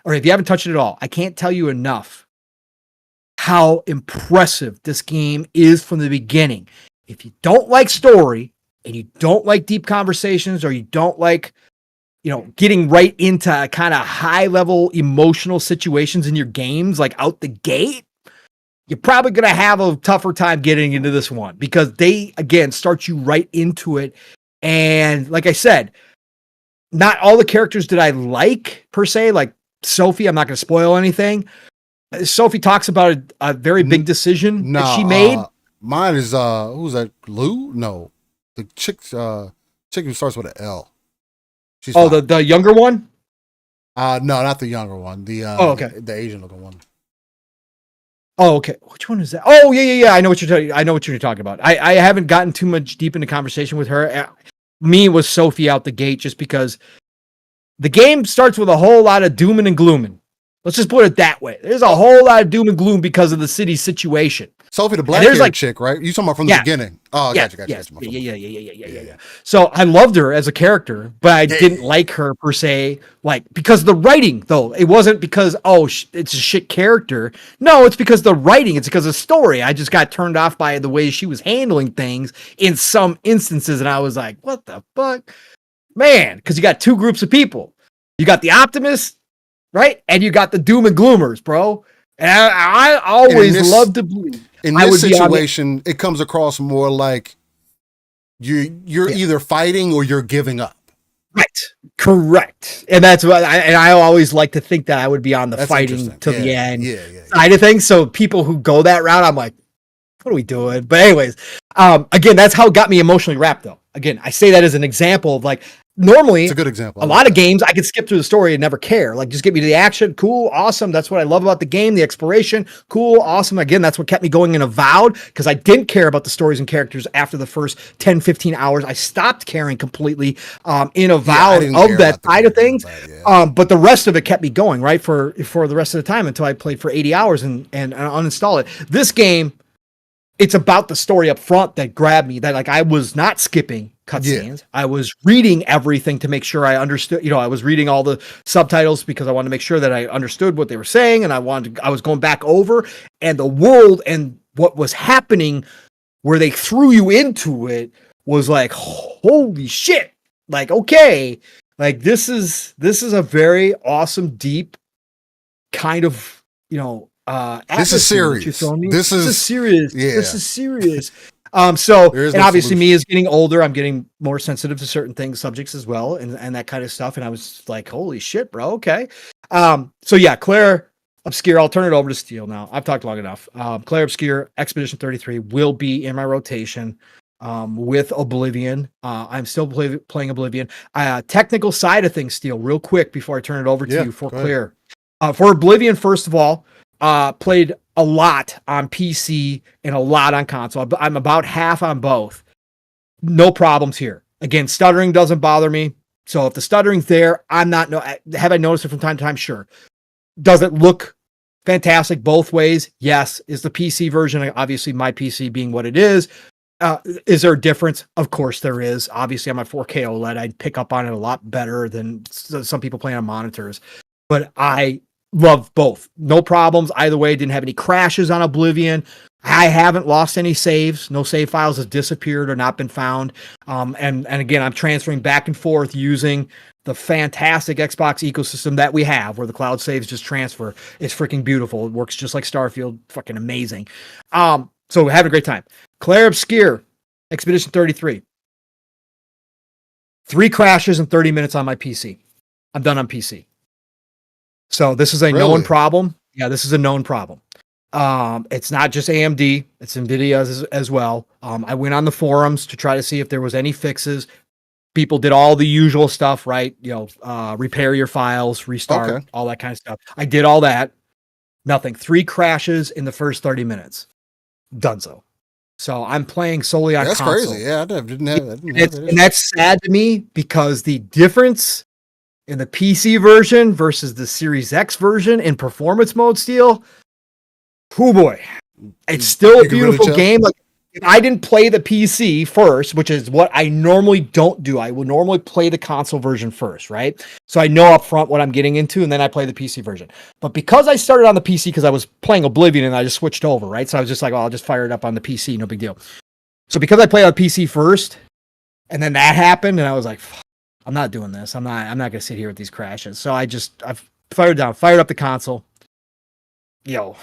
or if you haven't touched it at all, I can't tell you enough how impressive this game is from the beginning. If you don't like story, and you don't like deep conversations, or you don't like, getting right into kind of high level emotional situations in your games, like out the gate, you're probably going to have a tougher time getting into this one, because they, again, start you right into it. And like I said, not all the characters did I like per se, like Sophie. I'm not going to spoil anything. Sophie talks about a very big decision that she made. Mine is, who's that? Lou? No. The chick who starts with an L. She's the younger one? No, not the younger one. The Asian looking one. Oh, okay. Which one is that? Oh, yeah. I know what you're talking about. I haven't gotten too much deep into conversation with her. Me was Sophie out the gate, just because the game starts with a whole lot of dooming and glooming. Let's just put it that way. There's a whole lot of doom and gloom because of the city's situation. Sophie, the black-haired chick, right? You talking about from the beginning? Oh, gotcha. Yeah. So I loved her as a character, but I didn't like her per se, like, because of the writing, though. It wasn't because, it's a shit character. No, it's because the writing. It's because of the story. I just got turned off by the way she was handling things in some instances, and I was like, what the fuck? Man, because you got two groups of people. You got the optimists, right? And you got the doom and gloomers, bro. And I always love to believe. In this situation, it comes across more like you're either fighting or you're giving up. Right. Correct. And that's what I always like to think that I would be on the fighting to the end side of things. So people who go that route, I'm like, what are we doing? But anyways, again, that's how it got me emotionally wrapped, though. Again, I say that as an example of, like, normally It's a good example. a lot of games I could skip through the story and never care. Like, just get me to the action. Cool. Awesome. That's what I love about the game. The exploration. Cool. Awesome. Again, that's what kept me going in Avowed, because I didn't care about the stories and characters after the first 10, 15 hours. I stopped caring completely in Avowed of that side of things. But the rest of it kept me going, right? For the rest of the time until I played for 80 hours and uninstall it. This game, it's about the story up front that grabbed me, that like I was not skipping cutscenes. Yeah. I was reading everything to make sure I understood, I was reading all the subtitles because I wanted to make sure that I understood what they were saying. And I was going back over, and the world and what was happening where they threw you into it was like, holy shit. Like, okay, like this is a very awesome, deep kind of, this is serious. This is serious. Yeah. This is serious. And obviously me as getting older, I'm getting more sensitive to certain things, subjects as well, and that kind of stuff. And I was like, holy shit, bro. Okay. So yeah, Clair, Obscur, I'll turn it over to Steel now. I've talked long enough. Clair, Obscur, Expedition 33 will be in my rotation with Oblivion. I'm still playing Oblivion. Technical side of things, Steel, real quick before I turn it over to you for Clair. For Oblivion, first of all, played a lot on PC and a lot on console. I'm about half on both. No problems here. Again, stuttering doesn't bother me. So if the stuttering's there, have I noticed it from time to time? Sure. Does it look fantastic both ways? Yes. Is the PC version, obviously my PC being what it is there a difference? Of course there is. Obviously on my 4K OLED, I'd pick up on it a lot better than some people playing on monitors. But I love both. No problems either way. Didn't have any crashes on Oblivion. I haven't lost any saves. No save files have disappeared or not been found. And again, I'm transferring back and forth using the fantastic Xbox ecosystem that we have, where the cloud saves just transfer. It's freaking beautiful. It works just like Starfield. Fucking amazing. So having a great time. Clair, Obscur, Expedition 33. 3 crashes in 30 minutes on my PC. I'm done on PC. So this is a known problem. Yeah, this is a known problem. It's not just AMD, it's NVIDIA as well. I went on the forums to try to see if there was any fixes. People did all the usual stuff, right? Repair your files, restart, all that kind of stuff. I did all that. Nothing. 3 crashes in the first 30 minutes. Donezo. So I'm playing solely on console. That's crazy. Yeah, I didn't have it. And that's sad to me, because the difference in the PC version versus the Series X version in performance mode, Steel, oh boy, it's still a beautiful game. Like, if I didn't play the PC first, which is what I normally don't do, I would normally play the console version first, right? So I know up front what I'm getting into, and then I play the PC version. But because I started on the PC because I was playing Oblivion and I just switched over, right? So I was just like, well, I'll just fire it up on the PC, no big deal. So because I played on PC first, and then that happened, and I was like, I'm not doing this. I'm not going to sit here with these crashes. So I've fired up the console. This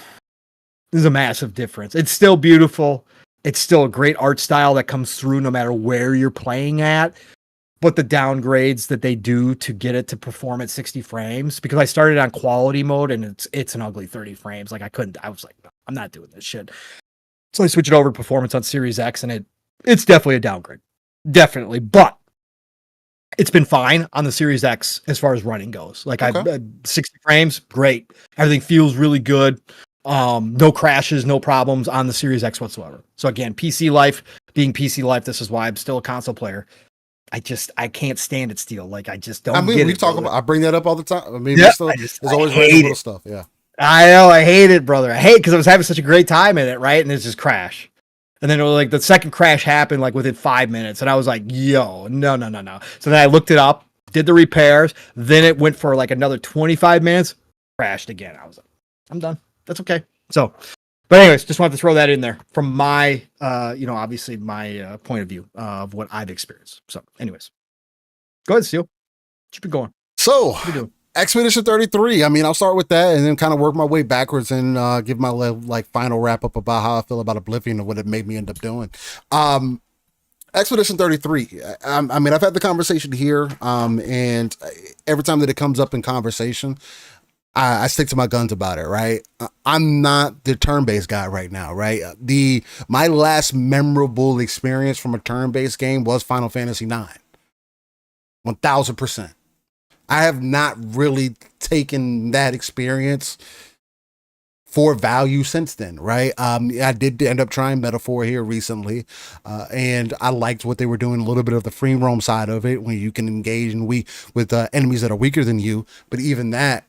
is a massive difference. It's still beautiful. It's still a great art style that comes through no matter where you're playing at. But the downgrades that they do to get it to perform at 60 frames, because I started on quality mode and it's an ugly 30 frames. Like I was like, I'm not doing this shit. So I switched it over to performance on Series X, and it's definitely a downgrade. Definitely. But it's been fine on the Series X as far as running goes. Like 60 frames, great. Everything feels really good. No crashes, no problems on the Series X whatsoever. So again, PC life being PC life, this is why I'm still a console player. I can't stand it, Steel. Like, I just don't get it. I bring that up all the time. I mean, there's always random little stuff. Yeah. I know. I hate it, brother. I hate it because I was having such a great time in it, right? And it's just crash. And then it was like the second crash happened like within 5 minutes. And I was like, yo, no. So then I looked it up, did the repairs. Then it went for like another 25 minutes, crashed again. I was like, I'm done. That's okay. So, but anyways, just wanted to throw that in there from my, obviously my point of view of what I've experienced. So anyways, go ahead, Steel. What you been going? So, Expedition 33. I mean, I'll start with that and then kind of work my way backwards and give my final wrap up about how I feel about Oblivion and what it made me end up doing. Expedition 33. I mean, I've had the conversation here, and every time that it comes up in conversation, I stick to my guns about it, right? I'm not the turn-based guy right now, right? My last memorable experience from a turn-based game was Final Fantasy IX. 1000%. I have not really taken that experience for value since then, right? I did end up trying Metaphor here recently, and I liked what they were doing, a little bit of the free roam side of it, when you can engage with enemies that are weaker than you, but even that,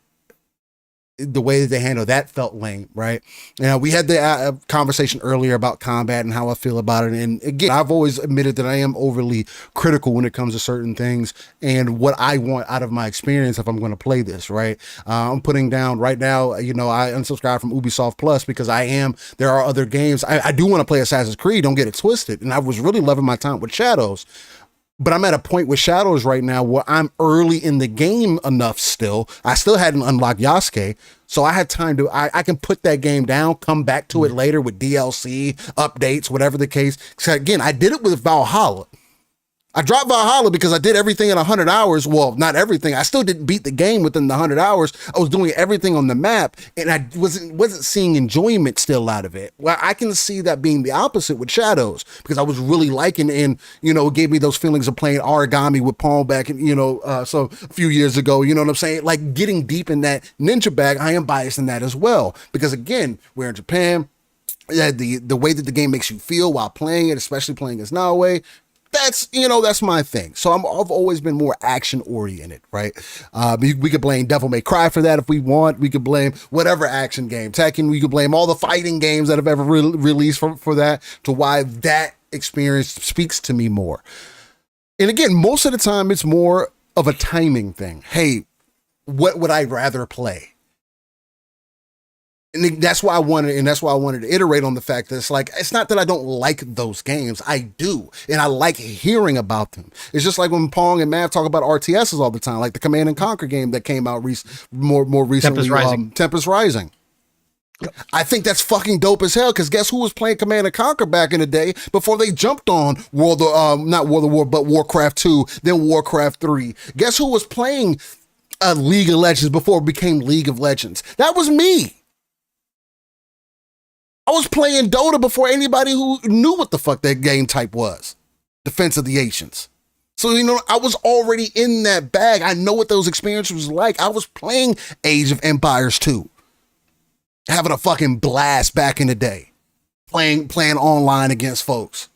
the way that they handle that felt lame, right? We had the conversation earlier about combat and how I feel about it. And again, I've always admitted that I am overly critical when it comes to certain things and what I want out of my experience if I'm going to play this, right? I'm putting down right now, I unsubscribed from Ubisoft Plus because there are other games. I do want to play Assassin's Creed, don't get it twisted. And I was really loving my time with Shadows. But I'm at a point with Shadows right now where I'm early in the game enough still. I still hadn't unlocked Yasuke. So I had time I can put that game down, come back to it later with DLC, updates, whatever the case. So again, I did it with Valhalla. I dropped Valhalla because I did everything in 100 hours. Well, not everything. I still didn't beat the game within the 100 hours. I was doing everything on the map, and I wasn't seeing enjoyment still out of it. Well, I can see that being the opposite with Shadows, because I was really liking, and it gave me those feelings of playing origami with Palm back, and so a few years ago. You know what I'm saying? Like getting deep in that ninja bag. I am biased in that as well, because again, we're in Japan. Yeah, the way that the game makes you feel while playing it, especially playing as Naoe. That's my thing. So I've always been more action oriented, right? We could blame Devil May Cry for that if we want. We could blame whatever action game, Tekken. We could blame all the fighting games that have ever released for that, to why that experience speaks to me more. And again, most of the time it's more of a timing thing. Hey, what would I rather play? And that's why I wanted to iterate on the fact that it's not that I don't like those games. I do. And I like hearing about them. It's just like when Pong and Mav talk about RTSs all the time, like the Command and Conquer game that came out more recently, Tempest Rising. Yep. I think that's fucking dope as hell, because guess who was playing Command and Conquer back in the day before they jumped on Warcraft 2, then Warcraft 3? Guess who was playing League of Legends before it became League of Legends? That was me. I was playing Dota before anybody who knew what the fuck that game type was. Defense of the Ancients. So, I was already in that bag. I know what those experiences was like. I was playing Age of Empires 2. Having a fucking blast back in the day. Playing online against folks.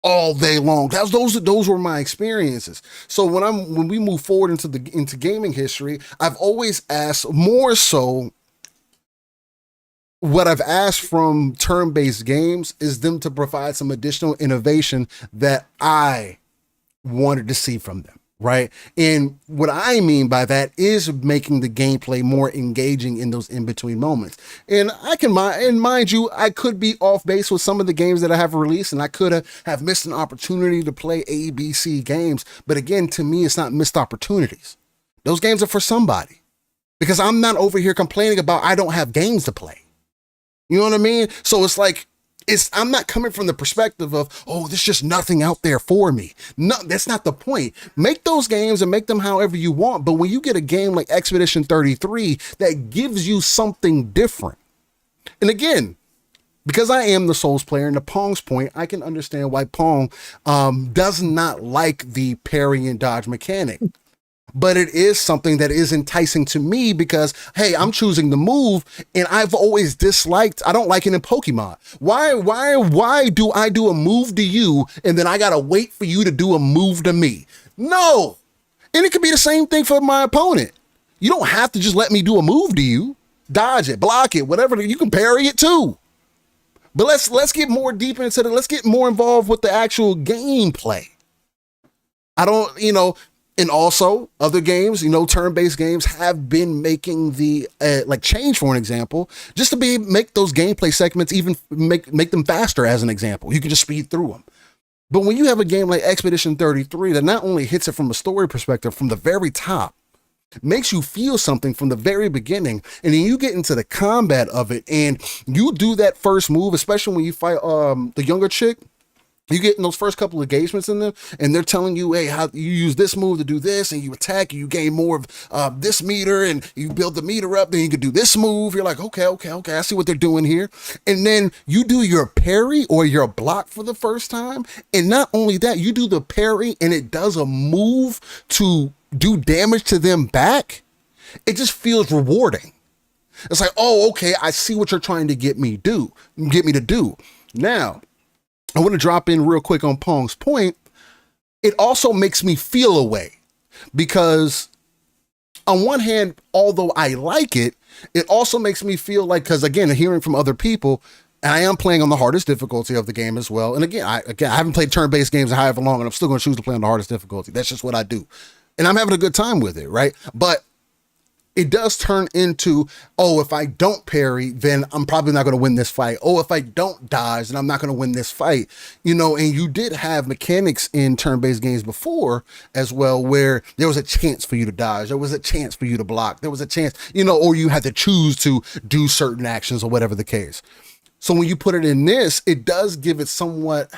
All day long. Those were my experiences. So when we move forward into gaming history, I've always asked more so. What I've asked from turn-based games is them to provide some additional innovation that I wanted to see from them, right? And what I mean by that is making the gameplay more engaging in those in-between moments. And mind you, I could be off base with some of the games that I have released, and I could have missed an opportunity to play A, B, C games. But again, to me, it's not missed opportunities. Those games are for somebody, because I'm not over here complaining about I don't have games to play. You know what I mean? So it's like, I'm not coming from the perspective of, there's just nothing out there for me. No, that's not the point. Make those games and make them however you want. But when you get a game like Expedition 33 that gives you something different. And again, because I am the Souls player, and to Pong's point, I can understand why Pong does not like the parry and dodge mechanic. But it is something that is enticing to me because, hey, I'm choosing the move, and I've always disliked, I don't like it in Pokemon. Why do I do a move to you, and then I gotta wait for you to do a move to me? No! And it could be the same thing for my opponent. You don't have to just let me do a move to you. Dodge it, block it, whatever, you can parry it too. But let's get more deep into let's get more involved with the actual gameplay. And also other games, turn-based games have been making the Change, for an example, just to make those gameplay segments even make them faster. As an example, you can just speed through them. But when you have a game like Expedition 33 that not only hits it from a story perspective from the very top, makes you feel something from the very beginning, and then you get into the combat of it, and you do that first move, especially when you fight the younger chick. You get in those first couple engagements in them, and they're telling you, hey, how you use this move to do this, and you attack, and you gain more of this meter, and you build the meter up, then you can do this move. You're like, okay, I see what they're doing here. And then you do your parry or your block for the first time, and not only that, you do the parry, and it does a move to do damage to them back. It just feels rewarding. It's like, oh, okay, I see what you're trying to get me to do. Now, I want to drop in real quick on Pong's point. It also makes me feel a way because on one hand, although I like it, it also makes me feel like, because again, hearing from other people, and I am playing on the hardest difficulty of the game as well. And again, I haven't played turn-based games in however long, and I'm still going to choose to play on the hardest difficulty. That's just what I do. And I'm having a good time with it, right? But it does turn into, oh, if I don't parry, then I'm probably not going to win this fight. Oh, if I don't dodge, then I'm not going to win this fight. You know, and you did have mechanics in turn-based games before as well, where there was a chance for you to dodge. There was a chance for you to block. There was a chance, you know, or you had to choose to do certain actions or whatever the case. So when you put it in this, it does give it somewhat,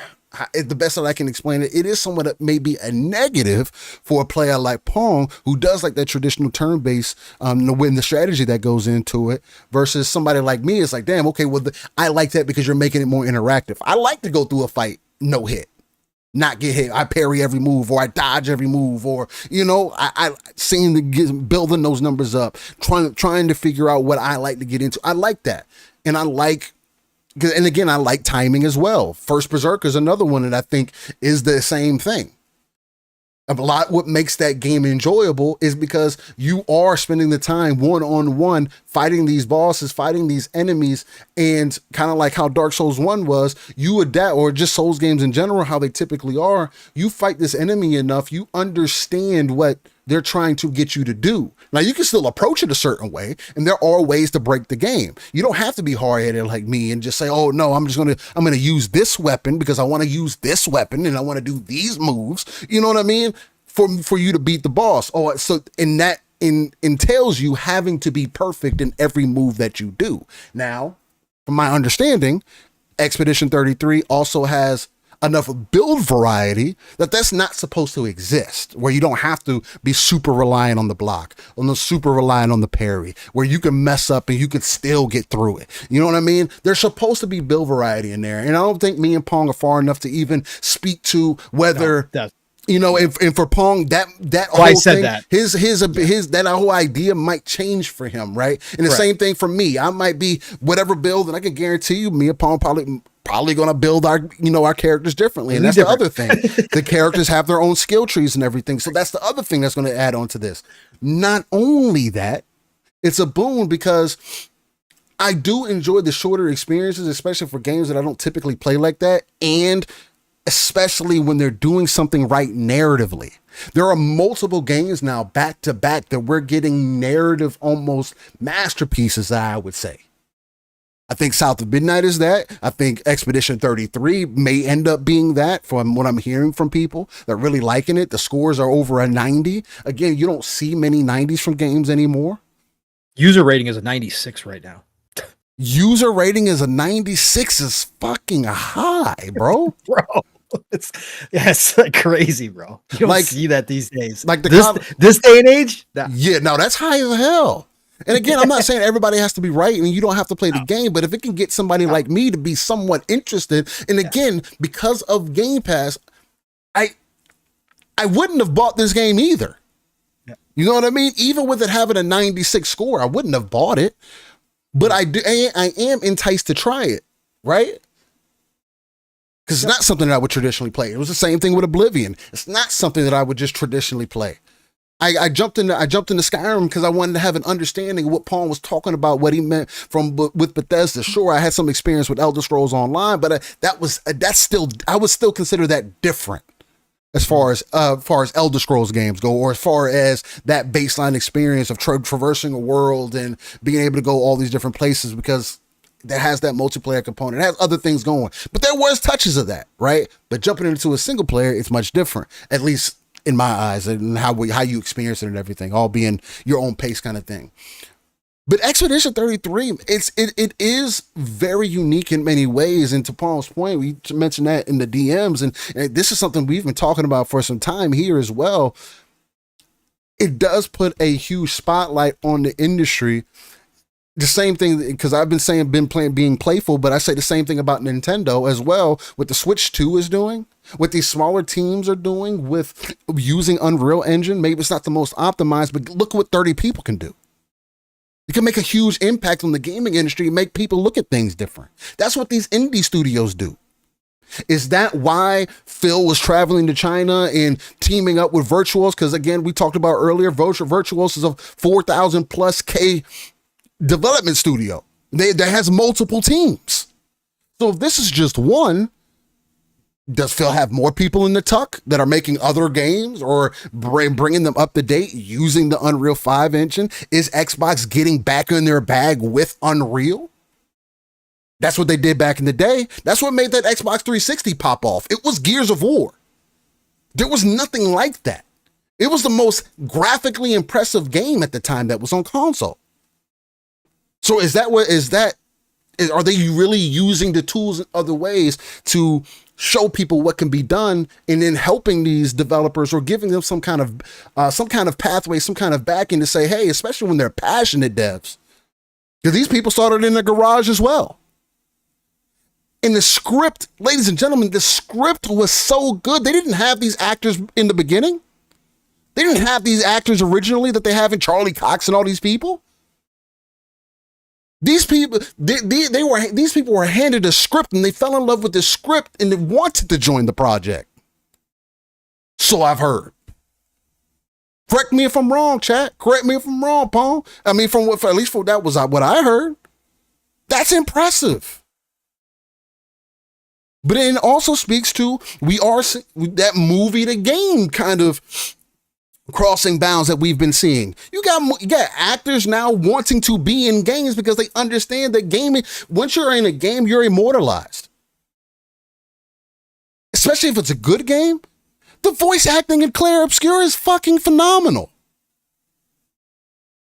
the best that I can explain it, it is somewhat maybe a negative for a player like Pong, who does like that traditional turn-based, win the strategy that goes into it, versus somebody like me. It's like, damn, okay, well, I like that because you're making it more interactive. I like to go through a fight, no hit, not get hit. I parry every move, or I dodge every move, or, you know, I seem to building those numbers up, trying to figure out what I like to get into. I like that. And I like, and again, I like timing as well. First Berserker is another one that I think is the same thing. A lot what makes that game enjoyable is because you are spending the time one-on-one fighting these bosses, fighting these enemies, and kind of like how Dark Souls 1 was, you adapt, or just Souls games in general, how they typically are, you fight this enemy enough, you understand what they're trying to get you to do. Now, you can still approach it a certain way, and there are ways to break the game. You don't have to be hard-headed like me and just say, oh, no, I'm going to use this weapon because I want to use this weapon and I want to do these moves. You know what I mean? For you to beat the boss. Oh, so that entails you having to be perfect in every move that you do. Now, from my understanding, Expedition 33 also has enough build variety that's not supposed to exist, where you don't have to be super reliant on the block, super reliant on the parry, where you can mess up and you can still get through it. You know what I mean? There's supposed to be build variety in there. And I don't think me and Pong are far enough to even speak to whether, you know, and for Pong, that whole I said thing, that. his that whole idea might change for him, right? And the same thing for me. I might be whatever build, and I can guarantee you, me and Pong probably going to build our characters differently. And that's the other thing. The characters have their own skill trees and everything. So that's the other thing that's going to add on to this. Not only that, it's a boon because I do enjoy the shorter experiences, especially for games that I don't typically play like that. And especially when they're doing something right narratively. There are multiple games now back to back that we're getting narrative almost masterpieces, I would say. I think South of Midnight is that. I think Expedition 33 may end up being that from what I'm hearing from people. They're really liking it. The scores are over a 90. Again, you don't see many 90s from games anymore. User rating is a 96 right now. User rating is a 96 is fucking high, bro. Bro, it's like crazy, bro. You don't like, see that these days. Like this day and age? Yeah, no, that's high as hell. And again, I'm not saying everybody has to be right and you don't have to play the game, but if it can get somebody like me to be somewhat interested, and again, because of Game Pass, I wouldn't have bought this game either. Yeah. You know what I mean? Even with it having a 96 score, I wouldn't have bought it. But I am enticed to try it, right? Because it's not something that I would traditionally play. It was the same thing with Oblivion. It's not something that I would just traditionally play. I jumped into Skyrim because I wanted to have an understanding of what Paul was talking about, what he meant with Bethesda. Sure, I had some experience with Elder Scrolls Online, but I would still consider that different as far as Elder Scrolls games go, or as far as that baseline experience of traversing a world and being able to go all these different places, because that has that multiplayer component. It has other things going, but there was touches of that, right? But jumping into a single player, it's much different, at least in my eyes, and how you experience it and everything, all being your own pace kind of thing. But Expedition 33, it is very unique in many ways. And to Paul's point, we mentioned that in the DMs, and this is something we've been talking about for some time here as well. It does put a huge spotlight on the industry. The same thing, because I've been saying being playful, but I say the same thing about Nintendo as well. What the Switch 2 is doing, what these smaller teams are doing with using Unreal Engine. Maybe it's not the most optimized, but look what 30 people can do. You can make a huge impact on the gaming industry, make people look at things different. That's what these indie studios do. Is that why Phil was traveling to China and teaming up with Virtuos? Because again, we talked about earlier, Virtuos is a 4,000 plus K development studio. That has multiple teams. So if this is just one, does Phil have more people in the tuck that are making other games or bringing them up to date using the Unreal 5 engine? Is Xbox getting back in their bag with Unreal? That's what they did back in the day. That's what made that Xbox 360 pop off. It was Gears of War. There was nothing like that. It was the most graphically impressive game at the time that was on console. So are they really using the tools in other ways to show people what can be done, and then helping these developers or giving them some kind of pathway, some kind of backing to say, hey, especially when they're passionate devs, because these people started in the garage as well. And the script, ladies and gentlemen, the script was so good. They didn't have these actors in the beginning. They didn't have these actors originally that they have in Charlie Cox and all these people. These people, these people were handed a script, and they fell in love with the script, and they wanted to join the project. So I've heard. Correct me if I'm wrong, chat. Correct me if I'm wrong, Paul. I mean, that was what I heard. That's impressive. But it also speaks to that movie to game kind of crossing bounds that we've been seeing. You got actors now wanting to be in games because they understand that gaming, once you're in a game, you're immortalized. Especially if it's a good game. The voice acting in Clair Obscur is fucking phenomenal.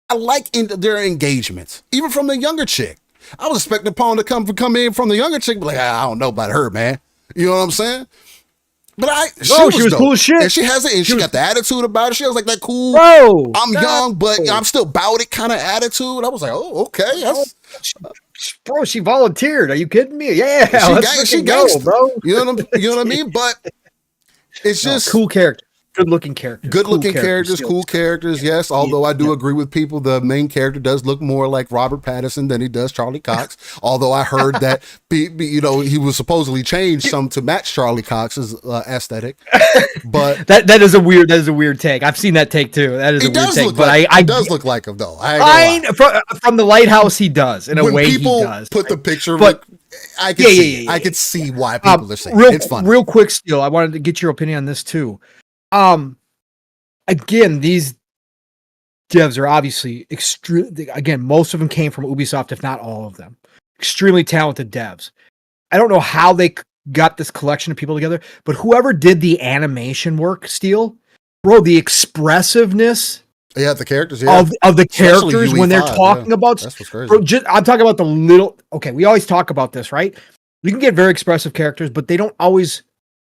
I like their engagements, even from the younger chick. I was expecting Paul to come in from the younger chick, but like, I don't know about her, man. You know what I'm saying? But she was cool as shit. And she got the attitude about it. She was like that cool, bro, I'm young, but I'm still about it kind of attitude. I was like, oh, okay. Bro, she volunteered. Are you kidding me? Yeah, she gangsta, bro. You know what I mean? But it's just cool character. Good-looking characters. Good-looking characters, cool characters, yes. Although I do agree with people, the main character does look more like Robert Pattinson than he does Charlie Cox. Although I heard that, he was supposedly changed some to match Charlie Cox's aesthetic. But that is a weird take. I've seen that take too. That is a weird take. But it does look like him though. From the lighthouse, he does in a way. He does. Put the picture, but I could see why people are saying it's fun. Real quick, Steele, I wanted to get your opinion on this too. Again, these devs are obviously again, most of them came from Ubisoft, if not all of them. Extremely talented devs. I don't know how they got this collection of people together, but whoever did the animation work, Steele, bro, the expressiveness the characters of the characters when they're talking about that's what's crazy. Bro, I'm talking about the little we always talk about this, right? You can get very expressive characters, but they don't always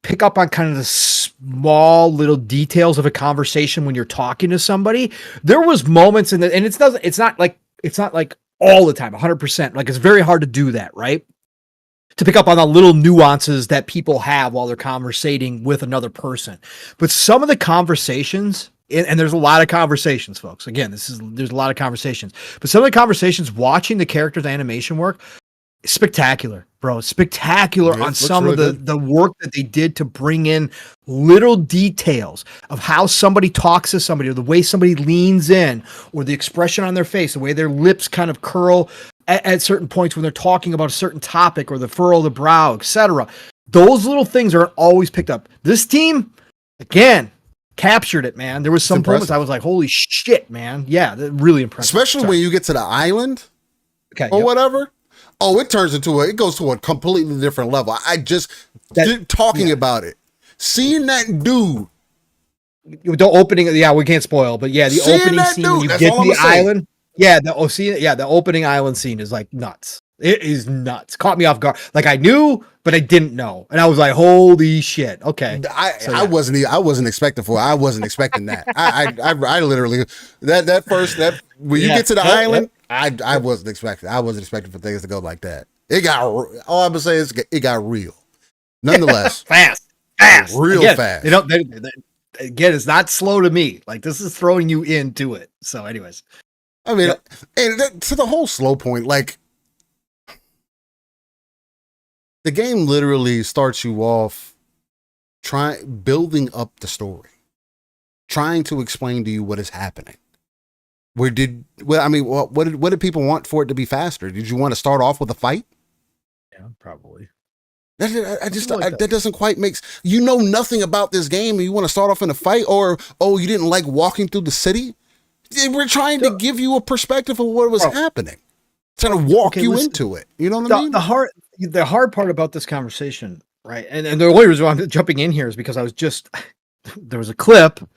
pick up on kind of the small little details of a conversation when you're talking to somebody. There was moments and it's not like all the time, 100%. Like, it's very hard to do that, right? To pick up on the little nuances that people have while they're conversating with another person. But some of the conversations, and there's a lot of conversations, folks. Again, there's a lot of conversations, but some of the conversations, watching the characters' animation work, spectacular, bro. Spectacular on some of the work that they did to bring in little details of how somebody talks to somebody, or the way somebody leans in, or the expression on their face, the way their lips kind of curl at certain points when they're talking about a certain topic, or the furrow of the brow, etc. Those little things are always picked up. This team, again, captured it, man. There was some moments I was like, holy shit, man. Yeah, really impressive. Especially when you get to the island whatever. Oh, it goes to a completely different level. Talking about it. Seeing that dude. The opening, we can't spoil, but the opening scene when you get to the island. Yeah, the opening island scene is like nuts. It is nuts. Caught me off guard. Like I knew, but I didn't know, and I was like, "Holy shit!" Okay, I wasn't expecting I wasn't expecting that. I literally that when you get to the island, I wasn't expecting. I wasn't expecting for things to go like that. It got all I'm gonna say is it got real. Nonetheless, fast, real again, fast. Again, it's not slow to me. Like this is throwing you into it. So, anyways, I mean, and to the whole slow point, like the game literally starts you off building up the story, trying to explain to you what is happening. What did people want for it to be faster? Did you want to start off with a fight? Yeah, probably. That doesn't quite make sense. You know nothing about this game and you want to start off in a fight, or you didn't like walking through the city? We're trying to give you a perspective of what was happening. Trying to walk you into it. You know what I mean? The hard part about this conversation, right? And the only reason why I'm jumping in here is because there was a clip of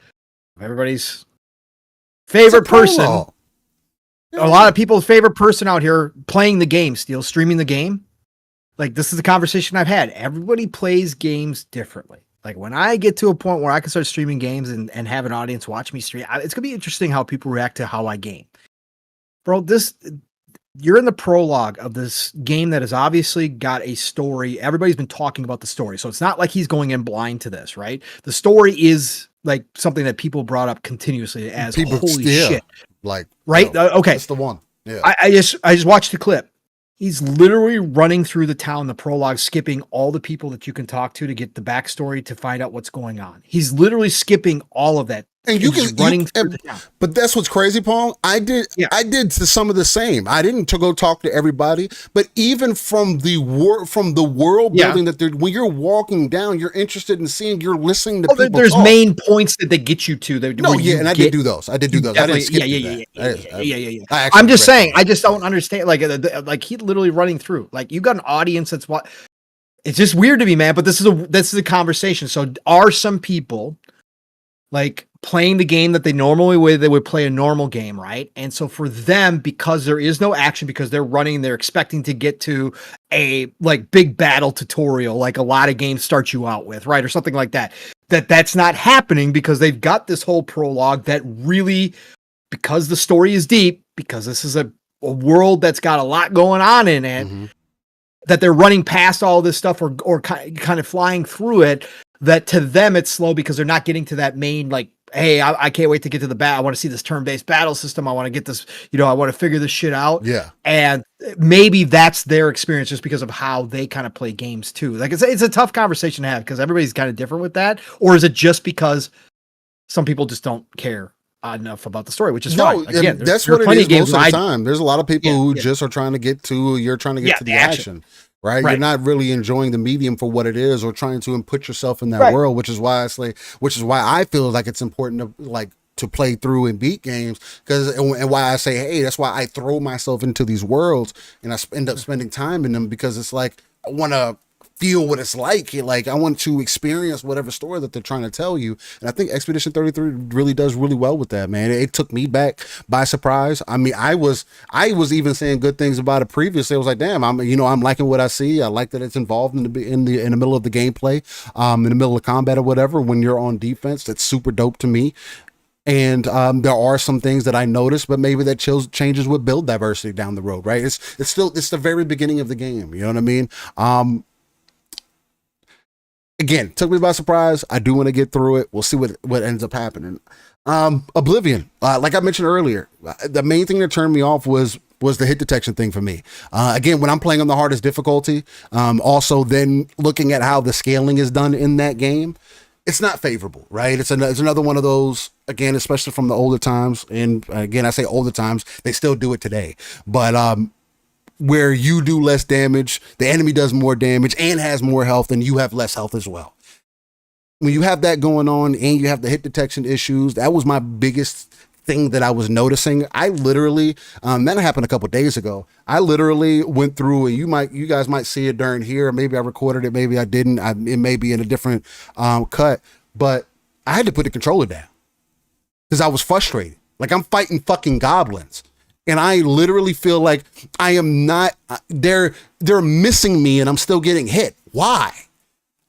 everybody's favorite person. A lot of people's favorite person out here playing the game, streaming the game. Like, this is the conversation I've had. Everybody plays games differently. Like, when I get to a point where I can start streaming games and have an audience watch me stream, it's going to be interesting how people react to how I game. Bro, you're in the prologue of this game that has obviously got a story. Everybody's been talking about the story. So it's not like he's going in blind to this, right? The story is like something that people brought up continuously as holy shit. Like, right? Okay. That's the one. Yeah. I just watched the clip. He's literally running through the town, the prologue, skipping all the people that you can talk to get the backstory to find out what's going on. He's literally skipping all of that. And but that's what's crazy, Paul. I did to some of the same. I didn't go talk to everybody, but even from the world building when you're walking down, you're interested in seeing. You're listening to people. There's main points that they get you to. I did do those. I didn't skip yeah. I'm just saying. I just don't understand. Like he literally running through. Like you got an audience that's what. It's just weird to me, man. But this is a conversation. So are some people like playing the game that they would play a normal game, right? And so for them, because there is no action, because they're running, they're expecting to get to a like big battle tutorial, like a lot of games start you out with, right? Or something like that. That's not happening because they've got this whole prologue that really, because the story is deep, because this is a world that's got a lot going on in it, that they're running past all this stuff or kind of flying through it, that to them it's slow because they're not getting to that main, like, hey, I can't wait to get to the battle. I want to see this turn-based battle system. I want to get this, I want to figure this shit out. Yeah. And maybe that's their experience just because of how they kind of play games too. Like it's a tough conversation to have because everybody's kind of different with that. Or is it just because some people just don't care enough about the story, which is fine. Again, that's what it is most of the time. There's a lot of people who just are trying to get to, you're trying to get to the action. Right? You're not really enjoying the medium for what it is, or trying to put yourself in that world, which is why I feel like it's important to play through and beat games, and why I say, hey, that's why I throw myself into these worlds and I end up spending time in them, because it's like I want to feel what it's like. Like I want to experience whatever story that they're trying to tell you. And I think Expedition 33 really does really well with that, man. It took me back by surprise. I mean, I was even saying good things about it previously. I was like, damn, I'm liking what I see. I like that it's involved in the middle of the gameplay, in the middle of combat or whatever. When you're on defense, that's super dope to me. And there are some things that I noticed, but maybe that changes with build diversity down the road, right? It's the very beginning of the game. You know what I mean? Again, took me by surprise. I do want to get through it. We'll see what ends up happening. Oblivion, like I mentioned earlier, the main thing that turned me off was the hit detection thing for me. Again, when I'm playing on the hardest difficulty, also then looking at how the scaling is done in that game, it's not favorable, right? It's another one of those, again, especially from the older times. And again, I say older times, they still do it today. But where you do less damage, the enemy does more damage and has more health, and you have less health as well. When you have that going on and you have the hit detection issues, that was my biggest thing that I was noticing. I literally, that happened a couple of days ago. I literally went through, and you guys might see it during here. Maybe I recorded it, maybe I didn't. It may be in a different cut, but I had to put the controller down because I was frustrated. Like I'm fighting fucking goblins. And I literally feel like I am not, they're missing me and I'm still getting hit. Why?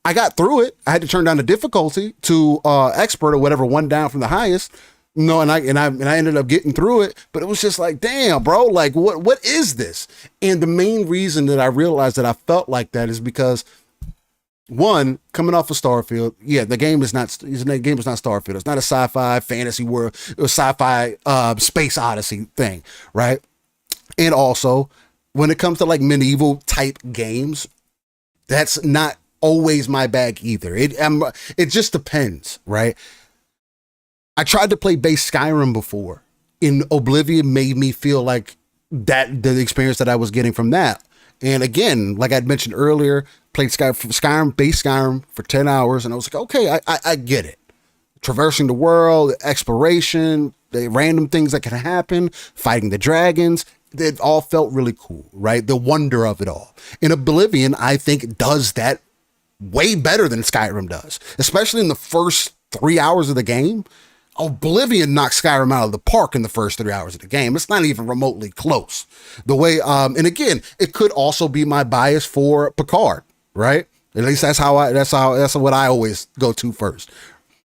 I got through it. I had to turn down the difficulty to expert or whatever, one down from the highest. No, and I ended up getting through it, but it was just like, damn, bro, like what is this? And the main reason that I realized that I felt like that is because, one, coming off of Starfield, yeah, the game is not Starfield. It's not a sci-fi fantasy world, it was sci-fi space odyssey thing, right? And also, when it comes to like medieval type games, that's not always my bag either. It just depends, right? I tried to play base Skyrim before, and Oblivion made me feel like that the experience that I was getting from that. And again, like I'd mentioned earlier, played Skyrim, base Skyrim for 10 hours, and I was like, okay, I get it. Traversing the world, exploration, the random things that can happen, fighting the dragons, it all felt really cool, right? The wonder of it all. And Oblivion, I think, does that way better than Skyrim does, especially in the first 3 hours of the game. Oblivion knocked Skyrim out of the park in the first 3 hours of the game. It's not even remotely close. The way, and again, it could also be my bias for Picard, right? At least that's what I always go to first.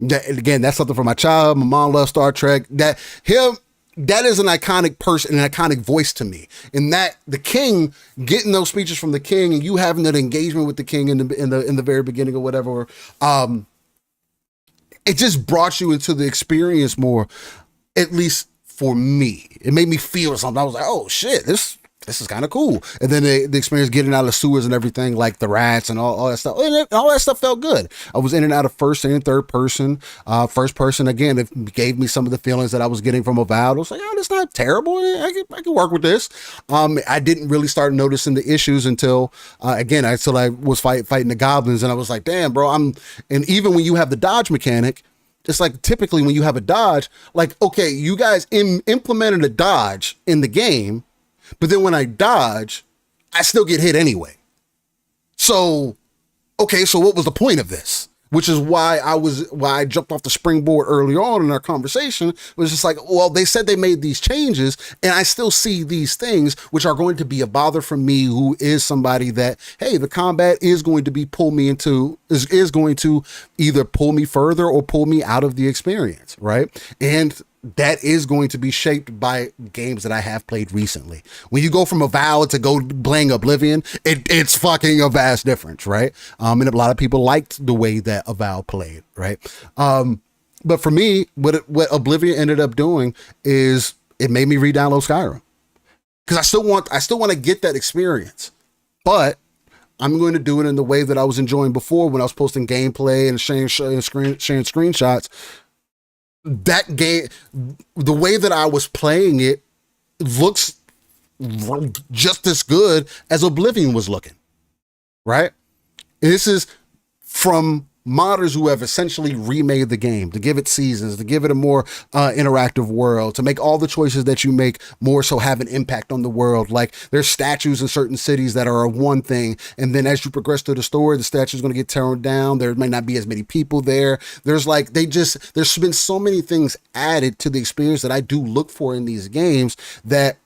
Again, that's something for my child. My mom loves Star Trek. That is an iconic person, an iconic voice to me. And that the king, getting those speeches from the king, and you having that engagement with the king in the very beginning or whatever, it just brought you into the experience more, at least for me. It made me feel something. I was like, oh shit, this is kind of cool. And then the experience getting out of the sewers and everything, like the rats and all that stuff. And all that stuff felt good. I was in and out of first and third person. First person, again, it gave me some of the feelings that I was getting from Avowed. I was like, oh, that's not terrible. I can work with this. I didn't really start noticing the issues until I was fighting the goblins. And I was like, damn, bro, and even when you have the dodge mechanic, it's like typically when you have a dodge, like, okay, you guys implemented a dodge in the game, but then when I dodge, I still get hit anyway. So, okay, so what was the point of this? Which is why I jumped off the springboard early on in our conversation. It was just like, well, they said they made these changes, and I still see these things, which are going to be a bother for me, who is somebody that, hey, the combat is going to be is going to either pull me further or pull me out of the experience, right? And that is going to be shaped by games that I have played recently. When you go from Avowed to go playing Oblivion, it's fucking a vast difference, right? And a lot of people liked the way that Avowed played, right? But for me, what Oblivion ended up doing is it made me re-download Skyrim, because I still want to get that experience, but I'm going to do it in the way that I was enjoying before when I was posting gameplay and sharing screenshots. That game, the way that I was playing it, looks just as good as Oblivion was looking, right? And this is from modders who have essentially remade the game to give it seasons, to give it a more interactive world, to make all the choices that you make more so have an impact on the world. Like, there's statues in certain cities that are one thing, and then as you progress through the story, the statue's going to get torn down. There may not be as many people there. There's been so many things added to the experience that I do look for in these games, that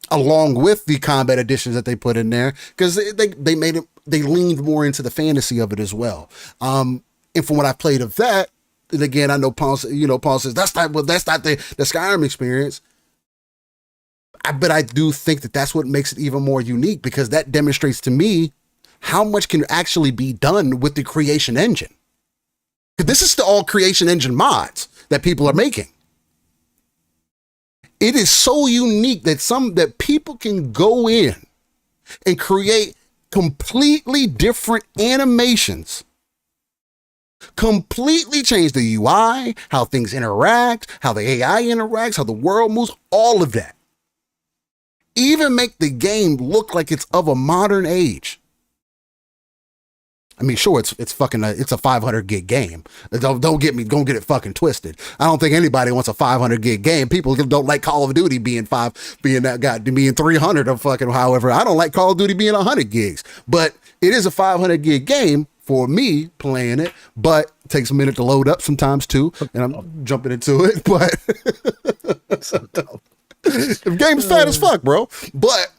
along with the combat additions that they put in there, because they made it, they leaned more into the fantasy of it as well. And from what I played of that, and again, I know Paul says that's not the Skyrim experience. But I do think that that's what makes it even more unique, because that demonstrates to me how much can actually be done with the creation engine. Because this is the all creation engine mods that people are making. It is so unique that people can go in and create completely different animations, completely change the UI, how things interact, how the AI interacts, how the world moves, all of that. Even make the game look like it's of a modern age. I mean, sure, it's a 500 gig game. Don't get it fucking twisted. I don't think anybody wants a 500 gig game. People don't like Call of Duty being 300 or fucking however. I don't like Call of Duty being 100 gigs, but it is a 500 gig game for me playing it, but it takes a minute to load up sometimes too. And I'm jumping into it, but So dope. The game's fat as fuck, bro. But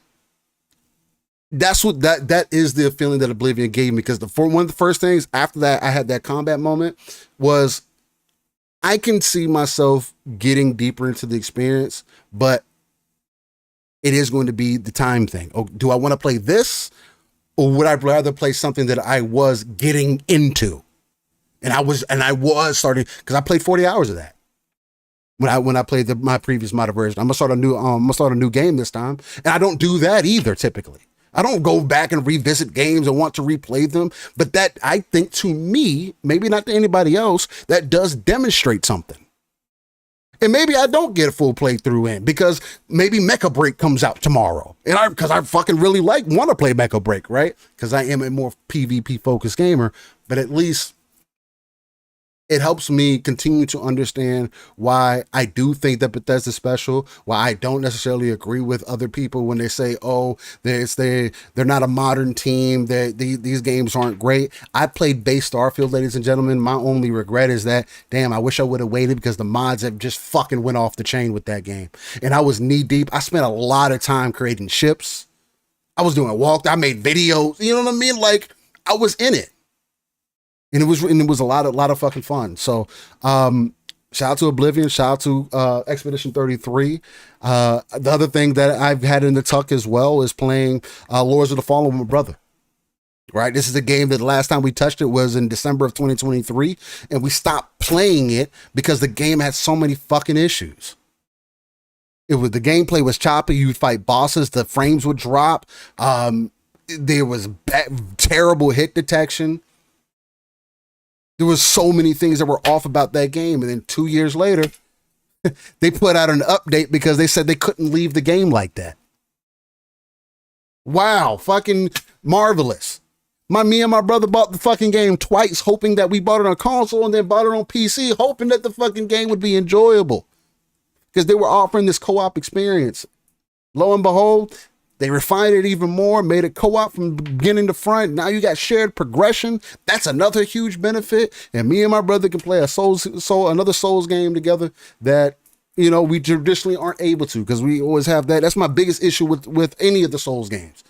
that's what that is the feeling that Oblivion gave me, because one of the first things after that I had that combat moment was I can see myself getting deeper into the experience, but it is going to be the time thing. Oh, do I want to play this, or would I rather play something that I was getting into? And I was starting, because I played 40 hours of that when I played my previous modded version. I'm gonna start a new game this time, and I don't do that either. Typically, I don't go back and revisit games and want to replay them. But that, I think, to me, maybe not to anybody else, that does demonstrate something. And maybe I don't get a full playthrough in, because maybe Mecha Break comes out tomorrow, and because I fucking really want to play Mecha Break, right? Because I am a more PvP focused gamer, but at least it helps me continue to understand why I do think that Bethesda's special, why I don't necessarily agree with other people when they say, oh, they're not a modern team, these games aren't great. I played base Starfield, ladies and gentlemen. My only regret is that, damn, I wish I would have waited, because the mods have just fucking went off the chain with that game. And I was knee deep. I spent a lot of time creating ships. I was doing a walk. I made videos. You know what I mean? Like, I was in it. And it was a lot of fucking fun. So, shout out to Oblivion, shout out to Expedition 33. The other thing that I've had in the tuck as well is playing Lords of the Fallen with my brother. Right, this is a game that the last time we touched it was in December of 2023, and we stopped playing it because the game had so many fucking issues. The gameplay was choppy. You'd fight bosses, the frames would drop. There was terrible hit detection. There was so many things that were off about that game. And then 2 years later, they put out an update because they said they couldn't leave the game like that. Wow, fucking marvelous. Me and my brother bought the fucking game twice, hoping that we bought it on console, and then bought it on PC, hoping that the fucking game would be enjoyable, because they were offering this co-op experience. Lo and behold, they refined it even more, made it co-op from beginning to front. Now you got shared progression. That's another huge benefit. And me and my brother can play another Souls game together that, you know, we traditionally aren't able to, because we always have that. That's my biggest issue with any of the Souls games.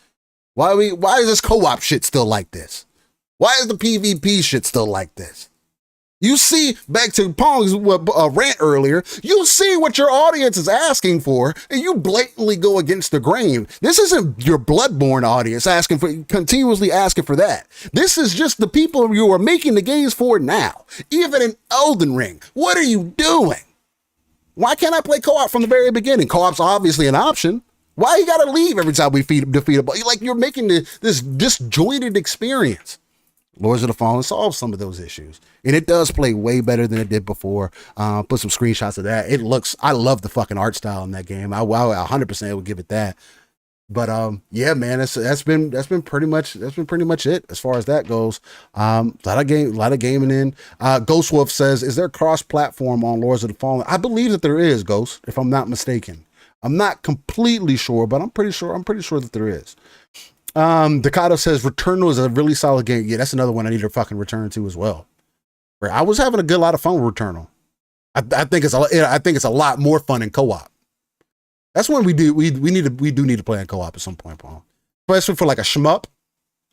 Why is this co-op shit still like this? Why is the PvP shit still like this? You see, back to Pong's rant earlier, you see what your audience is asking for, and you blatantly go against the grain. This isn't your Bloodborne audience continuously asking for that. This is just the people you are making the games for now. Even in Elden Ring, what are you doing? Why can't I play co-op from the very beginning? Co-op's obviously an option. Why you gotta leave every time we defeat a boss? Like, you're making this disjointed experience. Lords of the Fallen solves some of those issues, and it does play way better than it did before. Put some screenshots of that. I love the fucking art style in that game. I 100% would give it that. But yeah, man, that's been pretty much it as far as that goes. A lot of gaming in. Ghost Wolf says, is there cross-platform on Lords of the Fallen? I believe that there is, Ghost, if I'm not mistaken. I'm not completely sure, but I'm pretty sure that there is. Decado says Returnal is a really solid game. Yeah, that's another one I need to fucking return to as well. Where I was having a lot of fun with Returnal. I think it's a lot more fun in co-op. That's when we do need to play in co-op at some point, Paul. Especially for like a shmup.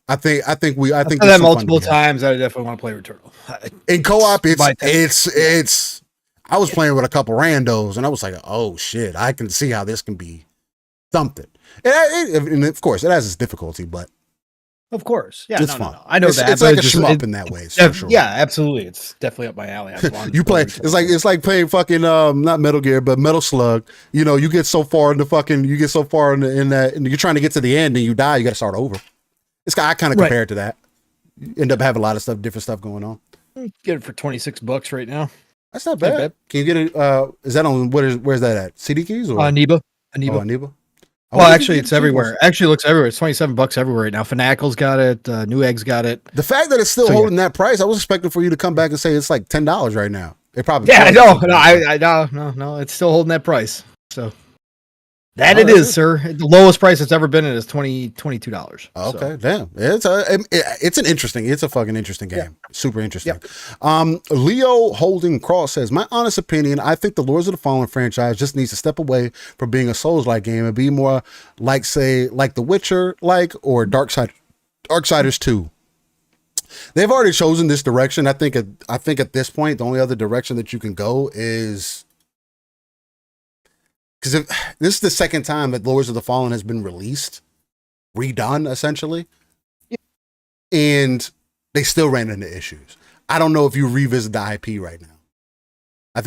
I think that multiple times. I definitely want to play Returnal. In co-op, it's I was playing with a couple randos, and I was like, oh shit, I can see how this can be something. And of course, it has its difficulty, but of course, yeah, it's fun. No. I know that. It's like a shmup in that way. For sure. Yeah, absolutely. It's definitely up my alley. You play. It's like playing fucking not Metal Gear, but Metal Slug. You know, you get so far in that, and you're trying to get to the end, and you die. You got to start over. I kind of compare it to that. You end up having a lot of different stuff going on. Get it for $26 right now. That's not bad. Can you get it? Is that on where's that at? CD Keys or Aniba? Aniba. Well, actually, it's everywhere. Actually, it looks everywhere. It's $27 everywhere right now. Fanatical's got it. Newegg's got it. The fact that it's still holding that price, I was expecting for you to come back and say it's like $10 right now. It probably I know. No, it's still holding that price. So That Oh, it that's is, it. sir. The lowest price it's ever been is $22. Okay, damn. It's a fucking interesting game. Super interesting. Leo Holding Cross says, my honest opinion, I think the Lords of the Fallen franchise just needs to step away from being a Souls-like game and be more like, say, like The Witcher, or Darksiders 2. They've already chosen this direction. I think at this point, the only other direction that you can go is, because this is the second time that Lords of the Fallen has been redone, essentially. Yeah. And they still ran into issues. I don't know if you revisit the IP right now. I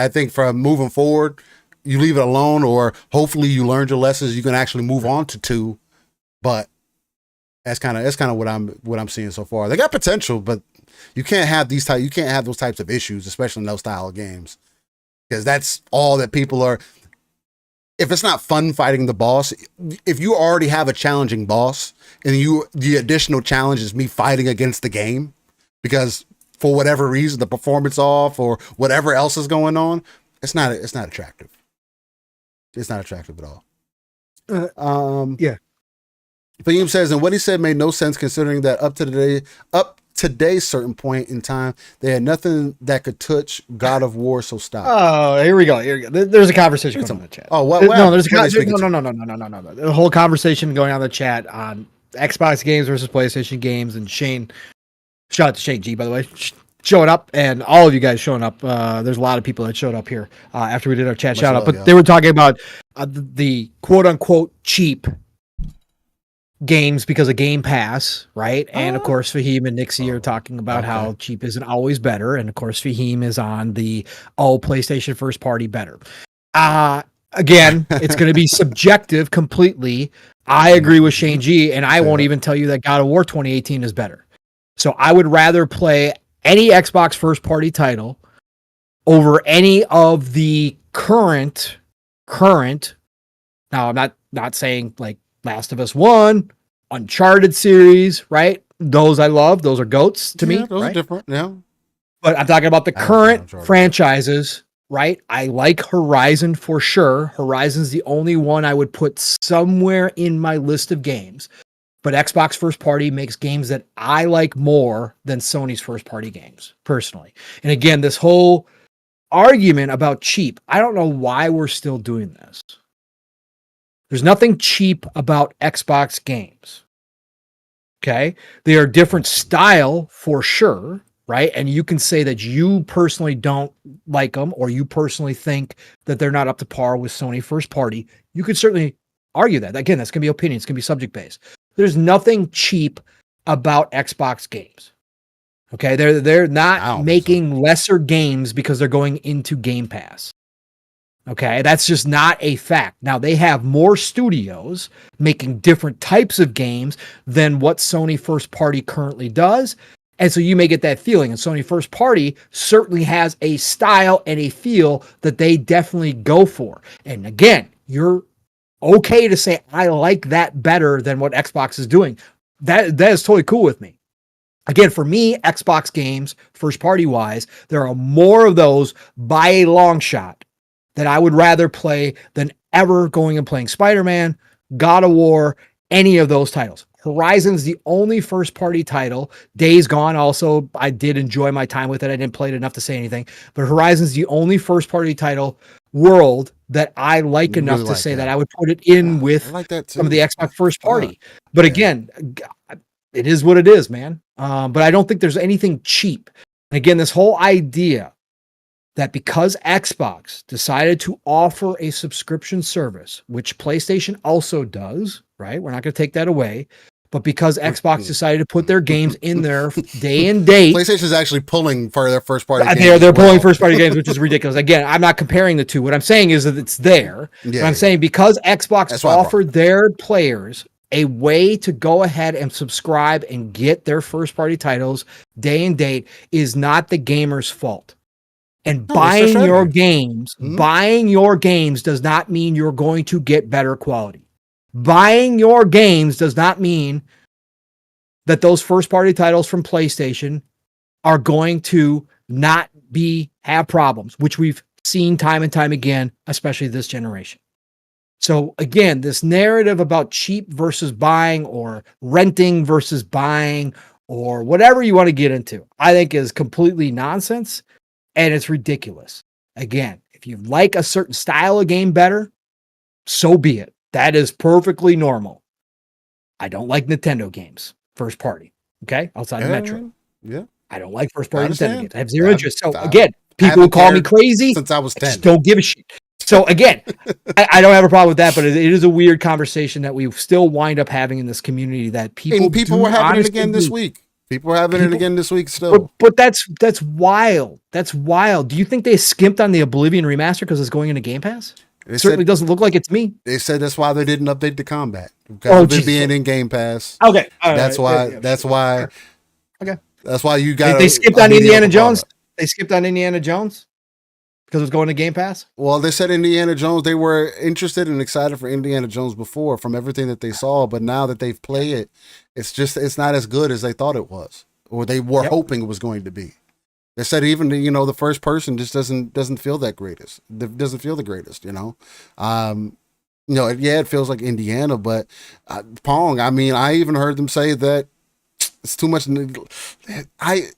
think from moving forward, you leave it alone, or hopefully you learned your lessons. You can actually move on to 2, but that's kind of what I'm seeing so far. They got potential, but you can't have those types of issues, especially in those style of games, because that's all that people are. If it's not fun fighting the boss, if you already have a challenging boss and the additional challenge is me fighting against the game because for whatever reason, the performance off or whatever else is going on, it's not attractive. It's not attractive at all. Yeah. Fahim says, and what he said made no sense considering that up to today's certain point in time, they had nothing that could touch God of War, so stop. Oh, here we go. There's a conversation going on in the chat. Oh, what? No, there's no. The whole conversation going on in the chat on Xbox games versus PlayStation games, and Shane, shout out to Shane G, by the way, showing up, and all of you guys showing up. There's a lot of people that showed up here after we did our chat shout out, but they were talking about the quote unquote cheap games because of Game Pass, right? And of course, Fahim and Nixie are talking about how cheap isn't always better. And of course, Fahim is on the PlayStation first party better. Again, it's going to be subjective completely. I agree with Shane G, and I won't even tell you that God of War 2018 is better. So I would rather play any Xbox first party title over any of the current. Now, I'm not saying like Last of Us 1, Uncharted series, right? Those I love. Those are goats to me. Those right? are different, yeah. But I'm talking about the current franchises, right? I like Horizon for sure. Horizon's the only one I would put somewhere in my list of games. But Xbox first party makes games that I like more than Sony's first party games, personally. And again, this whole argument about cheap, I don't know why we're still doing this. There's nothing cheap about Xbox games. Okay? They are different style for sure, right? And you can say that you personally don't like them, or you personally think that they're not up to par with Sony first party. You could certainly argue that. Again, that's going to be opinion. It's going to be subject based. There's nothing cheap about Xbox games. Okay? They're not making lesser games because they're going into Game Pass. Okay, that's just not a fact. Now, they have more studios making different types of games than what Sony first party currently does. And so you may get that feeling. And Sony first party certainly has a style and a feel that they definitely go for. And again, you're okay to say, I like that better than what Xbox is doing. That is totally cool with me. Again, for me, Xbox games, first party wise, there are more of those by a long shot that I would rather play than ever going and playing Spider-Man, God of War, any of those titles. Horizon's the only first-party title. Days Gone also, I did enjoy my time with it. I didn't play it enough to say anything. But Horizon's the only first-party title world that I like enough to say that I would put it in with some of the Xbox first party. But again, it is what it is, man. But I don't think there's anything cheap. And again, this whole idea that because Xbox decided to offer a subscription service, which PlayStation also does, right? We're not going to take that away. But because Xbox decided to put their games in there day and date. PlayStation is actually pulling for their first party games. They're pulling first party games, which is ridiculous. Again, I'm not comparing the two. What I'm saying is that it's there. Yeah, but I'm saying because Xbox offered their players a way to go ahead and subscribe and get their first party titles day and date is not the gamer's fault. And buying your games does not mean you're going to get better quality. Buying your games does not mean that those first party titles from PlayStation are going to not have problems, which we've seen time and time again, especially this generation. So again, this narrative about cheap versus buying or renting versus buying or whatever you want to get into, I think is completely nonsense and it's ridiculous. Again, if you like a certain style of game better, so be it. That is perfectly normal. I don't like Nintendo games, first party. Okay. Outside of Metro. Yeah. I don't like first party Nintendo understand. games. I have zero interest. So I again, people who haven't call me cared crazy since I was I 10. just don't give a shit. So again, I don't have a problem with that, but it is a weird conversation that we still wind up having in this community that people were having it again this do. week. People were having it again this week still. But that's wild. That's wild. Do you think they skimped on the Oblivion remaster because it's going into Game Pass? It certainly doesn't look like it's me. They said that's why they didn't update the combat because of it being in Game Pass. Okay, that's why. That's why. Okay, that's why you got. They skipped on Indiana Jones. They skipped on Indiana Jones because it was going to Game Pass. Well, they said Indiana Jones. They were interested and excited for Indiana Jones before, from everything that they saw. But now that they've played it, it's not as good as they thought it was, or they were hoping it was going to be. They said even the first person just doesn't feel that greatest. It doesn't feel the greatest. It feels like Indiana, but Pong. I mean, I even heard them say that it's too much.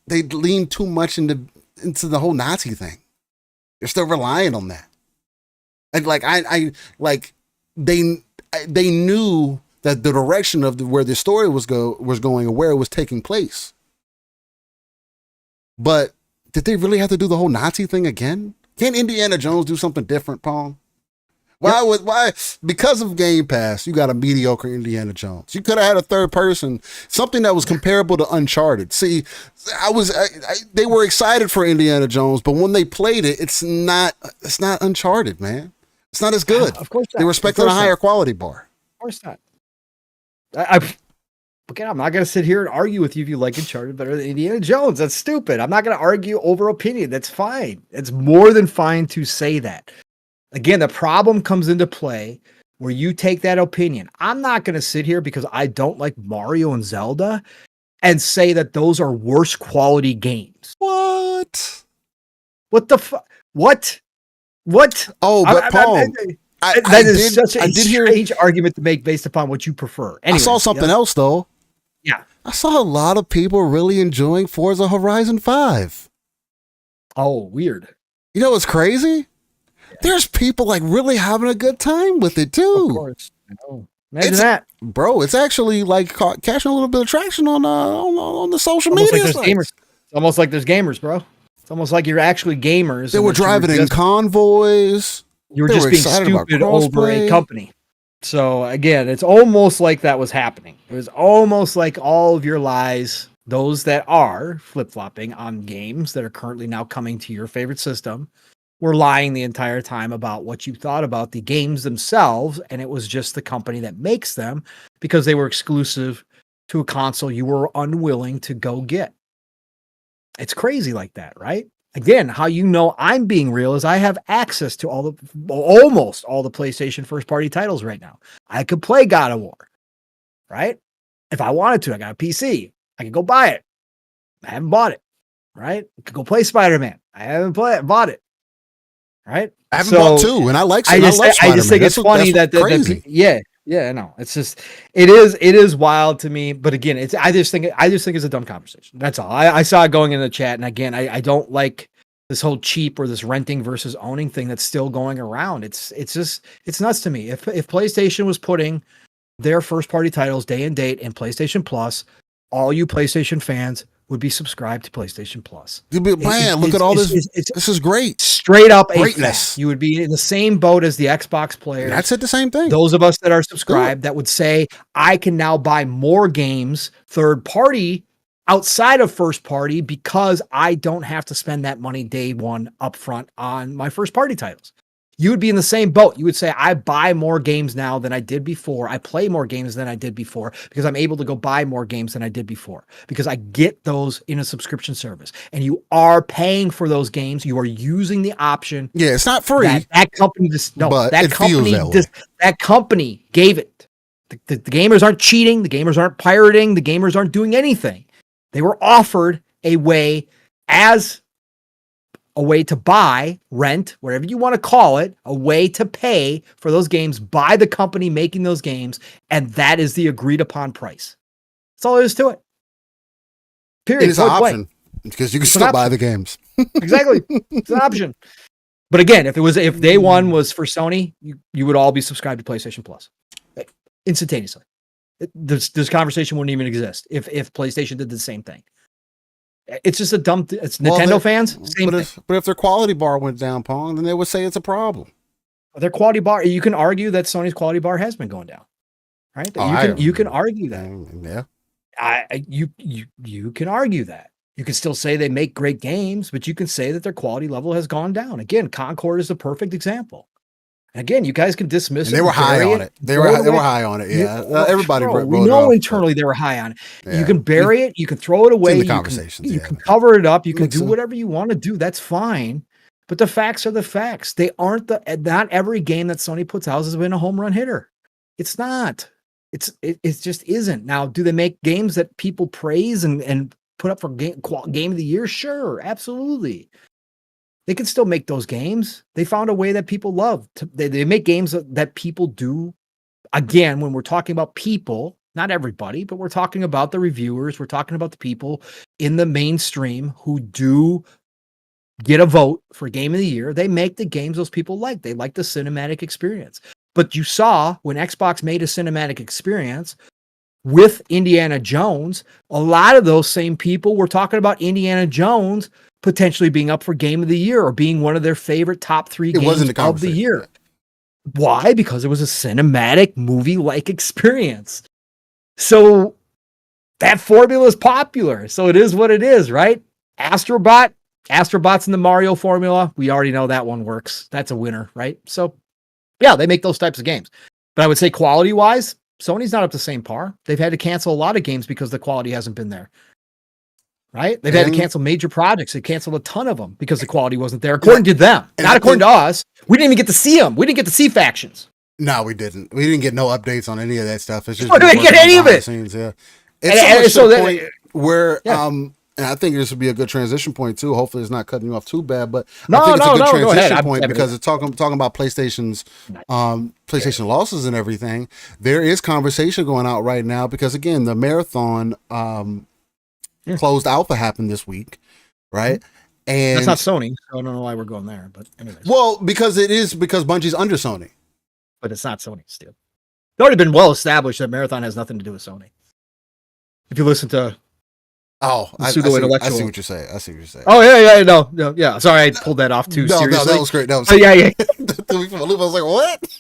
They lean too much into the whole Nazi thing. They're still relying on that. And they knew that the direction of where the story was going and where it was taking place. But did they really have to do the whole Nazi thing again? Can't Indiana Jones do something different, Pong? Why? Because of Game Pass, you got a mediocre Indiana Jones. You could have had a third person, something that was comparable to Uncharted. See, they were excited for Indiana Jones, but when they played it, it's not Uncharted, man. It's not as good. Of course not. They were expecting a higher quality bar. Of course not. Again, I'm not going to sit here and argue with you if you like Uncharted better than Indiana Jones. That's stupid. I'm not going to argue over opinion. That's fine. It's more than fine to say that. Again, the problem comes into play where you take that opinion. I'm not going to sit here because I don't like Mario and Zelda and say that those are worse quality games. What? What the fuck? What? Oh, but Paul, that is such a strange argument to make based upon what you prefer. Anyways, I saw something else though. Yeah. I saw a lot of people really enjoying Forza Horizon 5. Oh, weird. You know what's crazy? There's people like really having a good time with it too. Of course. I know. Imagine that. Bro, it's actually like catching a little bit of traction on the social media. It's almost like there's gamers, bro. It's almost like you're actually gamers. They were driving in convoys. You were just being stupid over a company. So again, it's almost like that was happening. It was almost like all of your lies, those that are flip-flopping on games that are currently now coming to your favorite system, were lying the entire time about what you thought about the games themselves, and it was just the company that makes them because they were exclusive to a console you were unwilling to go get. It's crazy like that, right? Again, how you know I'm being real is I have access to almost all the PlayStation first-party titles right now. I could play God of War, right? If I wanted to, I got a PC. I could go buy it. I haven't bought it, right? I could go play Spider-Man. I haven't bought it. Right, I haven't bought two, and I like. I just think it's funny that no, it's just it is wild to me. But again, I just think it's a dumb conversation. That's all. I saw it going in the chat, and again, I don't like this whole cheap or this renting versus owning thing that's still going around. It's nuts to me. If PlayStation was putting their first party titles day and date in PlayStation Plus, all you PlayStation fans would be subscribed to PlayStation Plus. You'd be, man, look at all this. This is great. Straight up greatness. You would be in the same boat as the Xbox players. I said the same thing. Those of us that are subscribed that would say, I can now buy more games third party outside of first party because I don't have to spend that money day one upfront on my first party titles. You would be in the same boat. You would say, I buy more games now than I did before. I play more games than I did before because I'm able to go buy more games than I did before because I get those in a subscription service. And you are paying for those games. You are using the option. Yeah, it's not free. That company that company gave it. The gamers aren't cheating. The gamers aren't pirating. The gamers aren't doing anything. They were offered a way as a way to buy, rent, whatever you want to call it, a way to pay for those games by the company making those games. And that is the agreed upon price. That's all there is to it. Period. It is an option because you can still buy the games. Exactly. It's an option. But again, if day one was for Sony, you would all be subscribed to PlayStation Plus instantaneously. This conversation wouldn't even exist if PlayStation did the same thing. It's just it's Nintendo fans. But if their quality bar went down, Pong, then they would say it's a problem. Their quality bar, you can argue that Sony's quality bar has been going down, right? You can argue that. Yeah. You can argue that. You can still say they make great games, but you can say that their quality level has gone down. Again, Concord is the perfect example. Again, you guys can dismiss and they were high on it. They were high on it. Yeah, everybody. We know internally they were high on it. Yeah. You can bury it. You can throw it away. You can cover it up. You can do whatever you want to do. That's fine. But the facts are the facts. They aren't not every game that Sony puts out has been a home run hitter. It's not. It just isn't. Now, do they make games that people praise and put up for game of the year? Sure, absolutely. They can still make those games. They found a way that people love. They make games that people do. Again, when we're talking about people, not everybody, but we're talking about the reviewers. We're talking about the people in the mainstream who do get a vote for Game of the Year. They make the games those people like. They like the cinematic experience. But you saw when Xbox made a cinematic experience with Indiana Jones, a lot of those same people were talking about Indiana Jones potentially being up for Game of the Year or being one of their favorite top 3 games of the year. Why? Because it was a cinematic movie-like experience. So that formula is popular. So it is what it is, right? Astrobot's in the Mario formula. We already know that one works. That's a winner, right? So yeah, they make those types of games. But I would say quality-wise, Sony's not up to the same par. They've had to cancel a lot of games because the quality hasn't been there. Right? They've had to cancel major projects. They canceled a ton of them because the quality wasn't there, according to them. Not according to us. We didn't even get to see them. We didn't get to see factions. No, we didn't. We didn't get no updates on any of that stuff. It's just we didn't get any of it. Scenes, yeah. It's so much to the point where, and I think this would be a good transition point too. Hopefully, it's not cutting you off too bad, but I think it's a good transition point because it's talking about PlayStation's PlayStation losses and everything. There is conversation going out right now because again, the marathon closed alpha happened this week, right? And that's not Sony, so I don't know why we're going there. But anyways, well, because Bungie's under Sony, but it's not Sony still. It's already been well established that marathon has nothing to do with Sony. If you listen to I see what you're saying. Oh yeah, no, yeah. Sorry, I pulled that off too seriously. No, that was great. Yeah. I was like, what?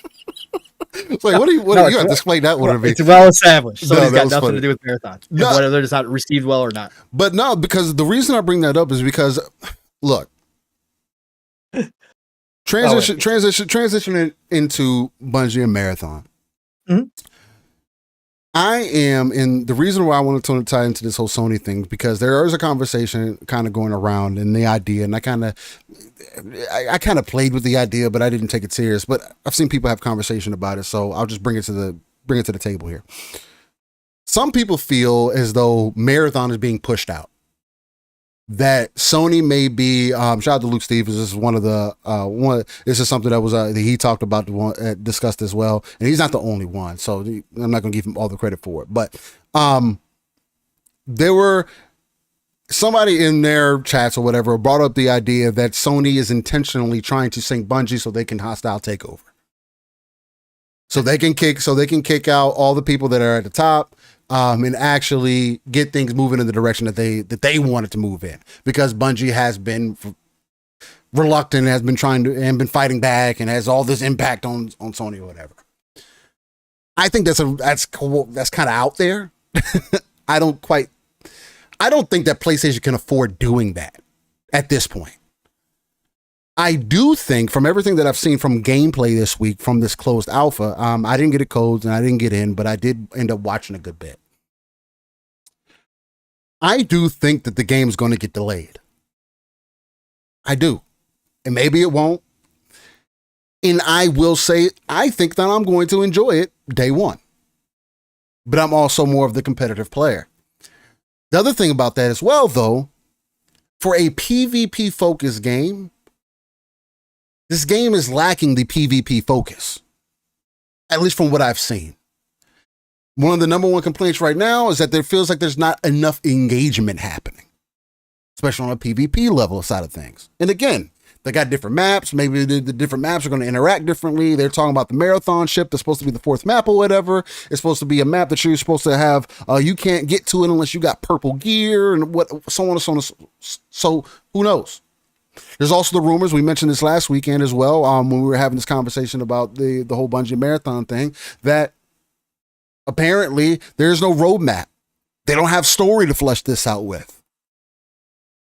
It's like, what do you have to explain that one to me? It's well established. So it's got nothing to do with marathon. Whether it's not received well or not. But no, because the reason I bring that up is because look, transitioning into Bungie and Marathon. Mm-hmm. The reason why I want to tie into this whole Sony thing, because there is a conversation kind of going around and the idea, and I kind of played with the idea, but I didn't take it serious. But I've seen people have conversation about it, so I'll just bring it to the table here. Some people feel as though Marathon is being pushed out. That Sony may be shout out to Luke Stevens. This is this is something that was that he talked about, discussed as well, and he's not the only one, so I'm not going to give him all the credit for it. But there were somebody in their chats or whatever brought up the idea that Sony is intentionally trying to sink Bungie so they can hostile takeover, so they can kick out all the people that are at the top. And actually get things moving in the direction that they wanted to move in, because Bungie has been reluctant, has been trying to and been fighting back, and has all this impact on Sony or whatever. I think that's cool. That's kind of out there. I don't think that PlayStation can afford doing that at this point. I do think, from everything that I've seen from gameplay this week from this closed alpha, I didn't get it codes and I didn't get in, but I did end up watching a good bit. I do think that the game's going to get delayed. I do. And maybe it won't. And I will say, I think that I'm going to enjoy it day one. But I'm also more of the competitive player. The other thing about that as well, though, for a PvP focused game, this game is lacking the PvP focus, at least from what I've seen. One of the number one complaints right now is that there feels like there's not enough engagement happening, especially on a PvP level side of things. And again, they got different maps. Maybe the different maps are going to interact differently. They're talking about the marathon ship that's supposed to be the fourth map or whatever. It's supposed to be a map that you're supposed to have. You can't get to it unless you got purple gear and so on and so on. So who knows? There's also the rumors. We mentioned this last weekend as well, when we were having this conversation about the whole Bungie marathon thing, that apparently there's no roadmap. They don't have story to flesh this out with.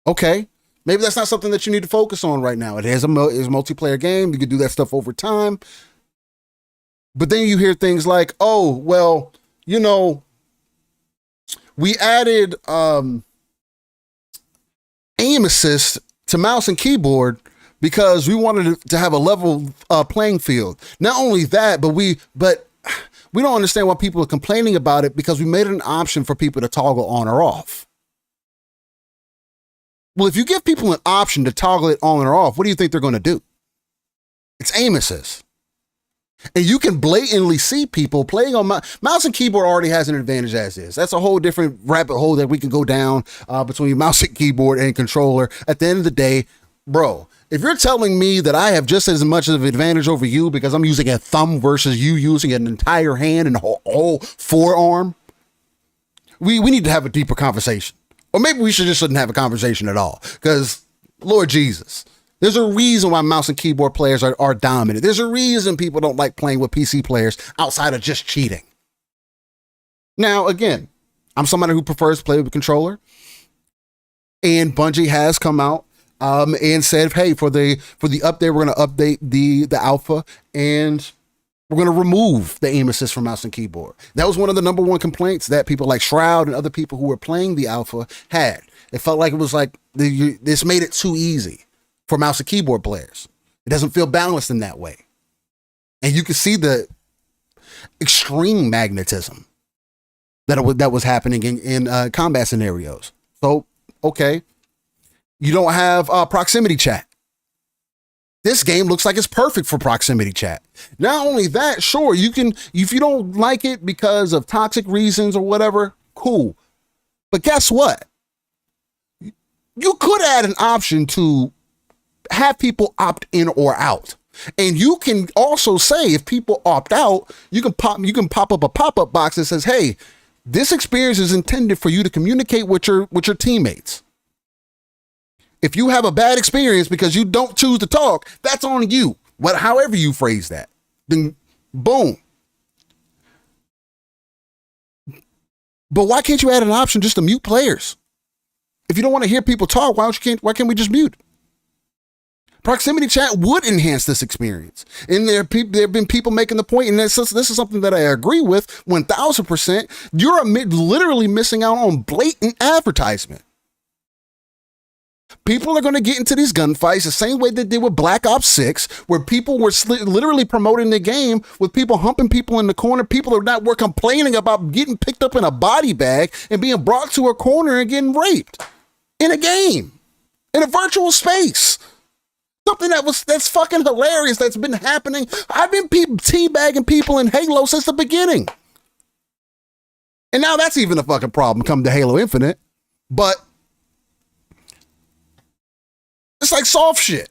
Okay. Maybe that's not something that you need to focus on right now. It is a multiplayer game. You can do that stuff over time. But then you hear things like, oh, well, you know, we added aim assist to mouse and keyboard because we wanted to have a level playing field. Not only that, but we don't understand why people are complaining about it because we made it an option for people to toggle on or off. Well, if you give people an option to toggle it on or off, what do you think they're going to do? It's aim assist. And you can blatantly see people playing on mouse and keyboard already has an advantage as is. That's a whole different rabbit hole that we can go down between mouse and keyboard and controller. At the end of the day, bro, if you're telling me that I have just as much of an advantage over you because I'm using a thumb versus you using an entire hand and a whole forearm, we need to have a deeper conversation. Or maybe we shouldn't have a conversation at all because, Lord Jesus, there's a reason why mouse and keyboard players are dominant. There's a reason people don't like playing with PC players outside of just cheating. Now, again, I'm somebody who prefers to play with a controller. And Bungie has come out and said, hey, for the update, we're going to update the alpha and we're going to remove the aim assist from mouse and keyboard. That was one of the number one complaints that people like Shroud and other people who were playing the alpha had. It felt like it was like this made it too easy for mouse and keyboard players. It doesn't feel balanced in that way. And you can see the extreme magnetism that was happening in combat scenarios. So, okay. You don't have proximity chat. This game looks like it's perfect for proximity chat. Not only that, sure, you can, if you don't like it because of toxic reasons or whatever, cool. But guess what? You could add an option to have people opt in or out. And you can also say if people opt out, you can pop up a pop-up box that says, hey, this experience is intended for you to communicate with your teammates. If you have a bad experience because you don't choose to talk, that's on you. However you phrase that, then boom. But why can't you add an option just to mute players? If you don't want to hear people talk, why can't we just mute? Proximity chat would enhance this experience. And there have been people making the point, and this is something that I agree with 1000%. You're literally missing out on blatant advertisement. People are going to get into these gunfights the same way they did with Black Ops 6, where people were literally promoting the game with people humping people in the corner. People were complaining about getting picked up in a body bag and being brought to a corner and getting raped in a game, in a virtual space. Something that's fucking hilarious that's been happening. I've been teabagging people in Halo since the beginning. And now that's even a fucking problem come to Halo Infinite. But it's like soft shit.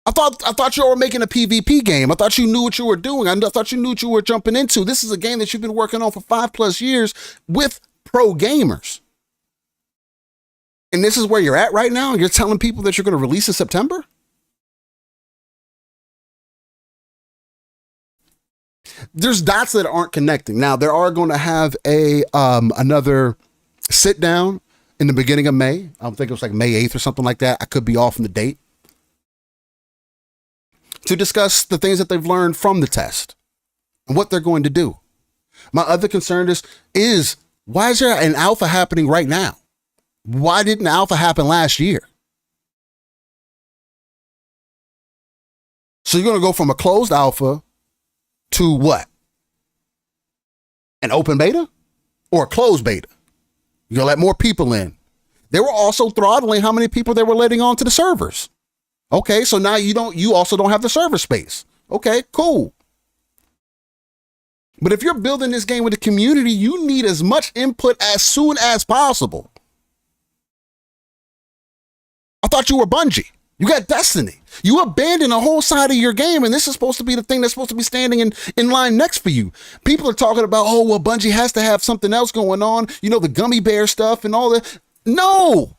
I thought you were making a PvP game. I thought you knew what you were doing. I thought you knew what you were jumping into. This is a game that you've been working on for 5+ years with pro gamers. And this is where you're at right now? You're telling people that you're going to release in September? There's dots that aren't connecting. Now, there are going to have another sit down in the beginning of May. I think it was like May 8th or something like that. I could be off on the date. To discuss the things that they've learned from the test and what they're going to do. My other concern is why is there an alpha happening right now? Why didn't alpha happen last year? So you're going to go from a closed alpha to what? An open beta or a closed beta? You're going to let more people in. They were also throttling how many people they were letting onto the servers. Okay, so now you also don't have the server space. Okay, cool. But if you're building this game with the community, you need as much input as soon as possible. I thought you were Bungie. You got Destiny. You abandoned a whole side of your game, and this is supposed to be the thing that's supposed to be standing in line next for you. People are talking about, oh, well, Bungie has to have something else going on. You know, the gummy bear stuff and all that. No.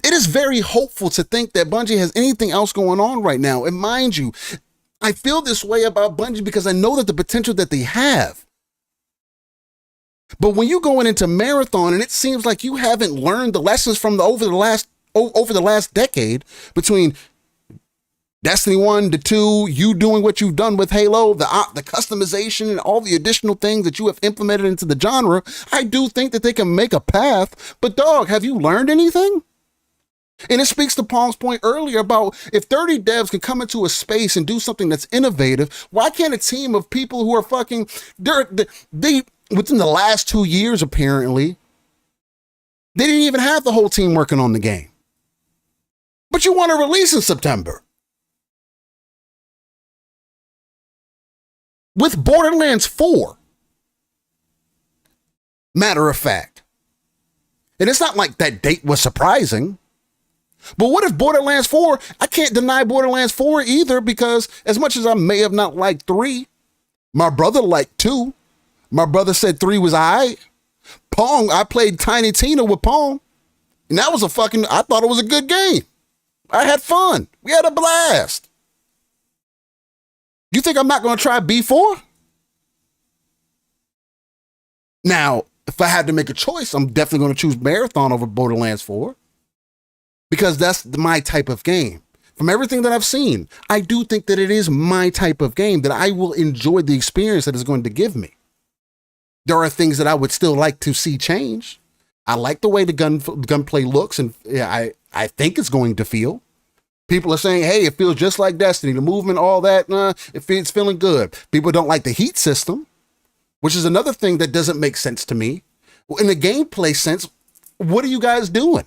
It is very hopeful to think that Bungie has anything else going on right now. And mind you, I feel this way about Bungie because I know that the potential that they have. But when you're going into Marathon and it seems like you haven't learned the lessons from over the last decade between Destiny 1 to 2, you doing what you've done with Halo, the customization and all the additional things that you have implemented into the genre, I do think that they can make a path. But dog, have you learned anything? And it speaks to Paul's point earlier about if 30 devs can come into a space and do something that's innovative, why can't a team of people who are fucking, they within the last 2 years, apparently, they didn't even have the whole team working on the game. But you want to release in September. With Borderlands 4. Matter of fact. And it's not like that date was surprising. But what if Borderlands 4, I can't deny Borderlands 4 either, because as much as I may have not liked 3, my brother liked 2. My brother said 3 was all right. Pong, I played Tiny Tina with Pong. And that was I thought it was a good game. I had fun. We had a blast. You think I'm not going to try B4? Now, if I had to make a choice, I'm definitely going to choose Marathon over Borderlands 4. Because that's my type of game. From everything that I've seen, I do think that it is my type of game, that I will enjoy the experience that it's going to give me. There are things that I would still like to see change. I like the way the gunplay looks, and I think it's going to feel. People are saying, hey, it feels just like Destiny. The movement, all that, it's feeling good. People don't like the heat system, which is another thing that doesn't make sense to me. In the gameplay sense, what are you guys doing?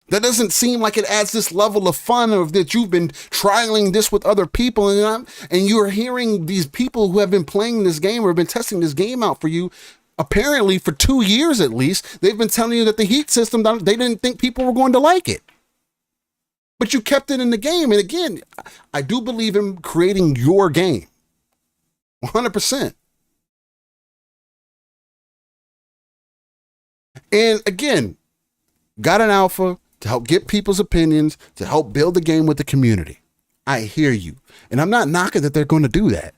That doesn't seem like it adds this level of fun, or that you've been trialing this with other people, and you're hearing these people who have been playing this game or have been testing this game out for you, apparently for 2 years at least. They've been telling you that the heat system, they didn't think people were going to like it. But you kept it in the game. And again, I do believe in creating your game. 100%. And again, got an alpha to help get people's opinions, to help build the game with the community. I hear you. And I'm not knocking that they're going to do that.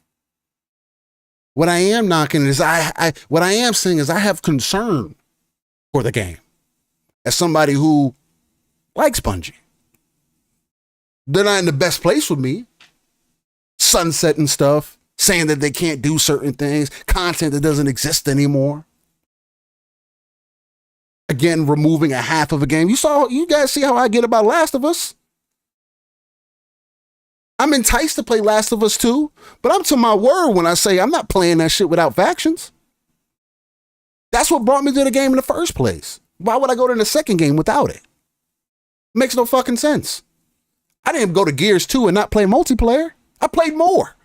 What I am knocking is what I am saying is I have concern for the game as somebody who likes Bungie. They're not in the best place with me. Sunsetting stuff, saying that they can't do certain things, content that doesn't exist anymore. Again, removing a half of a game. You guys see how I get about Last of Us? I'm enticed to play Last of Us 2, but I'm to my word when I say I'm not playing that shit without factions. That's what brought me to the game in the first place. Why would I go to the second game without it? Makes no fucking sense. I didn't go to Gears 2 and not play multiplayer. I played more.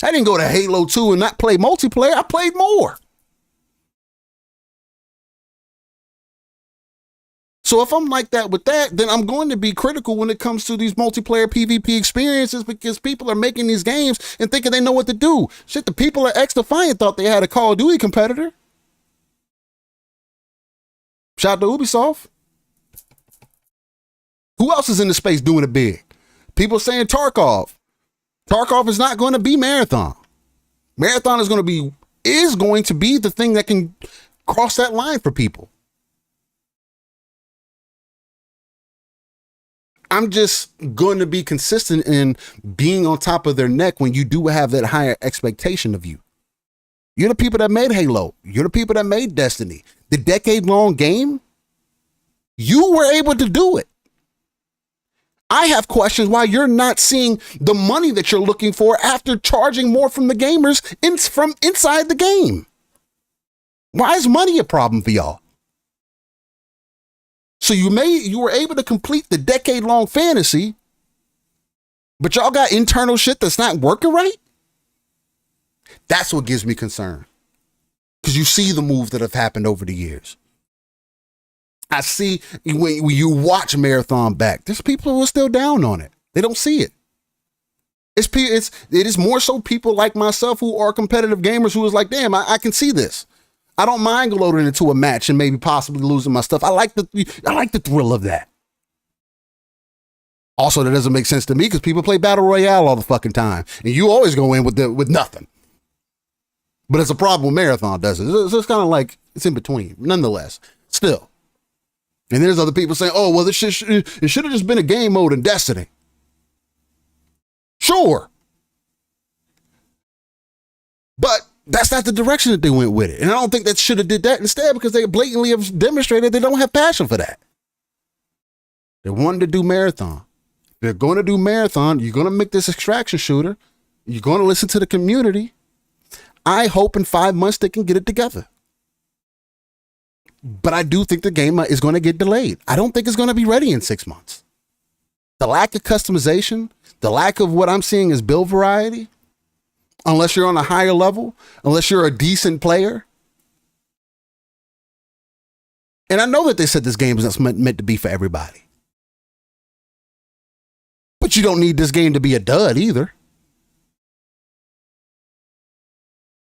I didn't go to Halo 2 and not play multiplayer. I played more. So if I'm like that with that, then I'm going to be critical when it comes to these multiplayer PvP experiences, because people are making these games and thinking they know what to do. Shit, the people at X Defiant thought they had a Call of Duty competitor. Shout out to Ubisoft. Who else is in the space doing it big? People saying Tarkov. Tarkov is not going to be Marathon. Marathon is going to be the thing that can cross that line for people. I'm just going to be consistent in being on top of their neck when you do have that higher expectation of you. You're the people that made Halo. You're the people that made Destiny. The decade-long game, you were able to do it. I have questions why you're not seeing the money that you're looking for after charging more from the gamers from inside the game. Why is money a problem for y'all? So you were able to complete the decade-long fantasy, but y'all got internal shit that's not working right? That's what gives me concern. Because you see the moves that have happened over the years. I see when you watch Marathon back, there's people who are still down on it. They don't see it. It is more so people like myself who are competitive gamers who is like, damn, I can see this. I don't mind loading into a match and maybe possibly losing my stuff. I like the thrill of that. Also, that doesn't make sense to me because people play Battle Royale all the fucking time. And you always go in with nothing. But it's a problem with Marathon, does it? It's kind of like, it's in between. Nonetheless, still. And there's other people saying, oh, well, it should have just been a game mode in Destiny. Sure. But that's not the direction that they went with it. And I don't think that should have did that instead because they blatantly have demonstrated they don't have passion for that. They wanted to do Marathon. They're going to do Marathon. You're going to make this extraction shooter. You're going to listen to the community. I hope in 5 months they can get it together. But I do think the game is going to get delayed. I don't think it's going to be ready in 6 months. The lack of customization, the lack of what I'm seeing as build variety, unless you're on a higher level, unless you're a decent player. And I know that they said this game is not meant to be for everybody. But you don't need this game to be a dud either.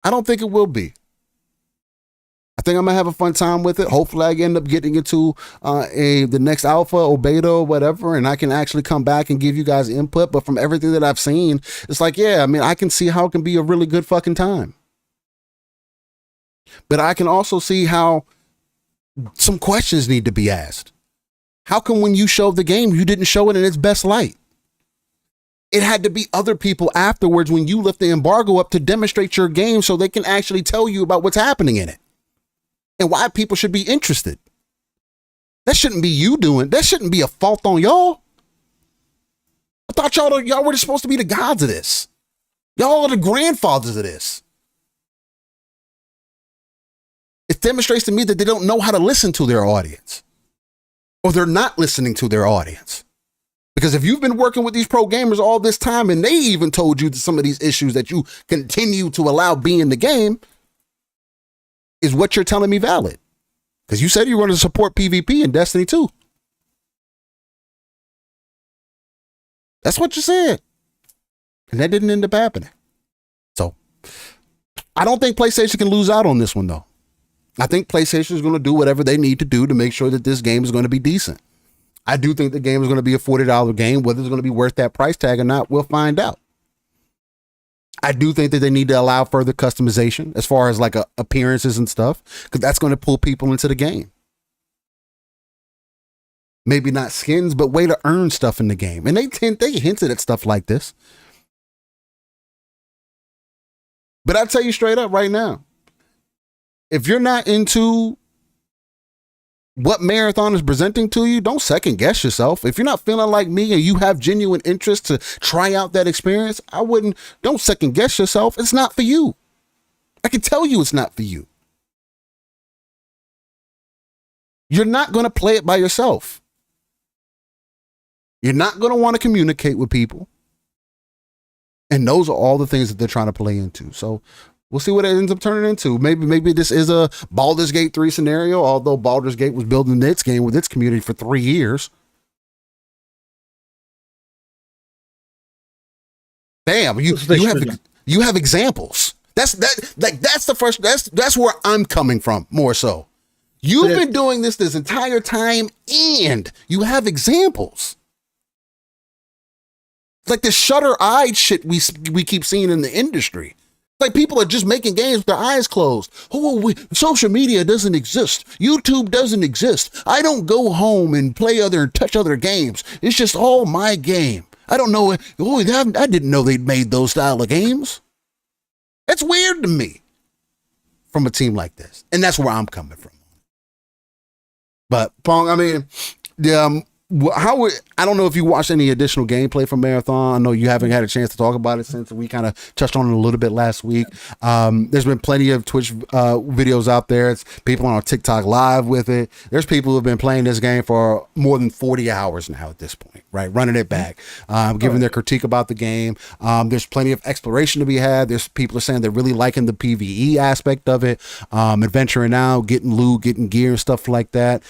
I don't think it will be. I think I'm gonna have a fun time with it. Hopefully I end up getting into the next alpha or beta or whatever, and I can actually come back and give you guys input. But from everything that I've seen, it's like, yeah, I mean, I can see how it can be a really good fucking time. But I can also see how some questions need to be asked. How come when you showed the game, you didn't show it in its best light? It had to be other people afterwards when you lift the embargo up to demonstrate your game so they can actually tell you about what's happening in it. And why people should be interested. That shouldn't be you doing. That shouldn't be a fault on y'all. I thought y'all were supposed to be the gods of this. Y'all are the grandfathers of this. It demonstrates to me that they don't know how to listen to their audience. Or they're not listening to their audience. Because if you've been working with these pro gamers all this time and they even told you some of these issues that you continue to allow be in the game, is what you're telling me valid? Because you said you were going to support PvP in Destiny 2. That's what you said. And that didn't end up happening. So, I don't think PlayStation can lose out on this one, though. I think PlayStation is going to do whatever they need to do to make sure that this game is going to be decent. I do think the game is going to be a $40 game. Whether it's going to be worth that price tag or not, we'll find out. I do think that they need to allow further customization as far as like appearances and stuff, because that's going to pull people into the game. Maybe not skins, but way to earn stuff in the game. And they hinted at stuff like this. But I'll tell you straight up right now, if you're not into what Marathon is presenting to you, don't second guess yourself. If you're not feeling like me and you have genuine interest to try out that experience, don't second guess yourself. It's not for you. I can tell you it's not for you. You're not going to play it by yourself. You're not going to want to communicate with people. And those are all the things that they're trying to play into. So we'll see what it ends up turning into. Maybe this is a Baldur's Gate 3 scenario, although Baldur's Gate was building its game with its community for 3 years. Damn, you have examples. That's where I'm coming from more so. You've been doing this entire time and you have examples. Like the shutter-eyed shit we keep seeing in the industry. Like people are just making games with their eyes closed. Social media doesn't exist. YouTube doesn't exist. I don't go home and touch other games. It's just all my game. I don't know. I didn't know they'd made those style of games. That's weird to me from a team like this. And that's where I'm coming from. But Pong, I mean, I don't know if you watched any additional gameplay from Marathon. I know you haven't had a chance to talk about it since we kind of touched on it a little bit last week. There's been plenty of Twitch videos out there. It's people on TikTok live with it. There's people who've been playing this game for more than 40 hours now at this point, right? Running it back, giving their critique about the game. There's plenty of exploration to be had. There's people are saying they're really liking the PvE aspect of it, adventuring out, getting loot, getting gear and stuff like that.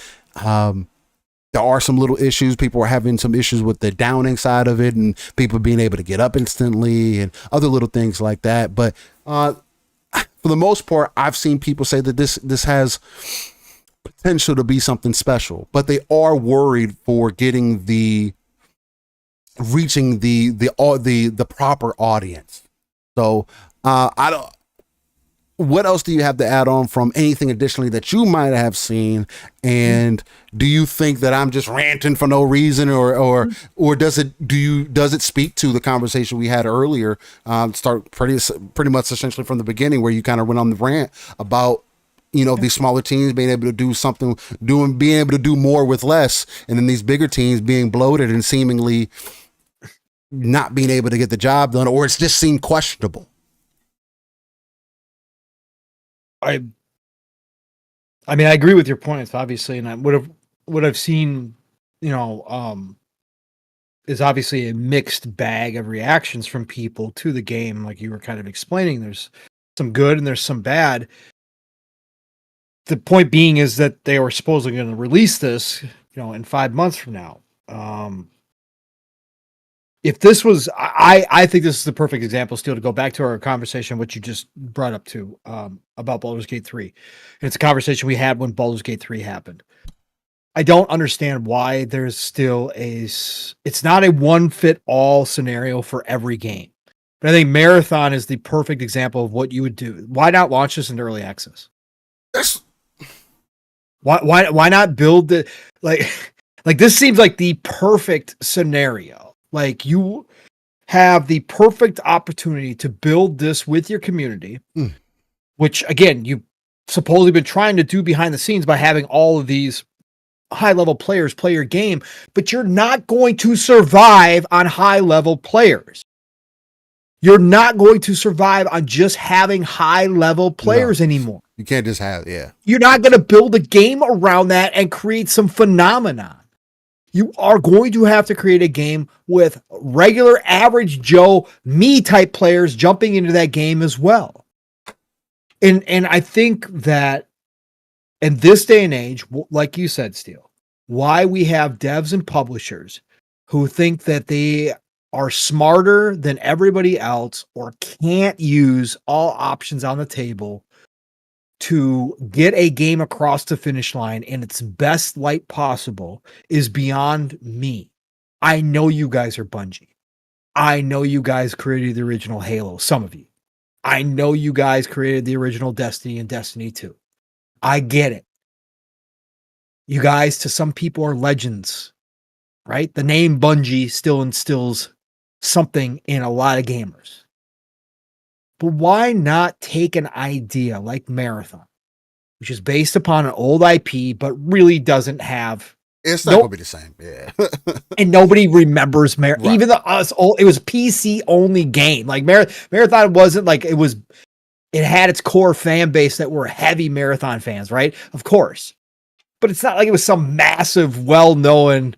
There are some little issues. People are having some issues with the downing side of it and people being able to get up instantly and other little things like that. But for the most part, I've seen people say that this has potential to be something special, but they are worried for reaching the proper audience. So what else do you have to add on from anything additionally that you might have seen? And do you think that I'm just ranting for no reason, or does it speak to the conversation we had earlier? Start pretty much essentially from the beginning, where you kind of went on the rant about, these smaller teams being able to do something, being able to do more with less, and then these bigger teams being bloated and seemingly not being able to get the job done, or it's just seemed questionable. I mean, I agree with your points, obviously, and what I've seen, is obviously a mixed bag of reactions from people to the game. Like you were kind of explaining, there's some good and there's some bad. The point being is that they were supposedly going to release this, in 5 months from now. If this was, I think this is the perfect example still to go back to our conversation, what you just brought up to, about Baldur's Gate 3. And it's a conversation we had when Baldur's Gate 3 happened. I don't understand why there's still it's not a one fit all scenario for every game. But I think Marathon is the perfect example of what you would do. Why not launch this into early access? Why not build the, like this seems like the perfect scenario. Like you have the perfect opportunity to build this with your community, which again, you've supposedly been trying to do behind the scenes by having all of these high level players play your game, but you're not going to survive on high level players. You're not going to survive on just having high level players anymore. You can't just have, You're not going to build a game around that and create some phenomenon. You are going to have to create a game with regular average Joe, me type players jumping into that game as well. And I think that in this day and age, like you said, Steele, why we have devs and publishers who think that they are smarter than everybody else or can't use all options on the table to get a game across the finish line in its best light possible is beyond me. I know you guys are Bungie. I know you guys created the original Halo, some of you. I know you guys created the original Destiny and Destiny 2. I get it. You guys, to some people, are legends, right? The name Bungie still instills something in a lot of gamers. But why not take an idea like Marathon, which is based upon an old IP, but really doesn't have... It's not going to be the same, and nobody remembers Marathon. Right. Even it was a PC-only game. Like Marathon wasn't like... It had its core fan base that were heavy Marathon fans, right? Of course. But it's not like it was some massive, well-known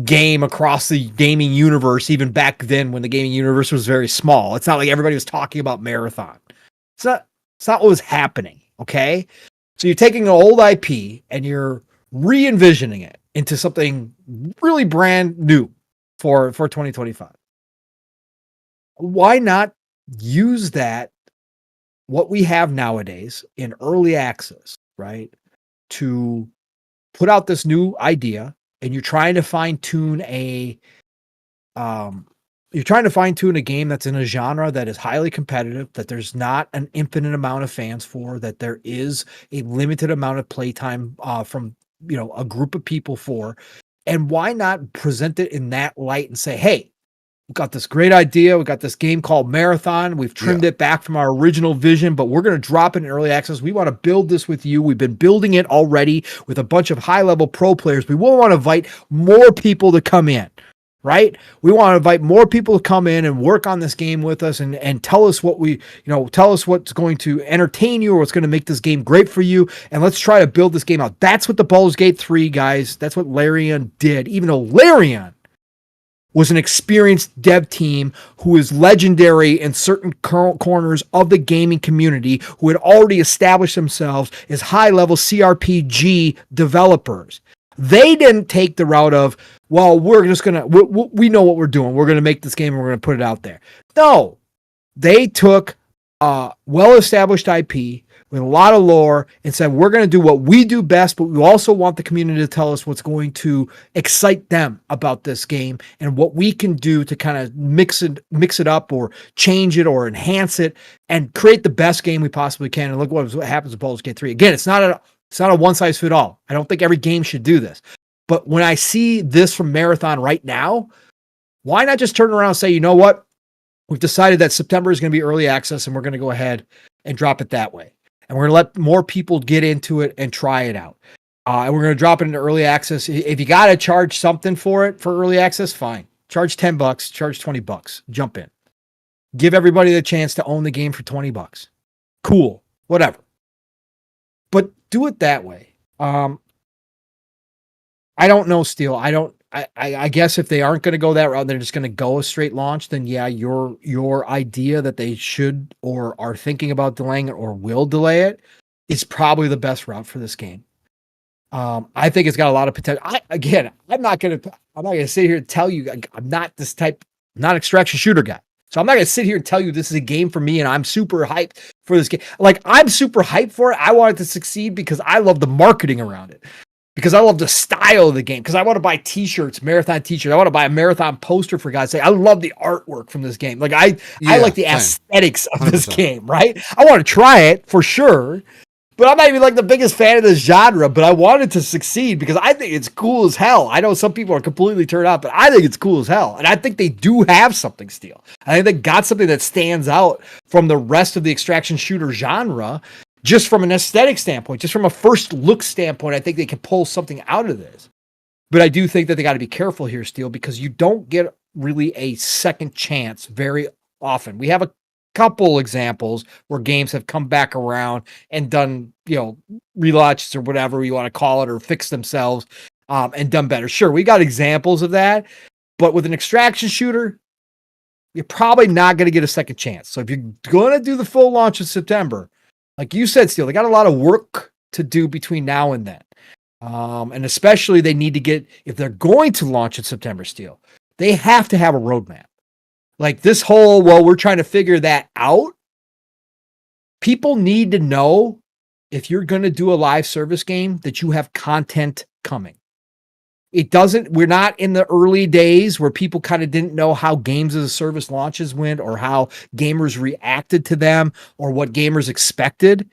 game across the gaming universe, even back then when the gaming universe was very small. It's not like everybody was talking about Marathon. It's not what was happening, okay? So you're taking an old IP and you're re-envisioning it into something really brand new for 2025. Why not use that, what we have nowadays in early access, right, to put out this new idea, and you're trying to fine tune a game that's in a genre that is highly competitive, that there's not an infinite amount of fans for, that there is a limited amount of playtime from a group of people for, and why not present it in that light and say, hey, we got this great idea. We got this game called Marathon. We've trimmed it back from our original vision, but we're going to drop it in early access. We want to build this with you. We've been building it already with a bunch of high-level pro players. We will want to invite more people to come in, right? We want to invite more people to come in and work on this game with us and tell us tell us what's going to entertain you or what's going to make this game great for you. And let's try to build this game out. That's what the Baldur's Gate 3 guys, that's what Larian did, even though Larian was an experienced dev team who is legendary in certain corners of the gaming community, who had already established themselves as high-level CRPG developers. They didn't take the route of, well, we're just going to, we know what we're doing. We're going to make this game and we're going to put it out there. No, they took a well-established IP with a lot of lore and said, we're going to do what we do best, but we also want the community to tell us what's going to excite them about this game and what we can do to kind of mix it up or change it or enhance it and create the best game we possibly can. And look what happens with Baldur's Gate 3. Again, it's not a one-size-fits-all. I don't think every game should do this. But when I see this from Marathon right now, why not just turn around and say, you know what? We've decided that September is going to be early access and we're going to go ahead and drop it that way. And we're going to let more people get into it and try it out. And we're going to drop it into early access. If you got to charge something for it for early access, fine. Charge $10, charge $20. Jump in. Give everybody the chance to own the game for $20. Cool. Whatever. But do it that way. I don't know, Steel. I guess if they aren't going to go that route, they're just going to go a straight launch, then yeah, your idea that they should or are thinking about delaying it or will delay it is probably the best route for this game. I think it's got a lot of potential. I'm not going to sit here and tell you I'm not extraction shooter guy. So I'm not going to sit here and tell you this is a game for me and I'm super hyped for this game. Like, I'm super hyped for it. I want it to succeed because I love the marketing around it. Because I love the style of the game. Because I want to buy t-shirts, Marathon t-shirts. I want to buy a Marathon poster, for God's sake. I love the artwork from this game. Like, I like the aesthetics of 100%. This game, right? I want to try it for sure. But I'm not even like the biggest fan of this genre, but I want it to succeed because I think it's cool as hell. I know some people are completely turned off, but I think it's cool as hell. And I think they do have something still. I think they got something that stands out from the rest of the extraction shooter genre. Just from an aesthetic standpoint, just from a first look standpoint, I think they can pull something out of this. But I do think that they got to be careful here, Steel, because you don't get really a second chance very often. We have a couple examples where games have come back around and done, relaunches or whatever you want to call it, or fixed themselves and done better. Sure, we got examples of that, but with an extraction shooter, you're probably not going to get a second chance. So if you're going to do the full launch in September, like you said, Steel, they got a lot of work to do between now and then. And especially they need to get, if they're going to launch in September, Steel, they have to have a roadmap. Like this whole, we're trying to figure that out. People need to know if you're going to do a live service game that you have content coming. We're not in the early days where people kind of didn't know how games as a service launches went or how gamers reacted to them or what gamers expected.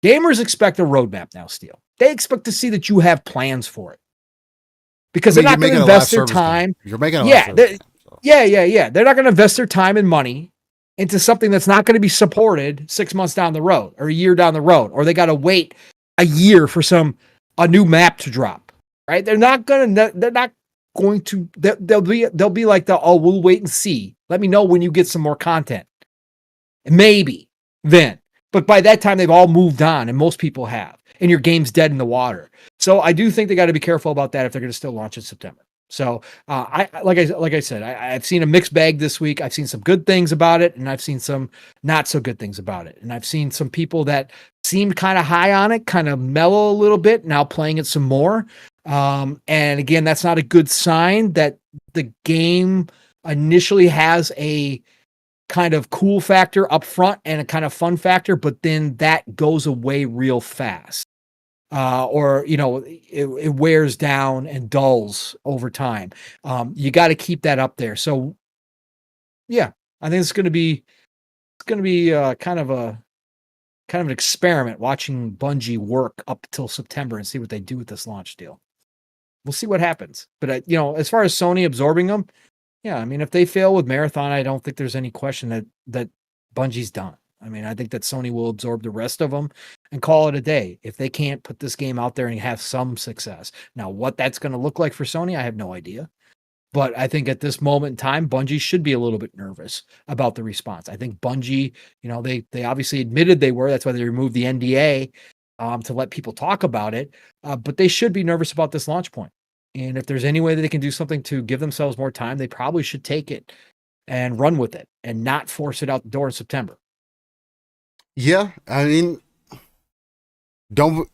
Gamers expect a roadmap now, Steel. They expect to see that you have plans for it. Because they're not going to invest their time. You're making a live service game. Yeah. They're not going to invest their time and money into something that's not going to be supported 6 months down the road or a year down the road, or they got to wait a year for a new map to drop. Right? They're not going to, they'll be like we'll wait and see. Let me know when you get some more content. And maybe then, but by that time they've all moved on and most people have, and your game's dead in the water. So I do think they got to be careful about that if they're going to still launch in September. So like I said, I've seen a mixed bag this week. I've seen some good things about it, and I've seen some not so good things about it. And I've seen some people that seemed kind of high on it, kind of mellow a little bit, now playing it some more. And again, that's not a good sign that the game initially has a kind of cool factor up front and a kind of fun factor, but then that goes away real fast. Or it wears down and dulls over time. You got to keep that up there. So yeah, I think it's going to be kind of an experiment watching Bungie work up till September and see what they do with this launch deal. We'll see what happens. But as far as Sony absorbing them, Yeah, I mean, if they fail with Marathon, I don't think there's any question that Bungie's done. I mean, I think that Sony will absorb the rest of them and call it a day if they can't put this game out there and have some success. Now, what that's going to look like for Sony, I have no idea. But I think at this moment in time, Bungie should be a little bit nervous about the response. I think Bungie, they obviously admitted they were. That's why they removed the NDA to let people talk about it. But they should be nervous about this launch point. And if there's any way that they can do something to give themselves more time, they probably should take it and run with it and not force it out the door in September. Yeah, I mean, if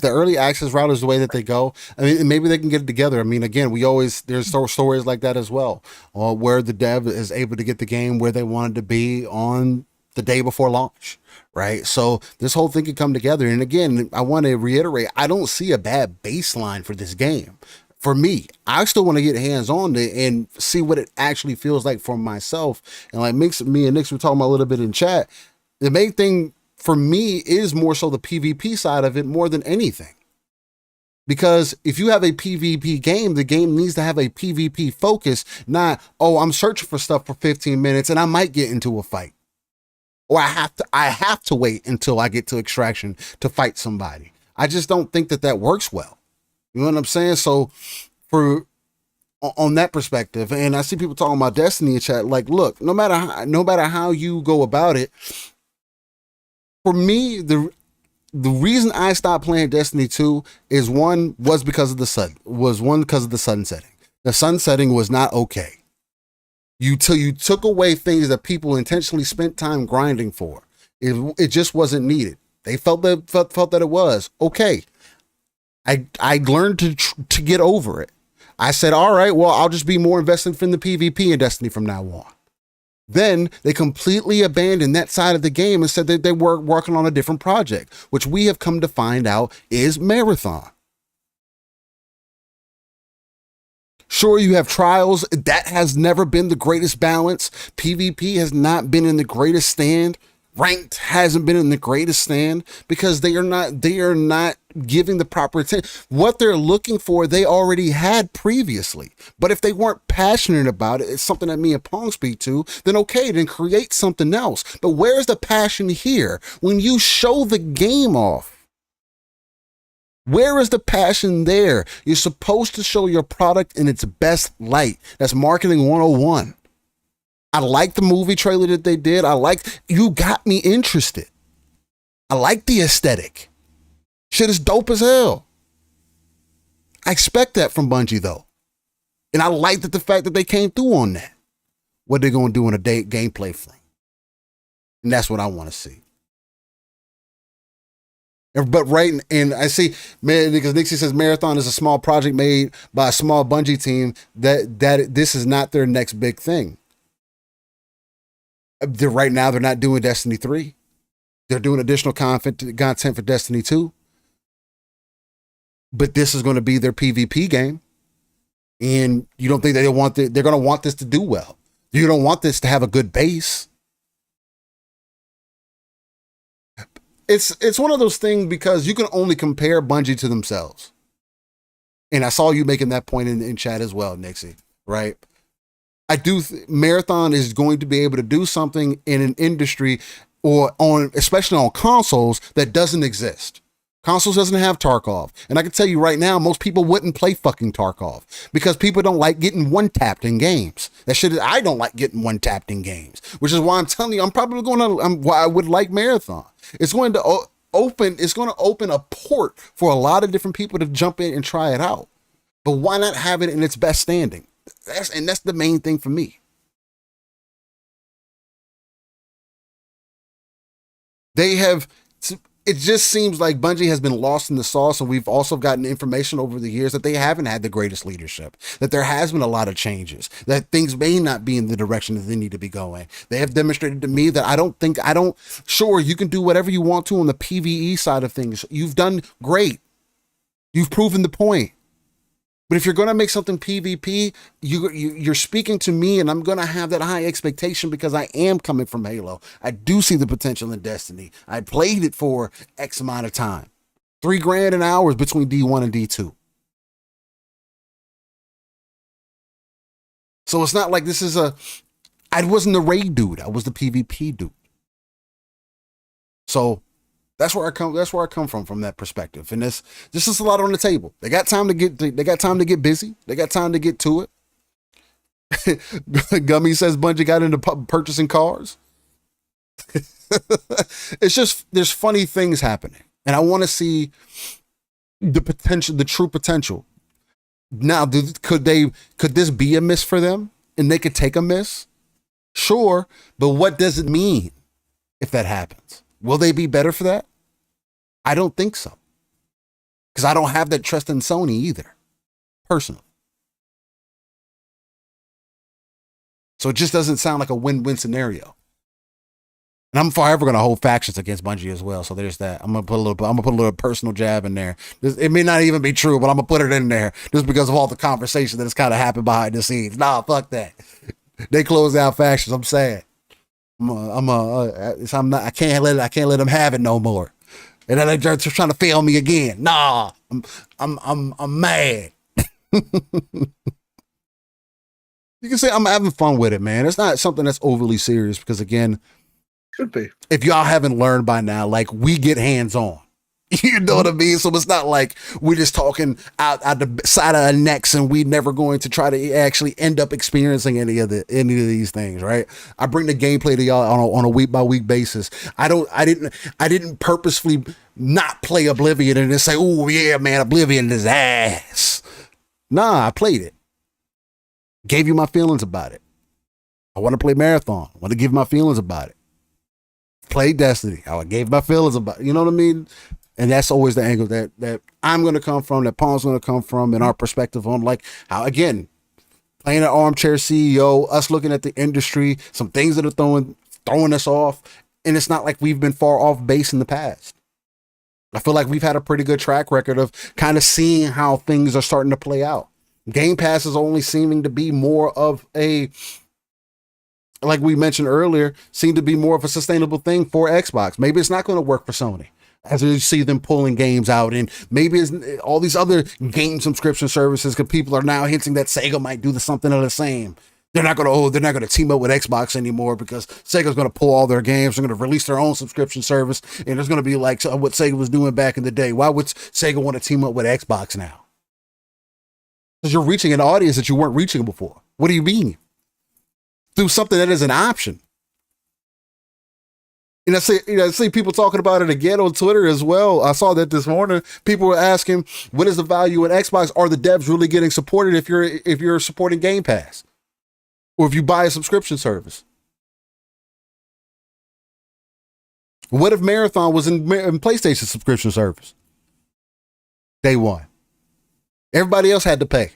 the early access route is the way that they go, I mean, maybe they can get it together. I mean, again, there's stories like that as well, where the dev is able to get the game where they wanted to be on the day before launch, right? So this whole thing can come together. And again, I want to reiterate, I don't see a bad baseline for this game. For me, I still want to get hands on it and see what it actually feels like for myself. And like me and Nix were talking about a little bit in chat, the main thing for me is more so the PvP side of it more than anything. Because if you have a PvP game, the game needs to have a PvP focus, not, oh, I'm searching for stuff for 15 minutes and I might get into a fight. Or I have to wait until I get to extraction to fight somebody. I just don't think that works well. You know what I'm saying? So on that perspective, and I see people talking about Destiny in chat, like, look, no matter how you go about it, for me, the reason I stopped playing Destiny 2 is because of the sun setting. The sun setting was not okay. You took away things that people intentionally spent time grinding for. It just wasn't needed. They felt that it was okay. I learned to get over it. I said, all right, well, I'll just be more invested in the PvP in Destiny from now on. Then they completely abandoned that side of the game and said that they were working on a different project, which we have come to find out is Marathon. Sure, you have Trials. That has never been the greatest balance. PvP has not been in the greatest stand. Ranked hasn't been in the greatest stand because they are not giving the proper attention. What they're looking for, they already had previously. But if they weren't passionate about it, it's something that me and Pong speak to, then okay, then create something else. But where's the passion here when you show the game off? Where is the passion there? You're supposed to show your product in its best light. That's marketing 101. I like the movie trailer that they did. You got me interested. I like the aesthetic. Shit is dope as hell. I expect that from Bungie though. And I like the fact that they came through on that. What they're going to do in a gameplay frame. And that's what I want to see. But and I see, man, because Nixie says Marathon is a small project made by a small Bungie team, that this is not their next big thing. Right now, they're not doing Destiny 3. They're doing additional content for Destiny 2. But this is going to be their PvP game. And you don't think they're going to want this to do well. You don't want this to have a good base. It's one of those things because you can only compare Bungie to themselves. And I saw you making that point in chat as well, Nixie, right? I do Marathon is going to be able to do something in an industry especially on consoles that doesn't exist. Consoles doesn't have Tarkov. And I can tell you right now, most people wouldn't play fucking Tarkov because people don't like getting one-tapped in games. I don't like getting one-tapped in games, which is why I'm telling you, why I would like Marathon. It's going to open a port for a lot of different people to jump in and try it out. But why not have it in its best standing? That's the main thing for me. It just seems like Bungie has been lost in the sauce, and we've also gotten information over the years that they haven't had the greatest leadership, that there has been a lot of changes, that things may not be in the direction that they need to be going. They have demonstrated to me that sure, you can do whatever you want to on the PvE side of things. You've done great. You've proven the point. But if you're going to make something PvP, you're speaking to me, and I'm going to have that high expectation because I am coming from Halo. I do see the potential in Destiny. I played it for X amount of time. $3,000 an hour between D1 and D2. So it's not like I wasn't the raid dude. I was the PvP dude. So that's where I come from that perspective. And this is a lot on the table. They got time to get busy. They got time to get to it. Gummy says Bungie got into purchasing cars. It's just, there's funny things happening. And I want to see the true potential. Now, could this be a miss for them? And they could take a miss? Sure. But what does it mean if that happens? Will they be better for that? I don't think so. Because I don't have that trust in Sony either, personally. So it just doesn't sound like a win-win scenario. And I'm forever going to hold factions against Bungie as well. So there's that. I'm gonna put a little personal jab in there. It may not even be true, but I'm gonna put it in there just because of all the conversation that has kind of happened behind the scenes. Nah, fuck that. They closed out factions. I'm sad. I can't let them have it no more. And then they're just trying to fail me again. Nah, I'm mad. You can say I'm having fun with it, man. It's not something that's overly serious because, again, could be. If y'all haven't learned by now, like, we get hands on. You know what I mean? So it's not like we're just talking out the side of our necks and we're never going to try to actually end up experiencing any of these things, right? I bring the gameplay to y'all on a week by week basis. I didn't purposefully not play Oblivion and then say, oh yeah, man, Oblivion is ass. Nah, I played it. Gave you my feelings about it. I want to play Marathon. I want to give my feelings about it. Play Destiny. I gave my feelings about it. You know what I mean? And that's always the angle that I'm going to come from, that Paul's going to come from, and our perspective on, like, how, again, playing an armchair CEO, us looking at the industry, some things that are throwing us off, and it's not like we've been far off base in the past. I feel like we've had a pretty good track record of kind of seeing how things are starting to play out. Game Pass is only seeming to be more of a, like we mentioned earlier, seem to be more of a sustainable thing for Xbox. Maybe it's not going to work for Sony, as you see them pulling games out, and maybe it's all these other game subscription services, because people are now hinting that Sega might do something of the same. They're not going to team up with Xbox anymore because Sega's going to pull all their games. They're going to release their own subscription service, and it's going to be like what Sega was doing back in the day. Why would Sega want to team up with Xbox now? Because you're reaching an audience that you weren't reaching before. What do you mean? Through something that is an option. And I see people talking about it again on Twitter as well. I saw that this morning. People were asking, what is the value in Xbox? Are the devs really getting supported if you're supporting Game Pass? Or if you buy a subscription service? What if Marathon was in PlayStation subscription service? Day one. Everybody else had to pay.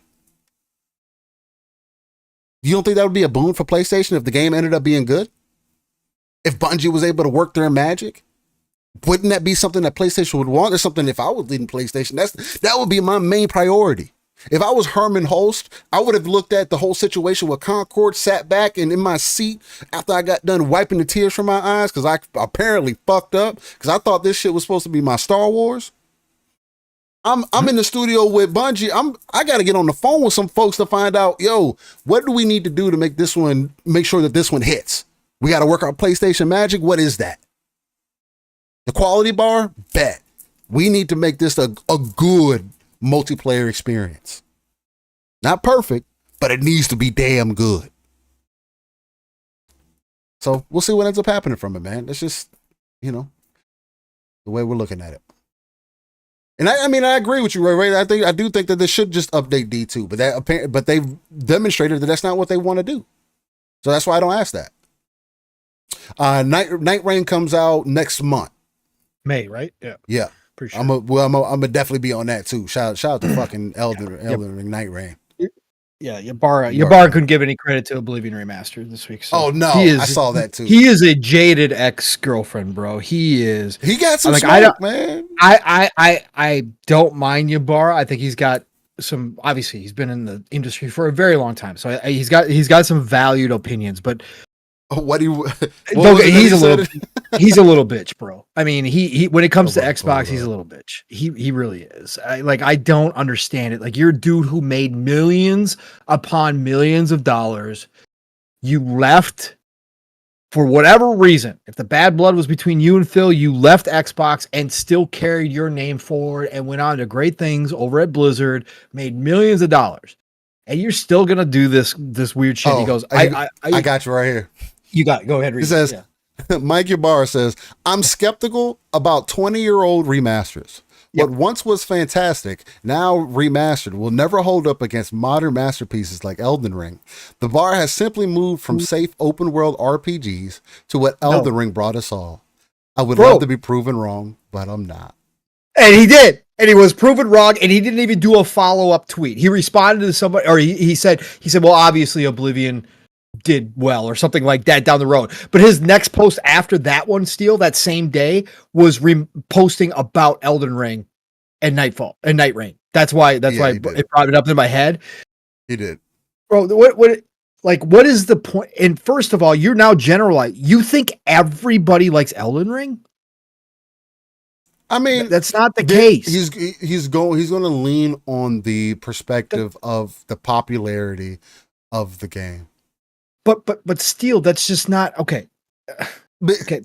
You don't think that would be a boon for PlayStation if the game ended up being good? If Bungie was able to work their magic? Wouldn't that be something that PlayStation would want? Or something, if I was leading PlayStation, that would be my main priority. If I was Herman Holst, I would have looked at the whole situation with Concord, sat back and in my seat after I got done wiping the tears from my eyes because I apparently fucked up because I thought this shit was supposed to be my Star Wars. I'm in the studio with Bungie. I got to get on the phone with some folks to find out, yo, what do we need to do to make sure that this one hits? We got to work our PlayStation magic. What is that? The quality bar? Bet. We need to make this a good multiplayer experience. Not perfect, but it needs to be damn good. So we'll see what ends up happening from it, man. That's just, the way we're looking at it. And I agree with you, Ray. I do think that they should just update D2, but they've demonstrated that that's not what they want to do. So that's why I don't ask that. Night Rain comes out next month. May, right? Yeah. Pretty sure. I'm gonna definitely be on that too. Shout out to fucking Elden Ring Night Rain. Yeah, Ybarra couldn't give any credit to Oblivion Remaster this week. So oh no, I saw that too. He is a jaded ex-girlfriend, bro. He got some smoke, man. I don't mind Ybarra. I think he's got some. Obviously, he's been in the industry for a very long time, so he's got some valued opinions. But What do you? He's a little bitch, bro. I mean, he when it comes to Hold Xbox, he's a little bitch. He really is. I don't understand it. Like, you're a dude who made millions upon millions of dollars. You left for whatever reason. If the bad blood was between you and Phil, you left Xbox and still carried your name forward and went on to great things over at Blizzard, made millions of dollars. And you're still gonna do this weird shit. He goes, I got you right here. You got it. Go ahead. Read it says, Mike Ybarra says, I'm skeptical about 20-year-old remasters. What once was fantastic, now remastered, will never hold up against modern masterpieces like Elden Ring. The bar has simply moved from safe open world RPGs to what Elden Ring brought us all. I would love to be proven wrong, but I'm not. And he did. And he was proven wrong, and he didn't even do a follow-up tweet. He responded to somebody, or he said, well, obviously Oblivion did well, or something like that down the road. But his next post after that one, that same day, was posting about Elden Ring and Nightfall and Night Rain. That's why it brought it up in my head. He did. Bro, what is the point? And first of all, you're now generalizing. You think everybody likes Elden Ring? I mean, that's not the case. He's going to lean on the perspective of the popularity of the game. But still, that's just not okay. But okay,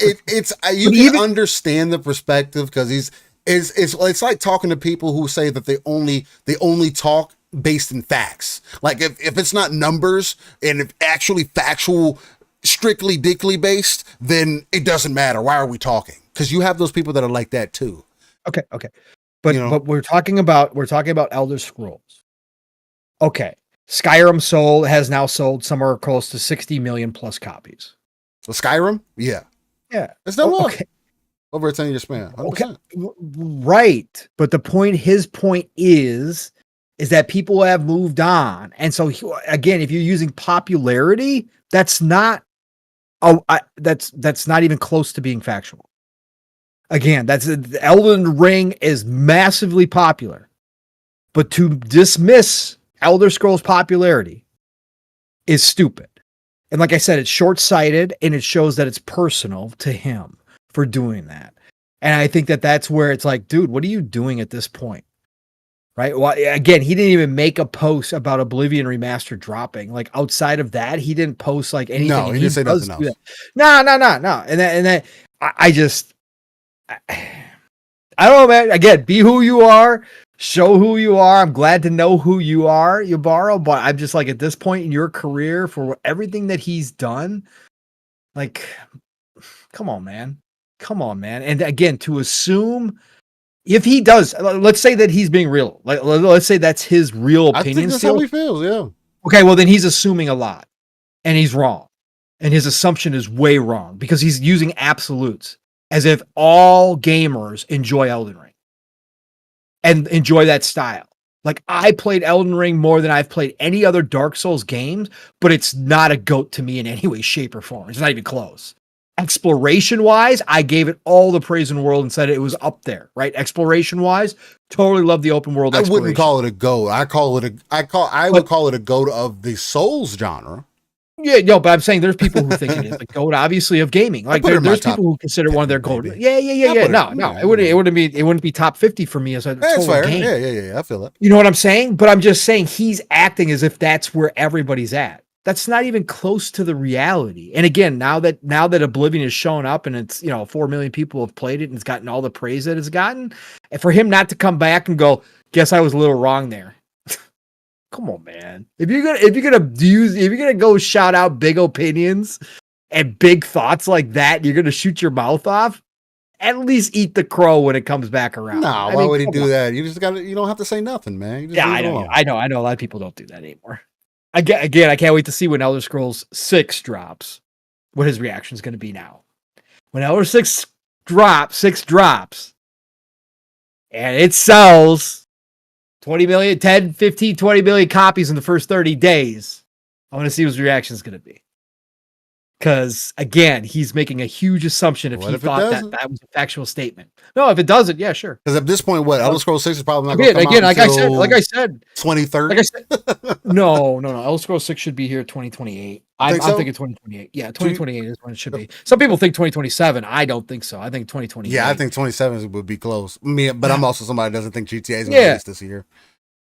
you can understand the perspective, because it's like talking to people who say that they only talk based in facts. Like if it's not numbers and if actually factual, strictly dickly based, then it doesn't matter. Why are we talking? Because you have those people that are like that too. Okay. But we're talking about Elder Scrolls. Okay. Skyrim has now sold somewhere close to 60 million plus copies. So Skyrim? Yeah. It's done well. Okay. Over a 10-year span. 100%. Okay. Right. But his point is that people have moved on. And so again, if you're using popularity, that's not even close to being factual. Again, Elden Ring is massively popular. But to dismiss Elder Scrolls popularity is stupid. And like I said, it's short-sighted, and it shows that it's personal to him for doing that. And I think that's where it's like, dude, what are you doing at this point? Right? Well, again, he didn't even make a post about Oblivion Remaster dropping. Like, outside of that, he didn't post like anything. No, he didn't say nothing else. No. And then I don't know, man. Again, be who you are. Show who you are. I'm glad to know who you are, Ybarra, but I'm just like, at this point in your career, for everything that he's done, like, come on, man. And again, to assume, if he does, let's say that he's being real. Let's say that's his real opinion. I think that's how he feels, yeah. Okay, well, then he's assuming a lot, and he's wrong. And his assumption is way wrong, because he's using absolutes as if all gamers enjoy Elden Ring and enjoy that style. Like, I played Elden Ring more than I've played any other Dark Souls games, but it's not a GOAT to me in any way, shape, or form. It's not even close. Exploration-wise, I gave it all the praise in the world and said it was up there, right? Exploration-wise, totally love the open world exploration. I wouldn't call it a GOAT. I would call it a GOAT of the Souls genre. Yeah, no, but I'm saying there's people who think it is the GOAT, obviously, of gaming. Like, there's people who consider one of their GOAT. Yeah. No, it wouldn't be top 50 for me as a total fair. game. Yeah, I feel it. You know what I'm saying? But I'm just saying he's acting as if that's where everybody's at. That's not even close to the reality. And again, now that Oblivion has shown up and it's, 4 million people have played it and it's gotten all the praise that it's gotten, and for him not to come back and go, guess I was a little wrong there. Come on, man. If you're gonna go shout out big opinions and big thoughts like that, you're gonna shoot your mouth off. At least eat the crow when it comes back around. No, why would he do that? You just you don't have to say nothing, man. I know. A lot of people don't do that anymore. Again, I can't wait to see when Elder Scrolls 6 drops, what his reaction is going to be now. When Elder 6 drops, and it sells 20 million, 10, 15, 20 million copies in the first 30 days, I want to see what his reaction is going to be. Because again, he's making a huge assumption if What he if it thought that doesn't? that was a factual statement. No, if it doesn't, yeah, sure. Because at this point, what Elder Scrolls 6 is probably not going to Again, come out until like I said, 2030. no. Elder Scrolls 6 should be here 2028. I'm so? thinking 2028. Yeah, 2028 is when it should be. Some people think 2027. I don't think so. I think 2028. Yeah, I think 27 would be close. But I'm also somebody that doesn't think GTA is going to release this year.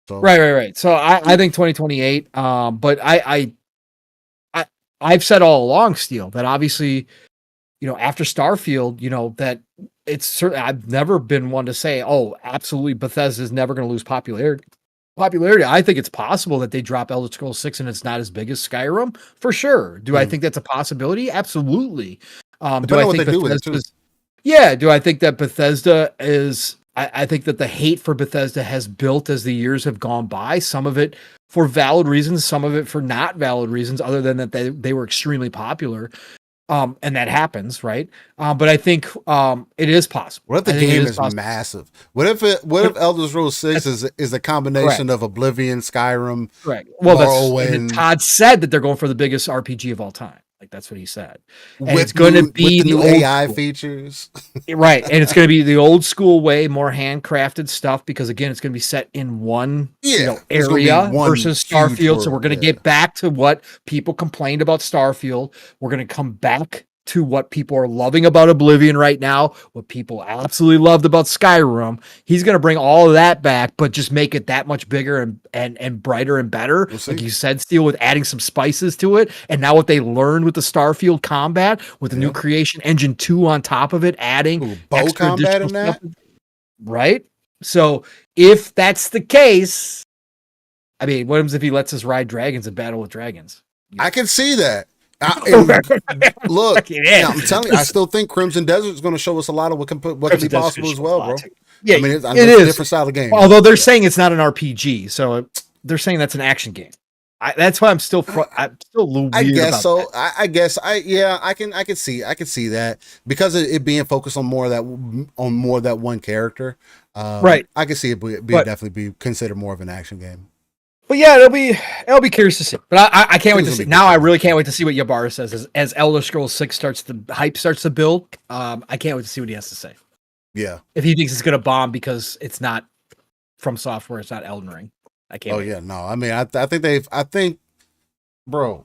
So. Right. So I think 2028. But I've said all along, Steel, that obviously, after Starfield, that it's certainly, I've never been one to say, oh, absolutely, Bethesda is never going to lose popularity. I think it's possible that they drop Elder Scrolls 6 and it's not as big as Skyrim, for sure. Do I think that's a possibility? Absolutely. Do I think Bethesda's, do I think that Bethesda is, I think that the hate for Bethesda has built as the years have gone by, some of it for valid reasons, some of it for not valid reasons, other than that they were extremely popular. And that happens, right? But I think it is possible. What if the game is massive? What if Elder Scrolls 6 is a combination of Oblivion, Skyrim, correct? Well, Todd said that they're going for the biggest RPG of all time. Like that's what he said. And it's going to be with the new AI features, right? And it's going to be the old school way, more handcrafted stuff. Because again, it's going to be set in one area versus Starfield. So we're going to get back to what people complained about Starfield. We're going to come back to what people are loving about Oblivion right now, what people absolutely loved about Skyrim. He's going to bring all of that back, but just make it that much bigger and brighter and better. Like you said, Steel, with adding some spices to it. And now what they learned with the Starfield combat, with the new Creation Engine 2 on top of it, adding bow combat in that. Right? So if that's the case, I mean, what happens if he lets us ride dragons and battle with dragons? I can see that. Look, I'm telling you, I still think Crimson Desert is going to show us a lot of what can be possible as well, bro. Yeah, I mean, it's a different style of game. Although they're saying it's not an RPG, so they're saying that's an action game. That's why I'm still a little weird. I guess so. That. I can see that because it being focused on more of that one character. Right. I can see it definitely be considered more of an action game. But yeah, it'll be curious to see. But I can't wait to see. Now I really can't wait to see what Ybarra says as Elder Scrolls 6 hype starts to build. I can't wait to see what he has to say. Yeah. If he thinks it's gonna bomb because it's not from software, it's not Elden Ring. I can't. Oh yeah, no. I mean, I think, bro.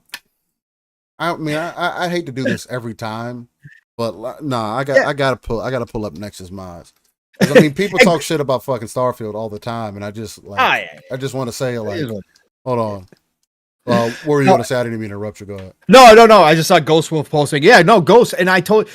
I mean, I hate to do this every time, but no, I gotta pull up Nexus mods. I mean, people talk shit about fucking Starfield all the time, and I just I just want to say hold on. What were you going to say? I didn't mean to interrupt you. Go ahead. No. I just saw Ghost Wolf posting. Yeah, no, Ghost, and I told,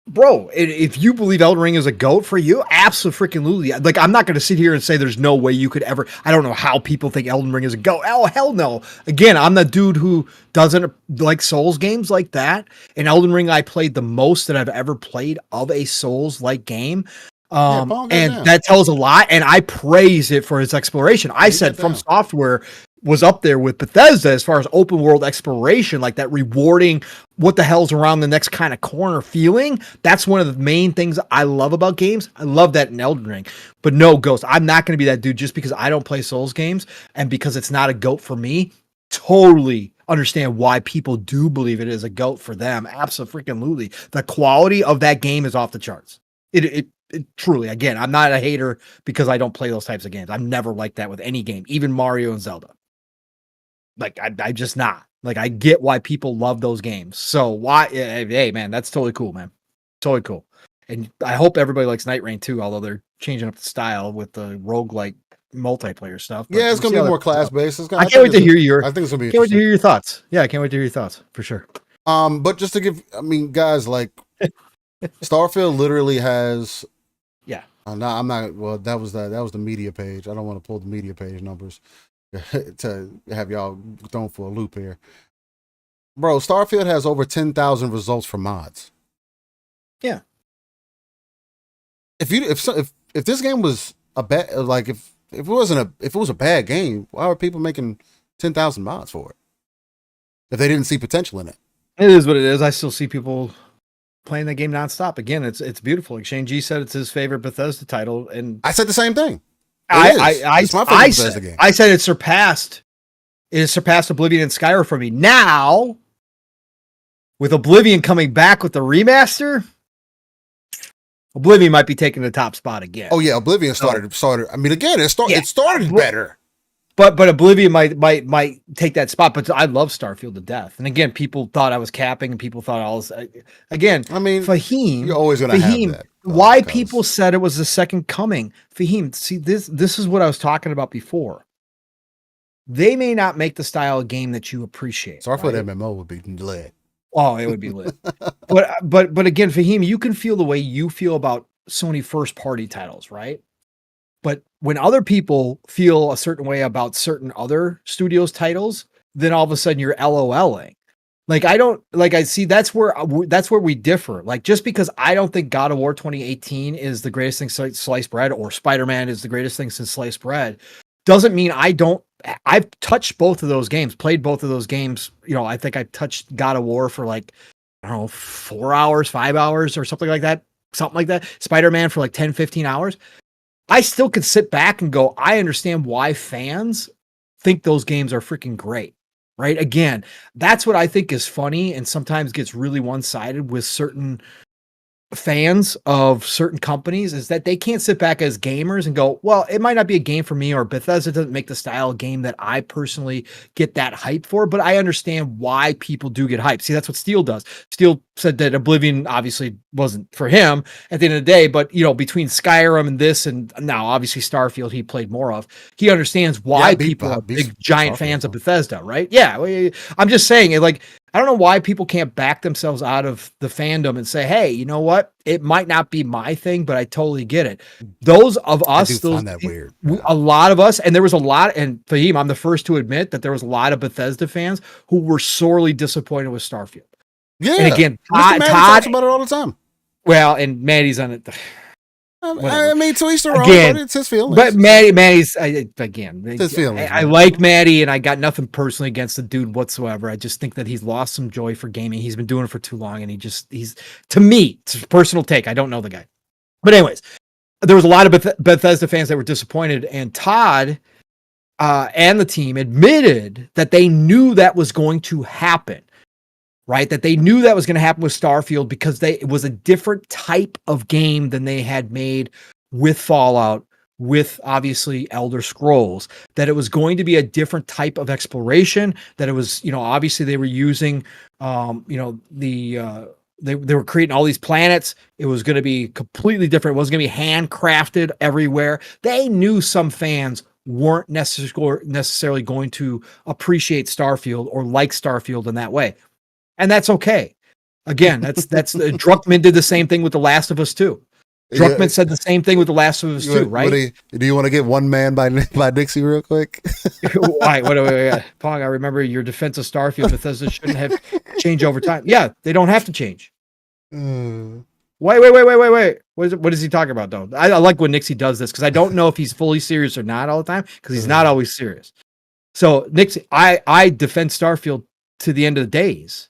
bro, if you believe Elden Ring is a GOAT for you, absolutely. Like, I'm not going to sit here and say there's no way you could ever. I don't know how people think Elden Ring is a GOAT. Oh, hell no. Again, I'm the dude who doesn't like Souls games like that. And Elden Ring, I played the most that I've ever played of a Souls-like game. And that tells a lot, and I praise it for its exploration. I said From Software was up there with Bethesda as far as open world exploration, like that rewarding what the hell's around the next kind of corner feeling. That's one of the main things I love about games. I love that in Elden Ring. But no, Ghost, I'm not going to be that dude just because I don't play Souls games and because it's not a GOAT for me. Totally understand why people do believe it is a GOAT for them. Absolutely. The quality of that game is off the charts. It truly, again, I'm not a hater because I don't play those types of games. I'm never like that with any game, even Mario and Zelda. Like, I just not. Like, I get why people love those games. So why? Hey, man, that's totally cool, man. Totally cool. And I hope everybody likes Night Rain too, although they're changing up the style with the roguelike multiplayer stuff. But yeah, it's going to be more class-based. I can't wait to hear your. I think it's going to be. Can't wait to hear your thoughts. Yeah, I can't wait to hear your thoughts for sure. But just to give, I mean, guys, like, Starfield literally has. Yeah. I'm not. Well, that was the media page. I don't want to pull the media page numbers to have y'all thrown for a loop here, bro. Starfield has over 10,000 results for mods. Yeah. If this game was a bad, like if it was a bad game, why are people making 10,000 mods for it? If they didn't see potential in it. It is what it is. I still see people playing that game nonstop. Again, it's beautiful. Like Shane G said, it's his favorite Bethesda title, and I said the same thing. It's my favorite Bethesda game. I said it surpassed Oblivion and Skyrim for me. Now, with Oblivion coming back with the remaster, Oblivion might be taking the top spot again. Oh yeah, Oblivion started. I mean, again, it started better. But Oblivion might take that spot. But I love Starfield to death. And again, people thought I was capping, and people thought I was. Again, I mean, Fahim, you're always going to have that. Why people said it was the second coming, Fahim? See, this is what I was talking about before. They may not make the style of game that you appreciate. Starfield MMO would be lit. Oh, it would be lit. but again, Fahim, you can feel the way you feel about Sony first party titles, right? But when other people feel a certain way about certain other studios titles, then all of a sudden you're LOLing. Like I see that's where we differ. Like just because I don't think God of War 2018 is the greatest thing since sliced bread, or Spider-Man is the greatest thing since sliced bread, doesn't mean I've touched both of those games, played both of those games. You know, I think I touched God of War for like, I don't know, 4 hours, 5 hours or something like that. Spider-Man for like 10, 15 hours. I still could sit back and go, I understand why fans think those games are freaking great, right? Again, that's what I think is funny and sometimes gets really one-sided with certain fans of certain companies, is that they can't sit back as gamers and go, well, it might not be a game for me, or Bethesda doesn't make the style of game that I personally get that hype for, but I understand why people do get hyped. See, that's what Steele does. Steele said that Oblivion obviously wasn't for him at the end of the day, but you know, between Skyrim and this, and now obviously Starfield he played more of, he understands why people are big giant fans of Bethesda, right? Yeah, I'm just saying it, like, I don't know why people can't back themselves out of the fandom and say, hey, you know what? It might not be my thing, but I totally get it. Those of us, I do find that weird. A lot of us, and there was a lot, and Fahim, I'm the first to admit that there was a lot of Bethesda fans who were sorely disappointed with Starfield. Yeah. And again, Todd talks about it all the time. Well, and Maddie's on it. I mean, to each their own, but it's his feelings. But Maddie's again. It's his feelings. I like Maddie, and I got nothing personally against the dude whatsoever. I just think that he's lost some joy for gaming. He's been doing it for too long, and he's to me, it's a personal take. I don't know the guy, but anyways, there was a lot of Bethesda fans that were disappointed, and Todd and the team admitted that they knew that was going to happen. Right, that they knew that was going to happen with Starfield because it was a different type of game than they had made with Fallout, with obviously Elder Scrolls, that it was going to be a different type of exploration, that it was, you know, obviously they were using, you know, they were creating all these planets. It was going to be completely different. It wasn't going to be handcrafted everywhere. They knew some fans weren't necessarily going to appreciate Starfield or like Starfield in that way. And that's okay. Again, that's Druckmann did the same thing with The Last of Us 2. Druckmann said the same thing with The Last of Us 2, right? Do you want to get One Man by Dixie real quick? Why? Pong, I remember your defense of Starfield. Bethesda shouldn't have changed over time. Yeah, they don't have to change. Wait. What is he talking about, though? I like when Nixie does this because I don't know if he's fully serious or not all the time, because he's not always serious. So, Nixie, I defend Starfield to the end of the days.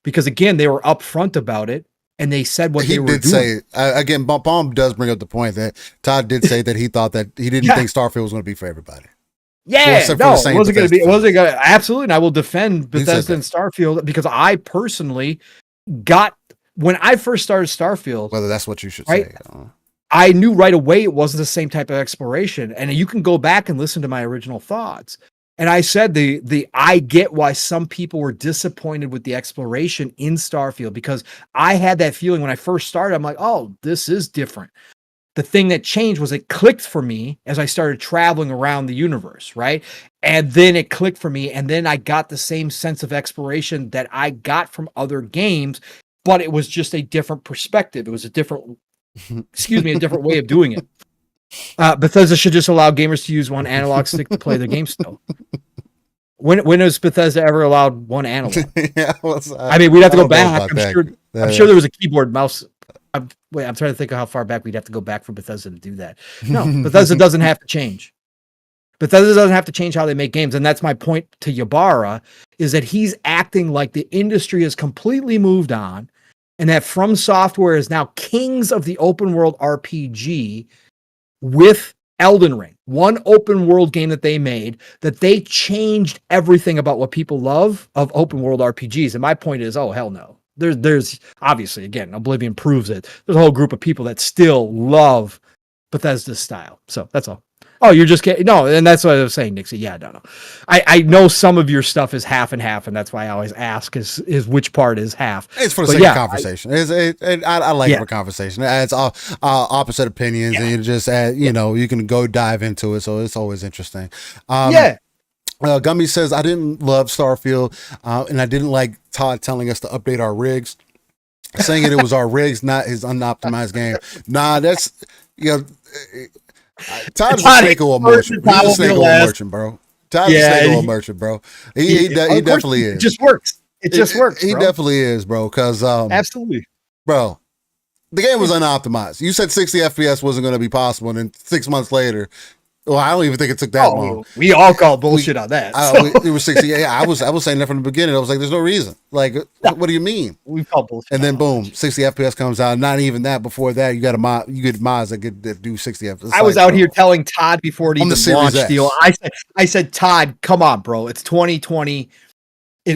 Because again, they were upfront about it, and they said what they were doing. He did say again. Palm does bring up the point that Todd did say that he thought that he didn't think Starfield was going to be for everybody. Yeah, it wasn't going to be. It wasn't going to. Absolutely, and I will defend Bethesda and Starfield because I personally got when I first started Starfield. Whether that's what you should say. Right? I knew right away it wasn't the same type of exploration, and you can go back and listen to my original thoughts. And I said I get why some people were disappointed with the exploration in Starfield, because I had that feeling when I first started. I'm like, oh, this is different. The thing that changed was it clicked for me as I started traveling around the universe, right? And then it clicked for me, and then I got the same sense of exploration that I got from other games, but it was just a different perspective. It was a different, a different way of doing it. Bethesda should just allow gamers to use one analog stick to play their game still. When has Bethesda ever allowed one analog? I mean, we'd have to go back. I'm sure there was a keyboard mouse. I'm trying to think of how far back we'd have to go back for Bethesda to do that. No, Bethesda doesn't have to change. Bethesda doesn't have to change how they make games. And that's my point to Ybarra, is that he's acting like the industry has completely moved on, and that From Software is now kings of the open world RPG with Elden Ring, one open world game that they made, that they changed everything about what people love of open world RPGs. And my point is, oh, hell no. there's obviously, again, Oblivion proves it. There's a whole group of people that still love Bethesda style. So that's all. Oh, you're just kidding. No, and that's what I was saying, Nixie. Yeah, no. I know some of your stuff is half and half, and that's why I always ask is which part is half. It's for the sake of conversation. I like it for conversation. It's all opposite opinions, and you just you can go dive into it. So it's always interesting. Gummy says, I didn't love Starfield, and I didn't like Todd telling us to update our rigs, saying it was our rigs, not his unoptimized game. Nah, that's Todd's a snake oil merchant. He's a snake oil merchant, bro. Todd's a snake oil merchant, bro. He definitely is. It just works. It just works. He definitely is, bro. Because absolutely, bro, the game was unoptimized. You said 60 FPS wasn't going to be possible, and then 6 months later. Well, I don't even think it took that long. We all called bullshit on that. It was 60. Yeah, I was saying that from the beginning. I was like, "There's no reason. Like, what do you mean?" We called bullshit. And then boom, 60 FPS comes out. Not even that. Before that, you got a mod. You get mods that do 60 FPS. I was out here telling Todd before it even launched. I said, Todd, come on, bro. It's 2020.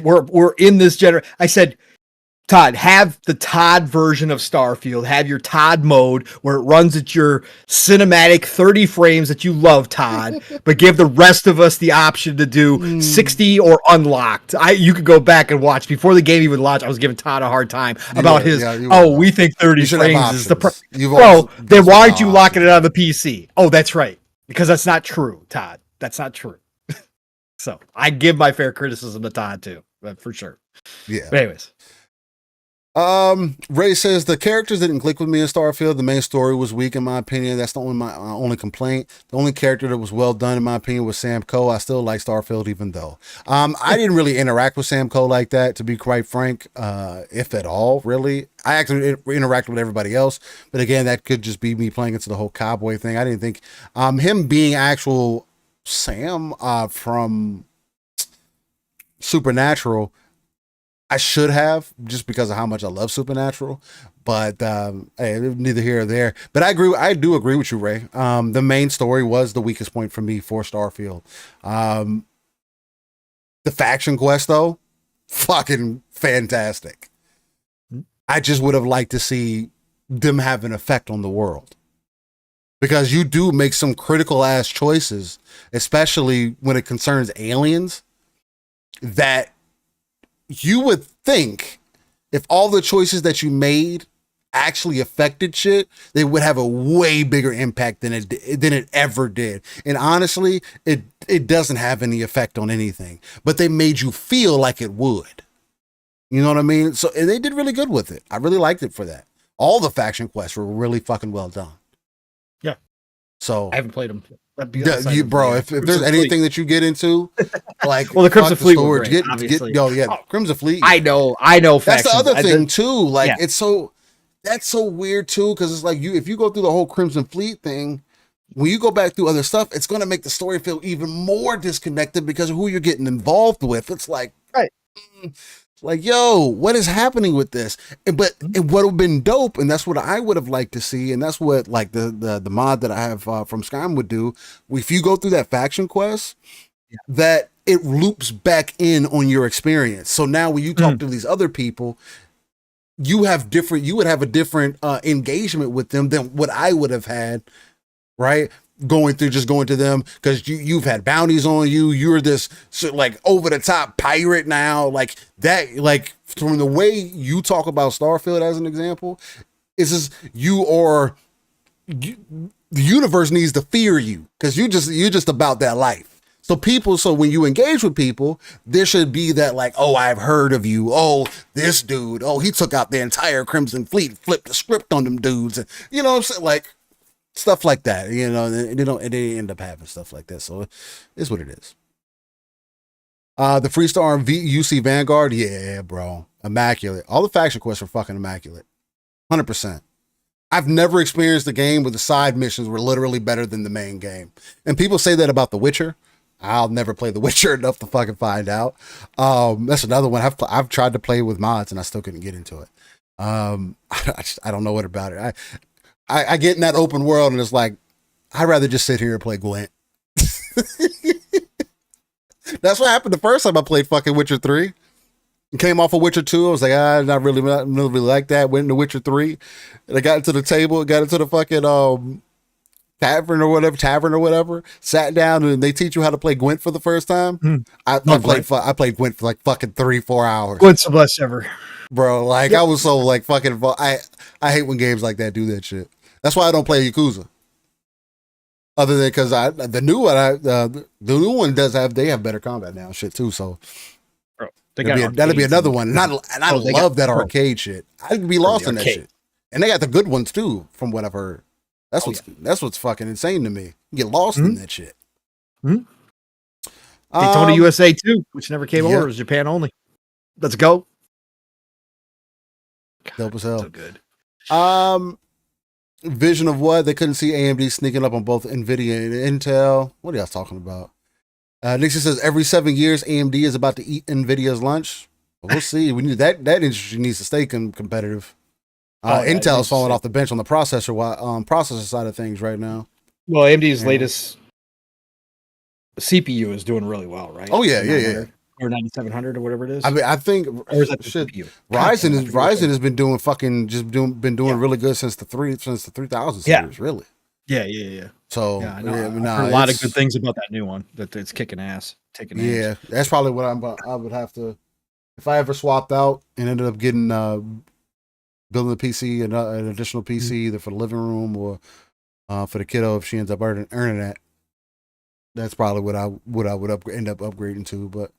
We're in this generation. I said, Todd, have the Todd version of Starfield. Have your Todd mode where it runs at your cinematic 30 frames that you love, Todd, but give the rest of us the option to do 60 or unlocked. You could go back and watch. Before the game even launched, I was giving Todd a hard time about we think 30 frames is the bro, then why aren't you locking it on the PC? Oh, that's right. Because that's not true, Todd. That's not true. So I give my fair criticism to Todd too, for sure. Yeah. But anyways. Ray says the characters didn't click with me in Starfield. The main story was weak in my opinion. That's my only complaint. The only character that was well done in my opinion was Sam Coe. I still like Starfield even though I didn't really interact with Sam Coe like that, to be quite frank, if at all, really. I actually interacted with everybody else, but again, that could just be me playing into the whole cowboy thing. I didn't think him being actual Sam from Supernatural, I should have, just because of how much I love Supernatural, but hey, neither here or there. But I do agree with you, Ray. The main story was the weakest point for me for Starfield. The faction quest, though, fucking fantastic. I just would have liked to see them have an effect on the world, because you do make some critical ass choices, especially when it concerns aliens, that you would think if all the choices that you made actually affected shit, they would have a way bigger impact than it ever did. And honestly, it doesn't have any effect on anything, but they made you feel like it would. You know what I mean? So, and they did really good with it. I really liked it for that. All the faction quests were really fucking well done. Yeah. So I haven't played them. Bro, if there's anything that you get into, like, well, the Crimson Fleet storage, great, obviously. Crimson Fleet. I know. That's the other thing too. Like, that's so weird too, because it's like if you go through the whole Crimson Fleet thing, when you go back through other stuff, it's going to make the story feel even more disconnected because of who you're getting involved with. It's like, right. Like, yo, what is happening with this? But it would have been dope, and that's what I would have liked to see, and that's what like the mod that I have from Skyrim would do. If you go through that faction quest, that it loops back in on your experience. So now when you talk to these other people, you would have a different engagement with them than what I would have had, right? Going to them because you've had bounties on you. You're this like over the top pirate now, like that. Like from the way you talk about Starfield as an example, it's just the universe needs to fear you because you're just about that life. So when you engage with people, there should be that like, oh, I've heard of you. Oh, this dude. Oh, he took out the entire Crimson Fleet, flipped the script on them dudes. And, you know what I'm saying? Like, stuff like that, you know, they end up having stuff like that. So it's what it is. The Freestar UC Vanguard, yeah, bro. Immaculate. All the faction quests are fucking immaculate. 100%. I've never experienced a game where the side missions were literally better than the main game. And people say that about The Witcher. I'll never play The Witcher enough to fucking find out. That's another one. I've tried to play with mods and I still couldn't get into it. I don't know what about it. I get in that open world and it's like, I'd rather just sit here and play Gwent. That's what happened the first time I played fucking Witcher 3. Came off of Witcher 2. I was like, not really like that. Went into Witcher 3. And I got into the table, got into the fucking tavern or whatever. Sat down and they teach you how to play Gwent for the first time. I played Gwent for like fucking 3-4 hours. Gwent's the best ever. Bro, like I was so like fucking I hate when games like that do that shit. That's why I don't play Yakuza. Other than because the new one they have better combat now and shit too. So that'll be another one. And I love that arcade shit. I'd be lost in that shit. And they got the good ones too, from what I've heard. That's what's fucking insane to me. You get lost in that shit. Daytona USA too, which never came over. It was Japan only. Let's go. Dope as hell. So good. Vision of what? They couldn't see AMD sneaking up on both NVIDIA and Intel. What are y'all talking about? Nixie says every 7 years AMD is about to eat NVIDIA's lunch. We'll see. We need that industry needs to stay competitive. Intel's falling off the bench on the processor side of things right now. Well, AMD's latest CPU is doing really well, right? Oh yeah. Or 9700 or whatever it is. I mean, I think or is that the CPU? Ryzen has been doing really good since the 3000 series, really. Yeah. So I heard a lot of good things about that new one. That it's kicking ass. Yeah, that's probably what I would have to, if I ever swapped out and ended up getting building a PC and an additional PC either for the living room or for the kiddo if she ends up earning that. That's probably what I would end up upgrading to, but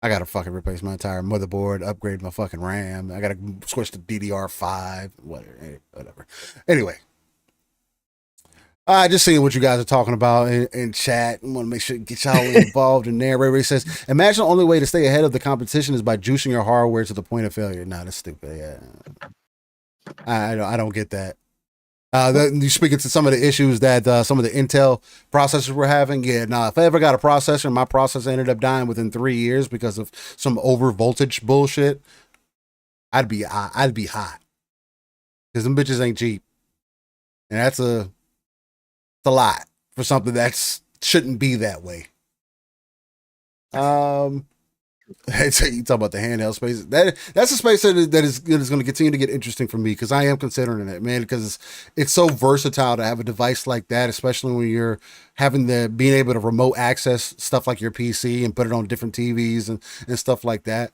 I gotta fucking replace my entire motherboard, upgrade my fucking RAM. I gotta switch to DDR5, whatever. Anyway, just seeing what you guys are talking about in chat. I want to make sure get y'all involved in there. Ray says, imagine the only way to stay ahead of the competition is by juicing your hardware to the point of failure. Nah, that's stupid. Yeah, I don't get that. You speaking to some of the issues that some of the Intel processors were having. Yeah, if I ever got a processor and my processor ended up dying within 3 years because of some over voltage bullshit, I'd be hot. Because them bitches ain't cheap. And that's a lot for something that shouldn't be that way. You talk about the handheld space. That's a space that is going to continue to get interesting for me because I am considering it, man. Because it's so versatile to have a device like that, especially when you're being able to remote access stuff like your PC and put it on different TVs and stuff like that.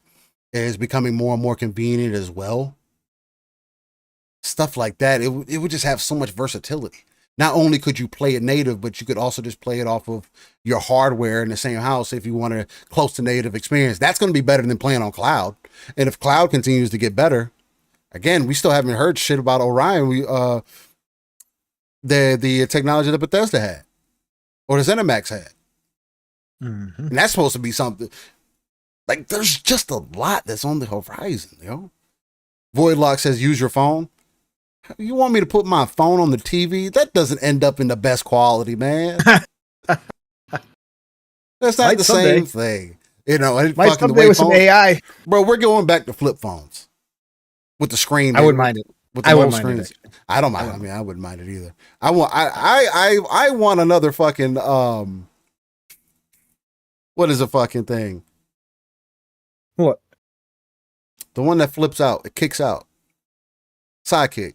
Is becoming more and more convenient as well. Stuff like that, it would just have so much versatility. Not only could you play it native, but you could also just play it off of your hardware in the same house if you want a close to native experience. That's going to be better than playing on cloud. And if cloud continues to get better, again, we still haven't heard shit about Orion. The technology that Bethesda had or the ZeniMax had. Mm-hmm. And that's supposed to be something. Like, there's just a lot that's on the horizon, yo. Voidlock says, use your phone. You want me to put my phone on the TV? That doesn't end up in the best quality, man. That's not the same thing. You know, might someday with some AI. Bro, we're going back to flip phones. With the screen. I wouldn't mind it. With the whole screens. I don't mind. I mean, I wouldn't mind it either. I want another fucking what is a fucking thing? What? The one that flips out, it kicks out. Sidekick.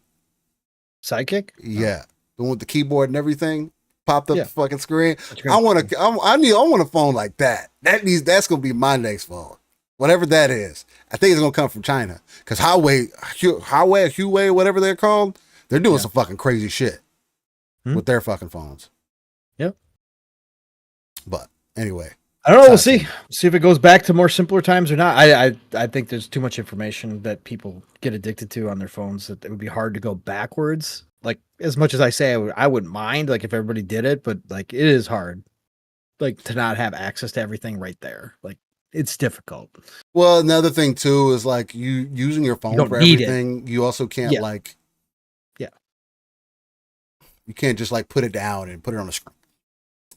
Yeah, the one with the keyboard and everything popped up the fucking screen. I want a phone like that. That's gonna be my next phone, whatever that is. I think it's gonna come from China because Huawei, whatever they're called, they're doing some fucking crazy shit with their fucking phones. Yep. But anyway, I don't know. We'll see. See if it goes back to more simpler times or not. I think there's too much information that people get addicted to on their phones that it would be hard to go backwards. Like, as much as I say I wouldn't mind, like, if everybody did it, but like, it is hard, like, to not have access to everything right there. Like, it's difficult. Well, another thing too is like you using your phone for everything. You also can't you can't just like put it down and put it on the screen.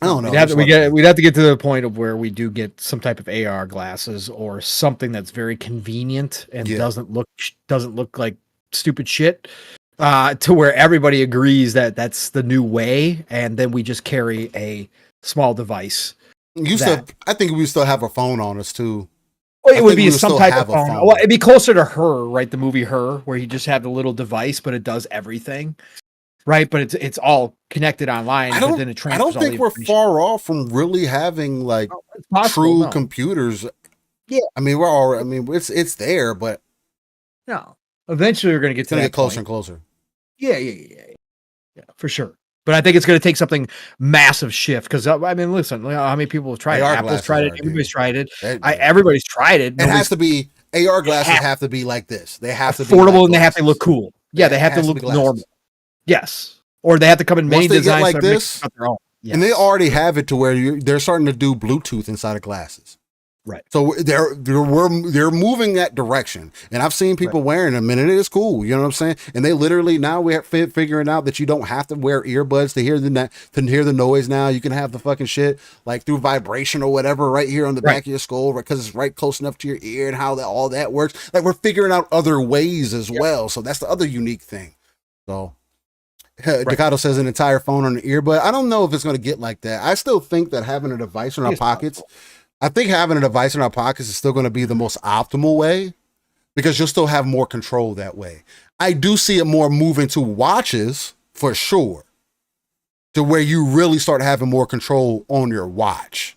I don't know. We'd have to get to the point of where we do get some type of AR glasses or something that's very convenient and doesn't look like stupid shit, to where everybody agrees that that's the new way, and then we just carry a small device. I think we still have a phone on us too. Well, I it would think we be would some still type have of a phone. phone. Well, it'd be closer to Her, right? The movie Her, where you just have the little device, but it does everything, right? But it's all connected online. I But then it don't. I transfers don't all the think we're information. far off from really having like Oh, it's possible. true No. computers. Yeah. I mean, we're all. I mean, it's there, but No. Eventually, we're going to get it's to gonna that get closer point. and closer. Yeah, for sure. But I think it's going to take something massive shift because I mean, listen, you know, how many people have tried it? AR Apple's glasses tried it. are, Everybody's dude. tried it. It Everybody's tried it. has to be AR glasses. have- Have to be like this. They have to be affordable like and they have to glasses. look cool. Yeah, they have to has to look be glasses. normal. Yes, or they have to come in many Once they get designs like that make this, it their own. Yes. And they already have it to where they're starting to do Bluetooth inside of glasses. Right. So they're moving that direction, and I've seen people wearing them, and it is cool. You know what I'm saying? And they literally now we're figuring out that you don't have to wear earbuds to hear the noise. Now you can have the fucking shit like through vibration or whatever right here on the back of your skull, right? Because it's right close enough to your ear, and how that all that works. Like we're figuring out other ways as well. So that's the other unique thing. So. Decado says an entire phone on the ear, but I don't know if it's going to get like that. I still think that having a device in our pockets. I think having a device in our pockets is still going to be the most optimal way because you'll still have more control that way. I do see it more moving to watches for sure, to where you really start having more control on your watch.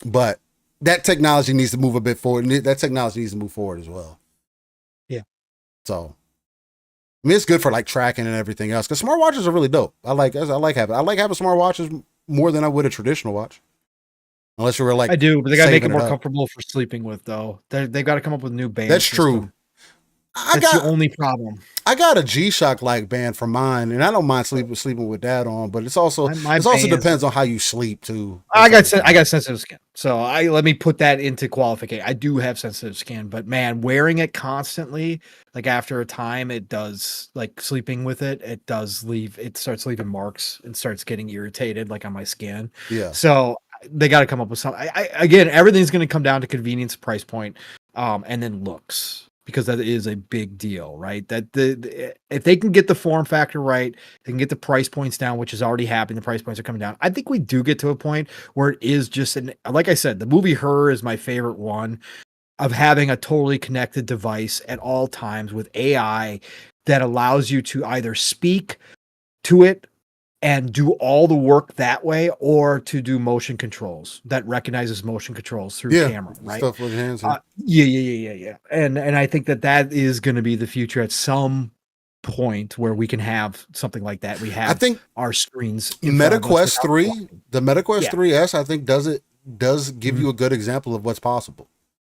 But that technology needs to move a bit forward. And that technology needs to move forward as well. Yeah. So, I mean, it's good for like tracking and everything else because smartwatches are really dope. I like having smartwatches more than I would a traditional watch. Unless you were like, I do, but they got to make it saving more up. comfortable for sleeping with, though. They've got to come up with new bands. That's true. That's the only problem. I got a G-Shock like band for mine, and I don't mind sleeping with that on, but it's also depends on how you sleep too. I got sensitive skin, so let me put that into qualification. I do have sensitive skin, but man, wearing it constantly, like after a time, it does like sleeping with it. It starts leaving marks and starts getting irritated, like on my skin. Yeah. So they got to come up with something. Again, everything's going to come down to convenience, price point, and then looks. Because that is a big deal, right? That if they can get the form factor right, they can get the price points down, which is already happening. The price points are coming down. I think we do get to a point where it is just like I said, the movie Her is my favorite one of having a totally connected device at all times with AI that allows you to either speak to it and do all the work that way, or to do motion controls that recognizes motion controls through camera, right? Stuff with hands. Yeah. And I think that is going to be the future at some point where we can have something like that. We have, I think, our screens. MetaQuest 3, the MetaQuest 3S, I think does give you a good example of what's possible.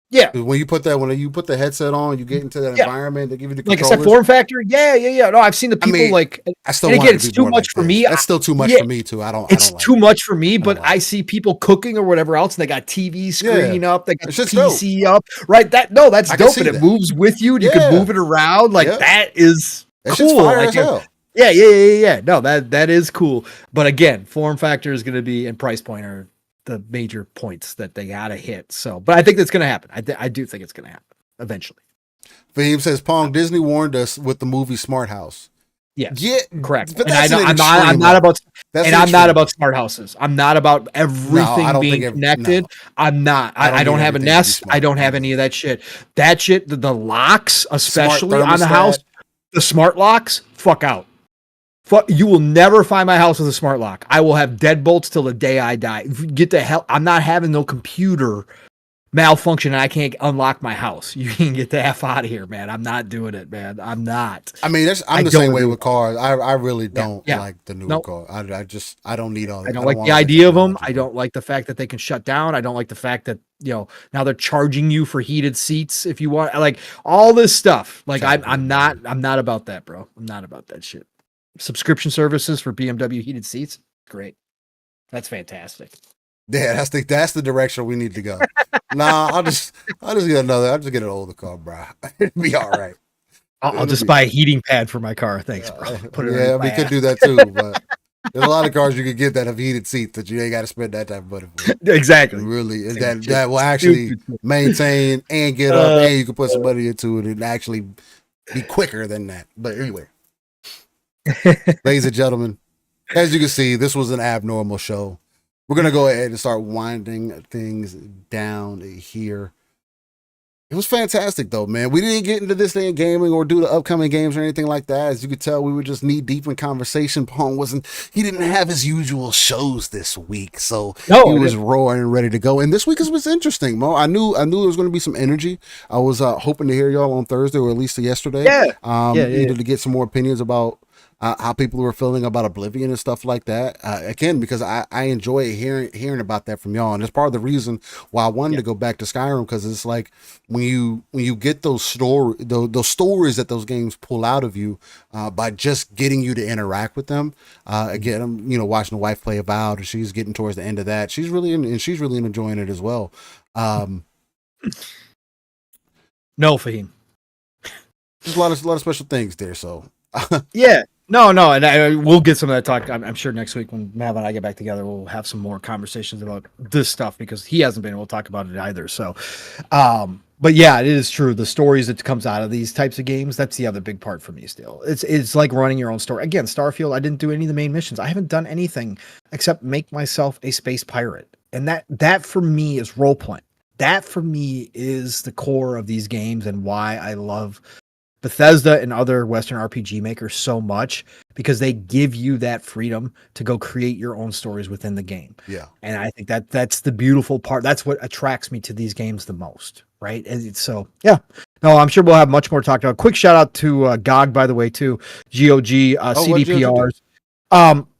Yeah. When you put the headset on, you get into that environment, they give you the controllers. Like I said, form factor. Yeah. No, I've seen the people I still and want again, it to it's be too more much like for me. That's still too much for me too. It's too much for me, but I see people cooking or whatever else, and they got TV screen up, they got PC up, right? That's dope, and it moves with you, and you can move it around. Like that is cool. Fire as hell. Yeah. No, that is cool. But again, form factor is going to be and price point are the major points that they got to hit. So, but I think that's going to happen. I do think it's going to happen eventually. Fahim says, Pong, Disney warned us with the movie Smart House. Yes. Yeah, correct. But I'm not about smart houses. I'm not about everything being connected. I'm not. I don't have a Nest. I don't have any of that shit. That shit, the locks, especially on the house, the smart locks, fuck out. You will never find my house with a smart lock. I will have deadbolts till the day I die. Get the hell. I'm not having no computer malfunction and I can't unlock my house. You can get the F out of here, man. I'm not doing it, man. I'm not. I mean, I'm the same way with cars. I really don't like the new car. I don't need all that. I don't like the idea of them. I don't like the fact that they can shut down. I don't like the fact that, now they're charging you for heated seats if you want, like all this stuff. Like I'm not about that, bro. I'm not about that shit. Subscription services for BMW heated seats. Great. That's fantastic. Yeah, that's the direction we need to go. Nah, I'll just get an older car, bro. It'll be all right. I'll just buy a heating pad for my car. Thanks, bro. We could do that too, but there's a lot of cars you could get that have heated seats that you ain't got to spend that type of money for. Exactly. Really, that will actually maintain and get up, and you can put some money into it and actually be quicker than that. But anyway, ladies and gentlemen, as you can see, this was an abnormal show. we're gonna go ahead and start winding things down here. It was fantastic though, man. We didn't get into this thing in gaming or do the upcoming games or anything like that. As you could tell, we were just knee deep in conversation. Paul he didn't have his usual shows this week, so he was roaring and ready to go. And this week was interesting, Mo. I knew there was going to be some energy. I was hoping to hear y'all on Thursday or at least yesterday. Either to get some more opinions about how people were feeling about Oblivion and stuff like that. Again, because I enjoy hearing about that from y'all, and it's part of the reason why I wanted to go back to Skyrim, because it's like when you get those stories that those games pull out of you by just getting you to interact with them. Again, I'm watching the wife play Avowed, and she's getting towards the end of that. She's really enjoying it as well. No, Fahim. There's a lot of special things there. So yeah. No, and we'll get some of that talk. I'm sure next week when Mav and I get back together, we'll have some more conversations about this stuff, because he hasn't been able to talk about it either. So, but yeah, it is true. The stories that comes out of these types of games, that's the other big part for me still. It's like running your own story. Again, Starfield, I didn't do any of the main missions. I haven't done anything except make myself a space pirate. And that for me is role playing. That for me is the core of these games and why I love Bethesda and other Western RPG makers so much, because they give you that freedom to go create your own stories within the game. Yeah. And I think that's the beautiful part. That's what attracts me to these games the most. Right. And so, yeah, no, I'm sure we'll have much more to talk about. Quick shout out to GOG, by the way, too. GOG, CDPRs.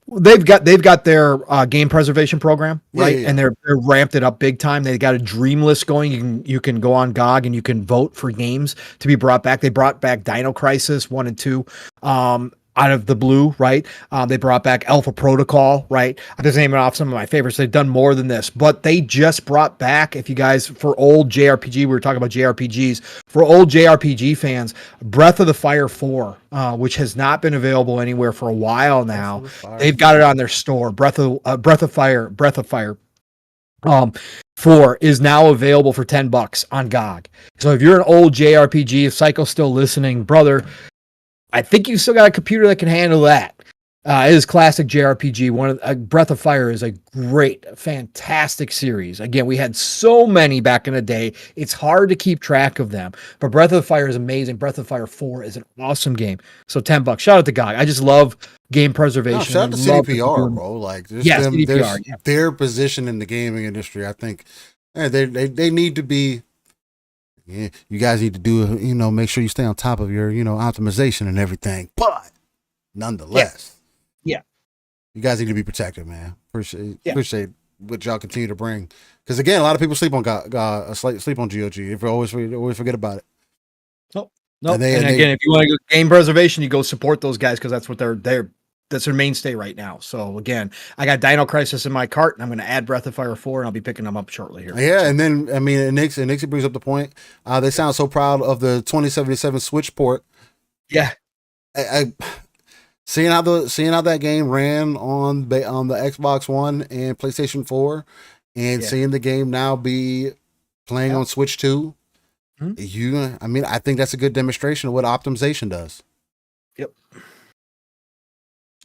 They've got their game preservation program, right? Yeah. And they're ramped it up big time. They got a dream list going. You can go on GOG and you can vote for games to be brought back. They brought back Dino Crisis 1 and 2 out of the blue, right? They brought back Alpha Protocol, right? I'm just naming off some of my favorites. They've done more than this, but they just brought back, if you guys, for old JRPG, we were talking about JRPGs, for old JRPG fans, Breath of the Fire 4, which has not been available anywhere for a while now. They've got it on their store. Breath of Fire 4 is now available for $10 on GOG. So if you're an old JRPG, if Psycho's still listening, brother, I think you still got a computer that can handle that. It is classic JRPG. Breath of Fire is a great, fantastic series. Again, we had so many back in the day. It's hard to keep track of them. But Breath of Fire is amazing. Breath of Fire 4 is an awesome game. So $10. Shout out to GOG. I just love game preservation. No, shout out to CDPR, bro. Like, CDPR, their position in the gaming industry. I think they need to be. Yeah, you guys need to do, make sure you stay on top of your, optimization and everything. But nonetheless, you guys need to be protected, man. Appreciate what y'all continue to bring. Because again, a lot of people sleep on sleep on GOG. If we always forget about it. No. And again, if you want to go game preservation, you go support those guys, because that's what that's their mainstay right now. So again, I got Dino Crisis in my cart, and I'm going to add Breath of Fire 4, and I'll be picking them up shortly here. Yeah, and then Nixie brings up the point. They sound so proud of the 2077 Switch port. Yeah, seeing how that game ran on the Xbox One and PlayStation 4, and seeing the game now be playing on Switch 2. Mm-hmm. I think that's a good demonstration of what optimization does. Yep.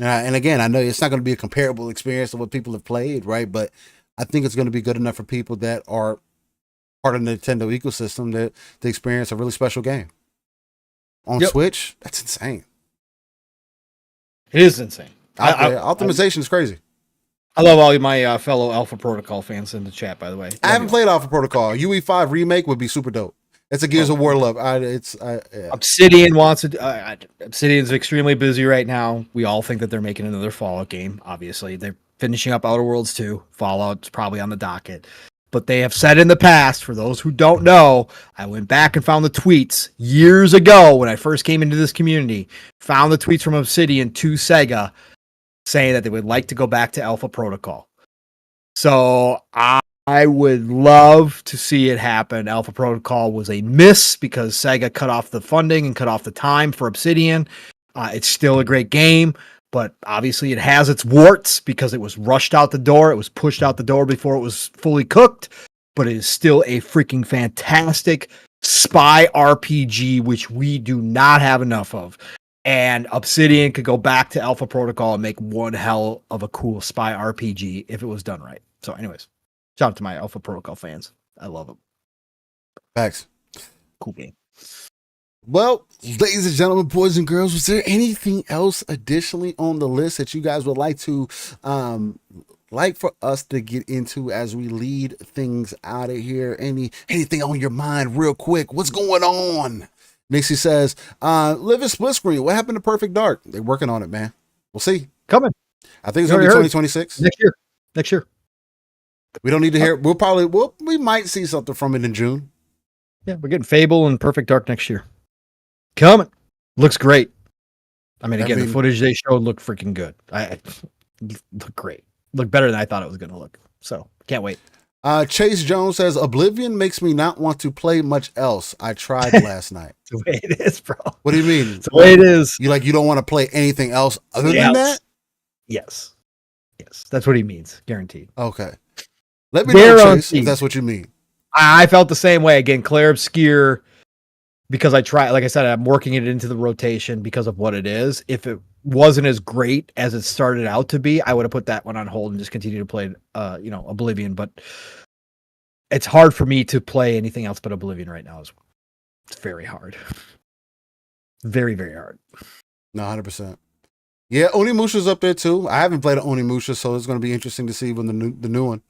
And again, I know it's not going to be a comparable experience to what people have played, right? But I think it's going to be good enough for people that are part of the Nintendo ecosystem to experience a really special game. On Switch, that's insane. It is insane. Optimization is crazy. I love all my fellow Alpha Protocol fans in the chat, by the way. I haven't played Alpha Protocol. UE5 remake would be super dope. It's a Gears of War love. Obsidian wants it. Obsidian's extremely busy right now. We all think that they're making another Fallout game. Obviously, they're finishing up Outer Worlds 2. Fallout's probably on the docket. But they have said in the past, for those who don't know, I went back and found the tweets years ago when I first came into this community, found the tweets from Obsidian to Sega saying that they would like to go back to Alpha Protocol. So I would love to see it happen. Alpha Protocol was a miss because Sega cut off the funding and cut off the time for Obsidian. It's still a great game, but obviously it has its warts because it was rushed out the door. It was pushed out the door before it was fully cooked, but it is still a freaking fantastic spy RPG, which we do not have enough of. And Obsidian could go back to Alpha Protocol and make one hell of a cool spy RPG if it was done right. So, anyways, shout out to my Alpha Protocol fans. I love them. Facts. Cool game. Well, ladies and gentlemen, boys and girls, was there anything else additionally on the list that you guys would like to like for us to get into as we lead things out of here? Anything on your mind real quick? What's going on? Nixie says, live in split screen. What happened to Perfect Dark? They're working on it, man. We'll see. Coming. I think it's going to be 2026. Next year. We don't need to hear. We might see something from it in June. Yeah, we're getting Fable and Perfect Dark next year. Coming. Looks great. I mean, the footage they showed looked freaking good. I looked great. Looked better than I thought it was going to look. So, can't wait. Chase Jones says, Oblivion makes me not want to play much else. I tried last night. It's the way it is, bro. What do you mean? It's the way it is. You don't want to play anything else other than that? Yes. That's what he means. Guaranteed. Okay. Let me know, Chase, if that's what you mean. I felt the same way. Again, Clair, Obscur, because I tried, like I said, I'm working it into the rotation because of what it is. If it wasn't as great as it started out to be, I would have put that one on hold and just continue to play, Oblivion. But it's hard for me to play anything else but Oblivion right now. It's very hard. Very, very hard. No, 100%. Yeah, Onimusha's up there too. I haven't played Onimusha, so it's going to be interesting to see when the new one.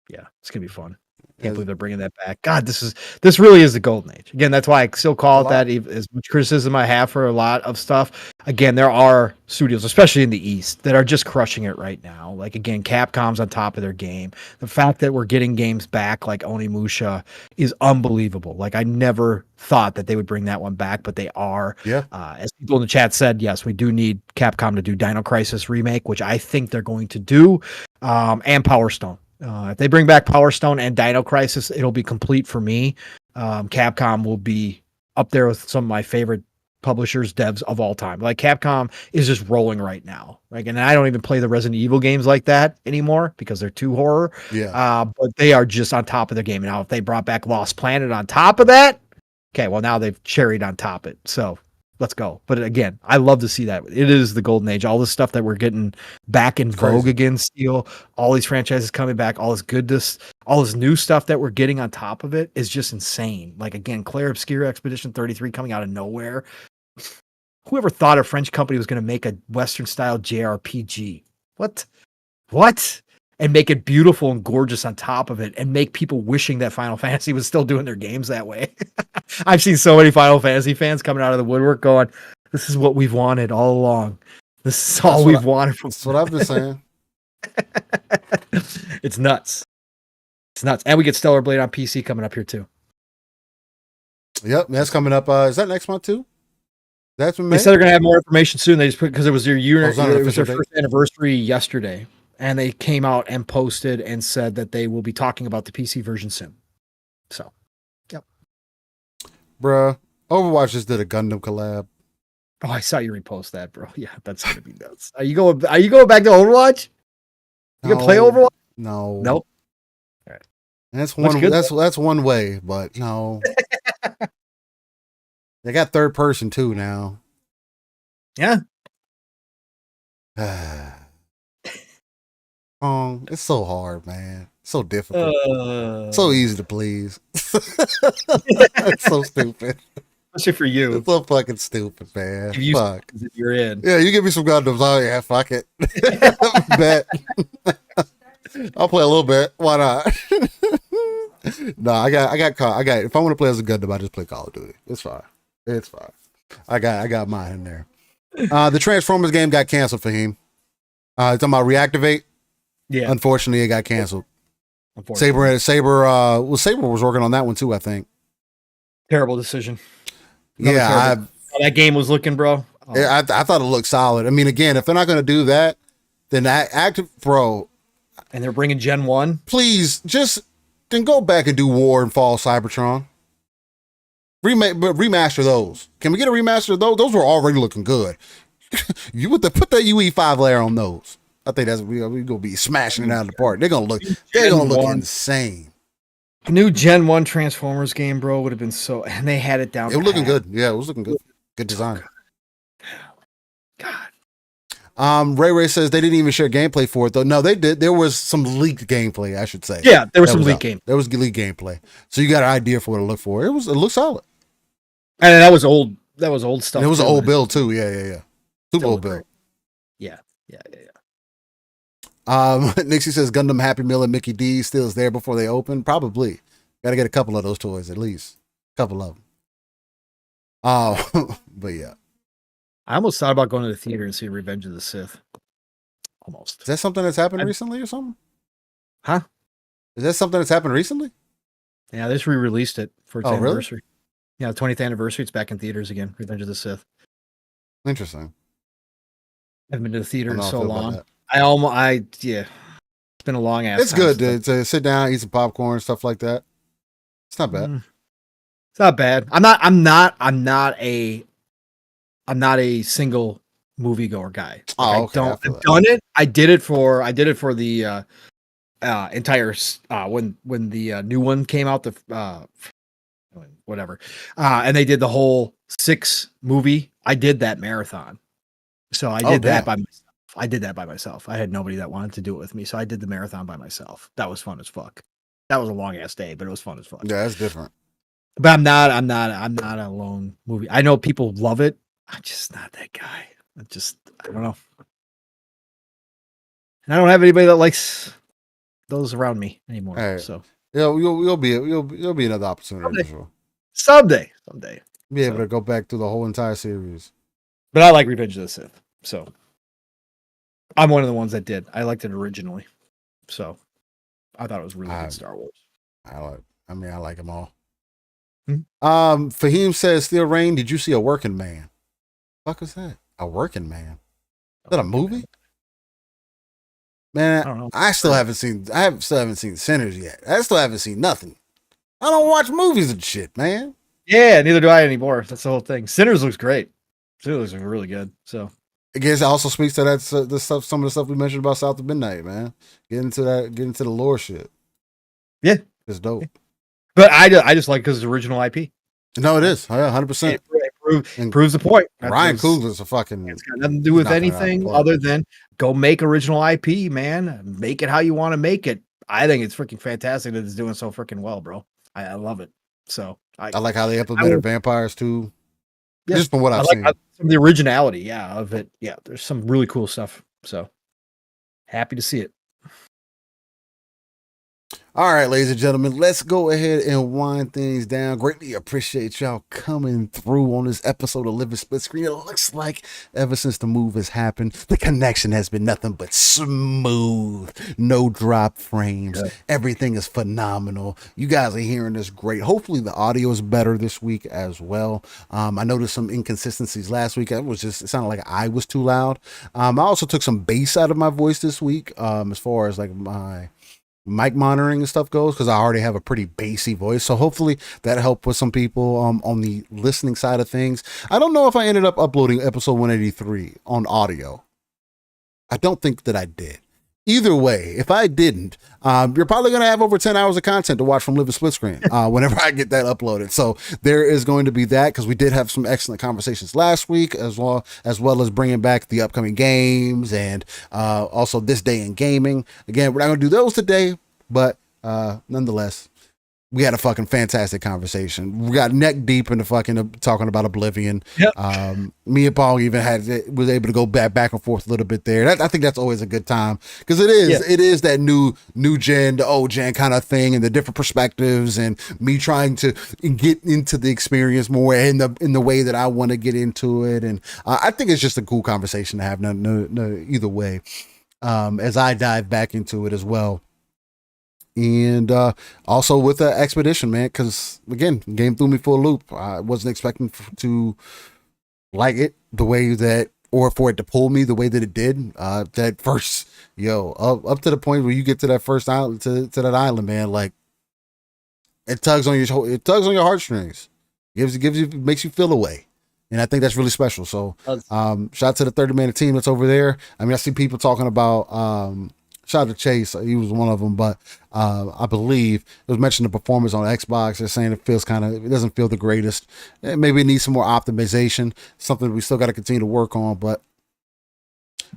Yeah, it's going to be fun. Can't believe they're bringing that back. God, this really is the golden age. Again, that's why I still call it that. As much criticism I have for a lot of stuff, again, there are studios, especially in the East, that are just crushing it right now. Like, again, Capcom's on top of their game. The fact that we're getting games back like Onimusha is unbelievable. Like, I never thought that they would bring that one back, but they are. Yeah. As people in the chat said, yes, we do need Capcom to do Dino Crisis Remake, which I think they're going to do, and Power Stone. If they bring back Power Stone and Dino Crisis, it'll be complete for me. Capcom will be up there with some of my favorite publishers, devs of all time. Like, Capcom is just rolling right now. Like, and I don't even play the Resident Evil games like that anymore because they're too horror. Yeah. But they are just on top of their game. Now, if they brought back Lost Planet on top of that, okay, well, now they've cherried on top it. So let's go. But again, I love to see that. It is the golden age. All this stuff that we're getting back in vogue again, still, all these franchises coming back, all this goodness, all this new stuff that we're getting on top of it is just insane. Like, again, Clair Obscur Expedition 33 coming out of nowhere. Whoever thought a French company was going to make a Western style JRPG? What? And make it beautiful and gorgeous on top of it, and make people wishing that Final Fantasy was still doing their games that way. I've seen so many Final Fantasy fans coming out of the woodwork going, this is what we've wanted all along. This is all we've wanted from. That's what I've been saying. It's nuts. And we get Stellar Blade on PC coming up here too. Yep, that's coming up. Is that next month too? That's when they said they're going to have more information soon. They just put, because it was their first anniversary yesterday. And they came out and posted and said that they will be talking about the PC version soon. So, yep. Bruh, Overwatch just did a Gundam collab. Oh, I saw you repost that, bro. Yeah, that's gonna be nuts. Are you going back to Overwatch? You gonna play Overwatch? No. Nope. All right. That's one. That's one way, but no. They got third person too now. Yeah. Oh, it's so hard, man. So difficult. So easy to please. It's so stupid. Especially for you. It's so fucking stupid, man. Fuck. You're in. Yeah, you give me some Gundams. Oh yeah, fuck it. Bet. I'll play a little bit. Why not? No, I got. If I want to play as a Gundam, I just play Call of Duty. It's fine. I got mine in there. The Transformers game got canceled for him. Talking about Reactivate. Yeah. Unfortunately, it got canceled. Saber was working on that one too, I think. Terrible decision. How that game was looking, bro. Oh. I thought it looked solid. I mean, again, if they're not going to do that, then bro. And they're bringing Gen 1. Please, then go back and do War and Fall Cybertron. Remaster those. Can we get a remaster of those? Those were already looking good. You put that UE5 layer on those. I think we're gonna be smashing it out of the park. They're gonna look insane. A new Gen 1 Transformers game, bro, would have been so, and they had it down. It was looking good. Yeah, it was looking good. Good design. God. Ray says they didn't even share gameplay for it though. No, they did. There was some leaked gameplay, I should say. Yeah, there was some leaked game. There was leaked gameplay, so you got an idea for what to look for. It looked solid, and that was old. That was old stuff. And it was an old build too. Yeah. Super old build. Yeah. Nixie says Gundam Happy Meal and Mickey D still is there before they open. Probably. Got to get a couple of those toys at least. A couple of them. But yeah. I almost thought about going to the theater and see Revenge of the Sith. Almost. Is that something that's happened recently or something? Huh? Is that something that's happened recently? Yeah, they just re-released it for its anniversary. Really? Yeah, the 20th anniversary. It's back in theaters again. Revenge of the Sith. Interesting. I haven't been to the theater in I so long. Yeah. It's been a long ass. It's good to sit down, eat some popcorn, stuff like that. It's not bad. It's not bad. I'm not a single moviegoer guy. Oh, okay. I've done it. I did it for the entire when the new one came out, the whatever. And they did the whole 6 movie. I did that marathon. So I did that by myself. I had nobody that wanted to do it with me. So I did the marathon by myself. That was fun as fuck. That was a long ass day, but it was fun as fuck. Yeah, that's different. But I'm not a lone movie. I know people love it. I'm just not that guy. I don't know. And I don't have anybody that likes those around me anymore. Right. So yeah, you'll be another opportunity for sure. Someday. Be able to go back through the whole entire series. But I like Revenge of the Sith. So I'm one of the ones that did. I liked it originally. So I thought it was really good Star Wars. I like them all. Mm-hmm. Fahim says, Steel Rain, did you see A Working Man? What the fuck is that? A Working Man? Is that a movie? Man, I don't know. I still haven't seen Sinners yet. I still haven't seen nothing. I don't watch movies and shit, man. Yeah, neither do I anymore. That's the whole thing. Sinners looks great. Sinners looks really good. So I guess it also speaks to that some of the stuff we mentioned about South of Midnight, man. Get into the lore shit. Yeah, it's dope. But I just like because it's original IP. No, it is. 100%. It proves the point. Ryan Coogler's a fucking. It's got nothing to do with anything other than go make original IP, man. Make it how you want to make it. I think it's freaking fantastic that it's doing so freaking well, bro. I love it. So I like how they implemented vampires too. Yeah, just from what I've seen. Some of the originality, of it. Yeah, there's some really cool stuff. So happy to see it. All right, ladies and gentlemen, let's go ahead and wind things down. Greatly appreciate y'all coming through on this episode of Living Split Screen. It looks like ever since the move has happened, the connection has been nothing but smooth. No drop frames. Yeah. Everything is phenomenal. You guys are hearing this great. Hopefully the audio is better this week as well. I noticed some inconsistencies last week. It sounded like I was too loud. I also took some bass out of my voice this week as far as like my mic monitoring and stuff goes, because I already have a pretty bassy voice. So hopefully that helped with some people on the listening side of things. I don't know if I ended up uploading episode 183 on audio. I don't think that I did. Either way, if I didn't, you're probably going to have over 10 hours of content to watch from Live a Split Screen whenever I get that uploaded. So there is going to be that, because we did have some excellent conversations last week, as well as bringing back the upcoming games and also This Day in Gaming. Again, we're not going to do those today, but nonetheless, we had a fucking fantastic conversation. We got neck deep into fucking talking about Oblivion. Yep. Me and Paul even was able to go back and forth a little bit there. I think that's always a good time, because it is that new gen to old gen kind of thing, and the different perspectives, and me trying to get into the experience more in the way that I want to get into it. And I think it's just a cool conversation to have. No, either way, as I dive back into it as well. And also with the Expedition, man, because again, game threw me for a loop. I wasn't expecting to like it the way that, or for it to pull me the way that it did. That first, up to the point where you get to that first island, to that island, man, like it tugs on your heartstrings. Gives you, makes you feel away. And I think that's really special. So shout out to the 30-man team that's over there. I mean, I see people talking about shout out to Chase, he was one of them, but I believe it was mentioned the performance on Xbox. They're saying it doesn't feel the greatest. Maybe it needs some more optimization, something we still got to continue to work on, but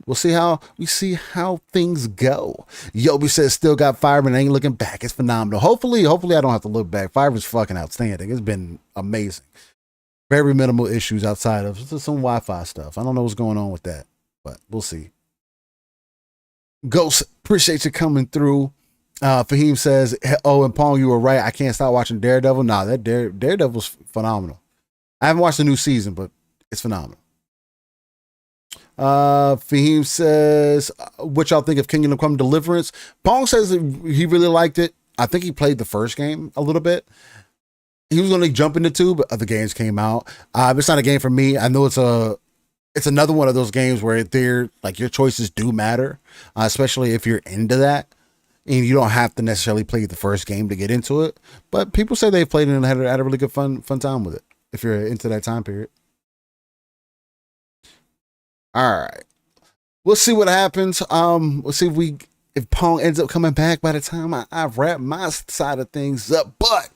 we'll see how things go. Yobi says still got Fireman and ain't looking back. It's phenomenal. Hopefully I don't have to look back. Fireman's fucking outstanding. It's been amazing. Very minimal issues outside of some Wi-Fi stuff. I don't know what's going on with that, but we'll see. Ghost, appreciate you coming through. Fahim says, oh, and Pong, you were right. I can't stop watching Daredevil. Nah, that Daredevil's phenomenal. I haven't watched the new season, but it's phenomenal. Fahim says, what y'all think of Kingdom Come Deliverance? Pong says he really liked it. I think he played the first game a little bit. He was going to jump into 2, but other games came out. It's not a game for me. I know it's another one of those games where they're like your choices do matter, especially if you're into that. And you don't have to necessarily play the first game to get into it. But people say they've played it and had a really good fun time with it if you're into that time period. All right. We'll see what happens. We'll see if Pong ends up coming back by the time I've wrapped my side of things up. But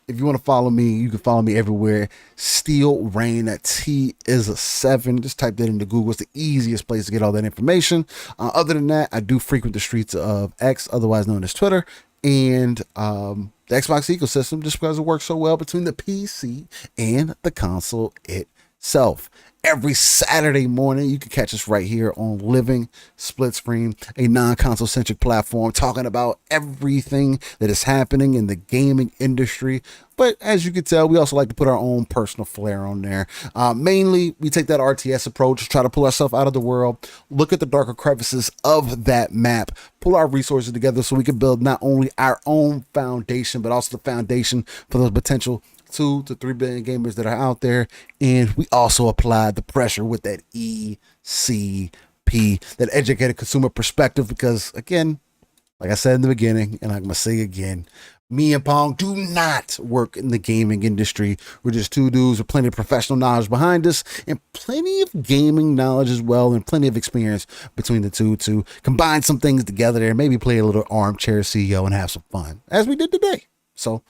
if you want to follow me, you can follow me everywhere. Steel Rain, that T is a 7. Just type that into Google. It's the easiest place to get all that information. Other than that, I do frequent the streets of X, otherwise known as Twitter, and the Xbox ecosystem, just because it works so well between the PC and the console itself. Every Saturday morning, you can catch us right here on Living Split Screen, a non-console centric platform talking about everything that is happening in the gaming industry. But as you can tell, we also like to put our own personal flair on there. Mainly, we take that RTS approach, try to pull ourselves out of the world, look at the darker crevices of that map, pull our resources together so we can build not only our own foundation, but also the foundation for those potential 2 to 3 billion gamers that are out there. And we also apply the pressure with that ECP, that educated consumer perspective, because again, like I said in the beginning, and I'm going to say again, me and Pong do not work in the gaming industry. We're just 2 dudes with plenty of professional knowledge behind us and plenty of gaming knowledge as well, and plenty of experience between the two to combine some things together there, maybe play a little armchair CEO and have some fun, as we did today. So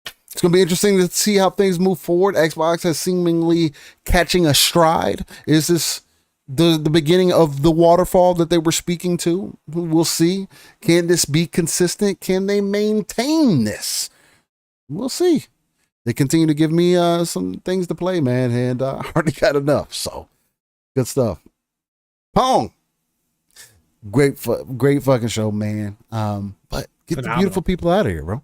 it's going to be interesting to see how things move forward. Xbox has seemingly catching a stride. Is this the beginning of the waterfall that they were speaking to? We'll see. Can this be consistent? Can they maintain this? We'll see. They continue to give me some things to play, man, and I already got enough. So good stuff. Pong. Great fucking show, man. But get the beautiful people out of here, bro.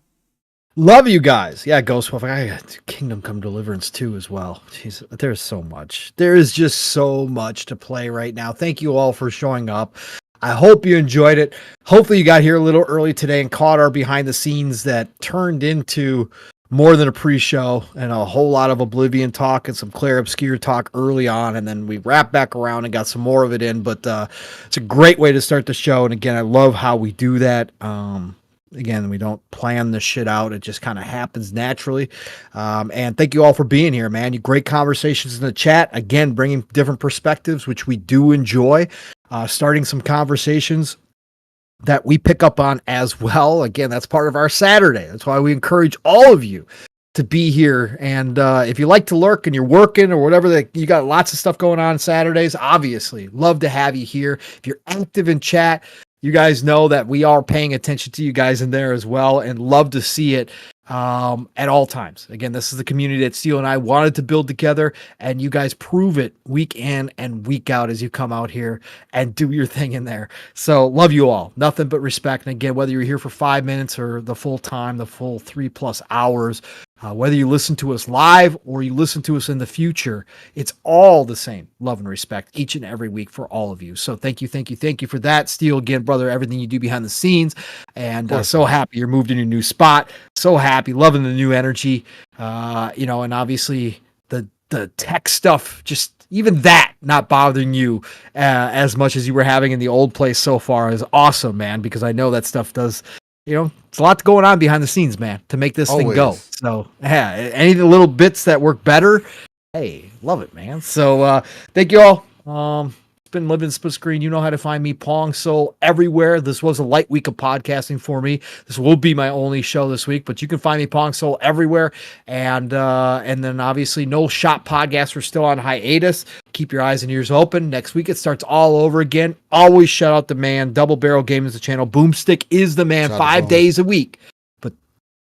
Love you guys. Yeah, Ghostwolf. I got Kingdom Come Deliverance 2 as well. Jeez, there's so much. There is just so much to play right now. Thank you all for showing up. I hope you enjoyed it. Hopefully you got here a little early today and caught our behind the scenes that turned into more than a pre-show and a whole lot of Oblivion talk and some Clair Obscur talk early on. And then we wrapped back around and got some more of it in. But it's a great way to start the show. And again, I love how we do that. Again, we don't plan this shit out. It just kind of happens naturally. And thank you all for being here, man. You great conversations in the chat. Again, bringing different perspectives, which we do enjoy. Starting some conversations that we pick up on as well. Again, that's part of our Saturday. That's why we encourage all of you to be here. And if you like to lurk and you're working or whatever, you got lots of stuff going on Saturdays, obviously, love to have you here. If you're active in chat, you guys know that we are paying attention to you guys in there as well and love to see it at all times. Again, this is the community that Steel and I wanted to build together, and you guys prove it week in and week out as you come out here and do your thing in there. So love you all. Nothing but respect. And again, whether you're here for 5 minutes or the full time, the full 3+ hours, whether you listen to us live or you listen to us in the future, it's all the same love and respect each and every week for all of you. So thank you for that. Steel, again, brother, everything you do behind the scenes. And so happy you're moved in your new spot. So happy, loving the new energy. And obviously the tech stuff, just even that not bothering you as much as you were having in the old place so far is awesome, man, because I know that stuff does. It's a lot going on behind the scenes, man, to make this thing go. So, yeah, any little bits that work better, hey, love it, man. So, thank you all. been Living Split Screen. You know how to find me, Pong Soul, everywhere. This was a light week of podcasting for me. This will be my only show this week, but you can find me, Pong Soul, everywhere. And then obviously No Shop Podcasts are still on hiatus. Keep your eyes and ears open. Next week it starts all over again. Always shout out the man. Double Barrel Gaming is the channel. Boomstick is the man. 5 days a week. But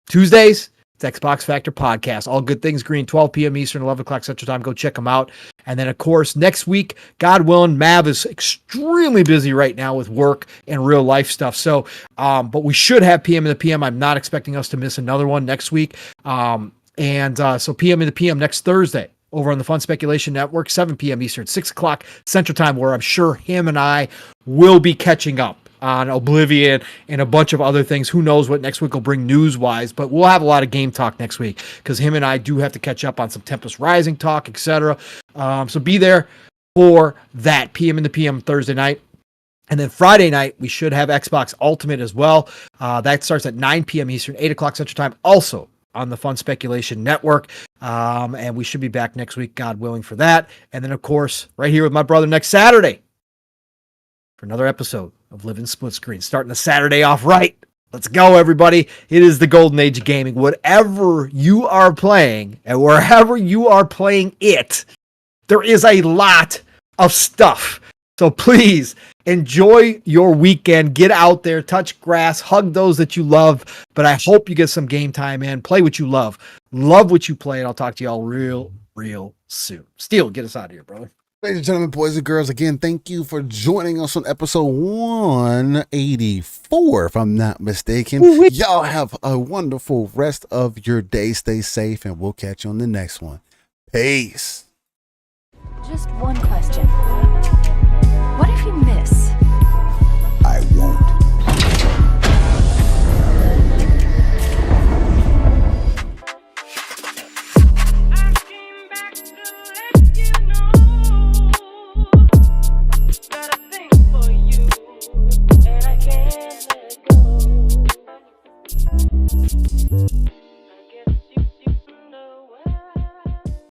Tuesdays, it's Xbox Factor Podcast. All good things green, 12 p.m. Eastern, 11 o'clock Central Time. Go check them out. And then, of course, next week, God willing, Mav is extremely busy right now with work and real life stuff. So, but we should have PM in the PM. I'm not expecting us to miss another one next week. So PM in the PM next Thursday over on the Fun Speculation Network, 7 p.m. Eastern, 6 o'clock Central Time, where I'm sure him and I will be catching up on Oblivion and a bunch of other things. Who knows what next week will bring news-wise, but we'll have a lot of game talk next week because him and I do have to catch up on some Tempest Rising talk, etc. So be there for that PM in the PM Thursday night. And then Friday night, we should have Xbox Ultimate as well. That starts at 9 p.m. Eastern, 8 o'clock Central Time, also on the Fun Speculation Network. And we should be back next week, God willing, for that. And then, of course, right here with my brother next Saturday for another episode of Living Split Screen. Starting the Saturday off right. Let's go, everybody. It is the golden age of gaming. Whatever you are playing and wherever you are playing it, there is a lot of stuff. So please enjoy your weekend. Get out there, touch grass, hug those that you love. But I hope you get some game time in. Play what you love. Love what you play. And I'll talk to y'all real soon. Steel, get us out of here, brother. Ladies and gentlemen, boys and girls, again, thank you for joining us on episode 184, if I'm not mistaken. Ooh-wee. Y'all have a wonderful rest of your day. Stay safe, and we'll catch you on the next one. Peace. Just one question. What if you miss? I won't. And I can't let go.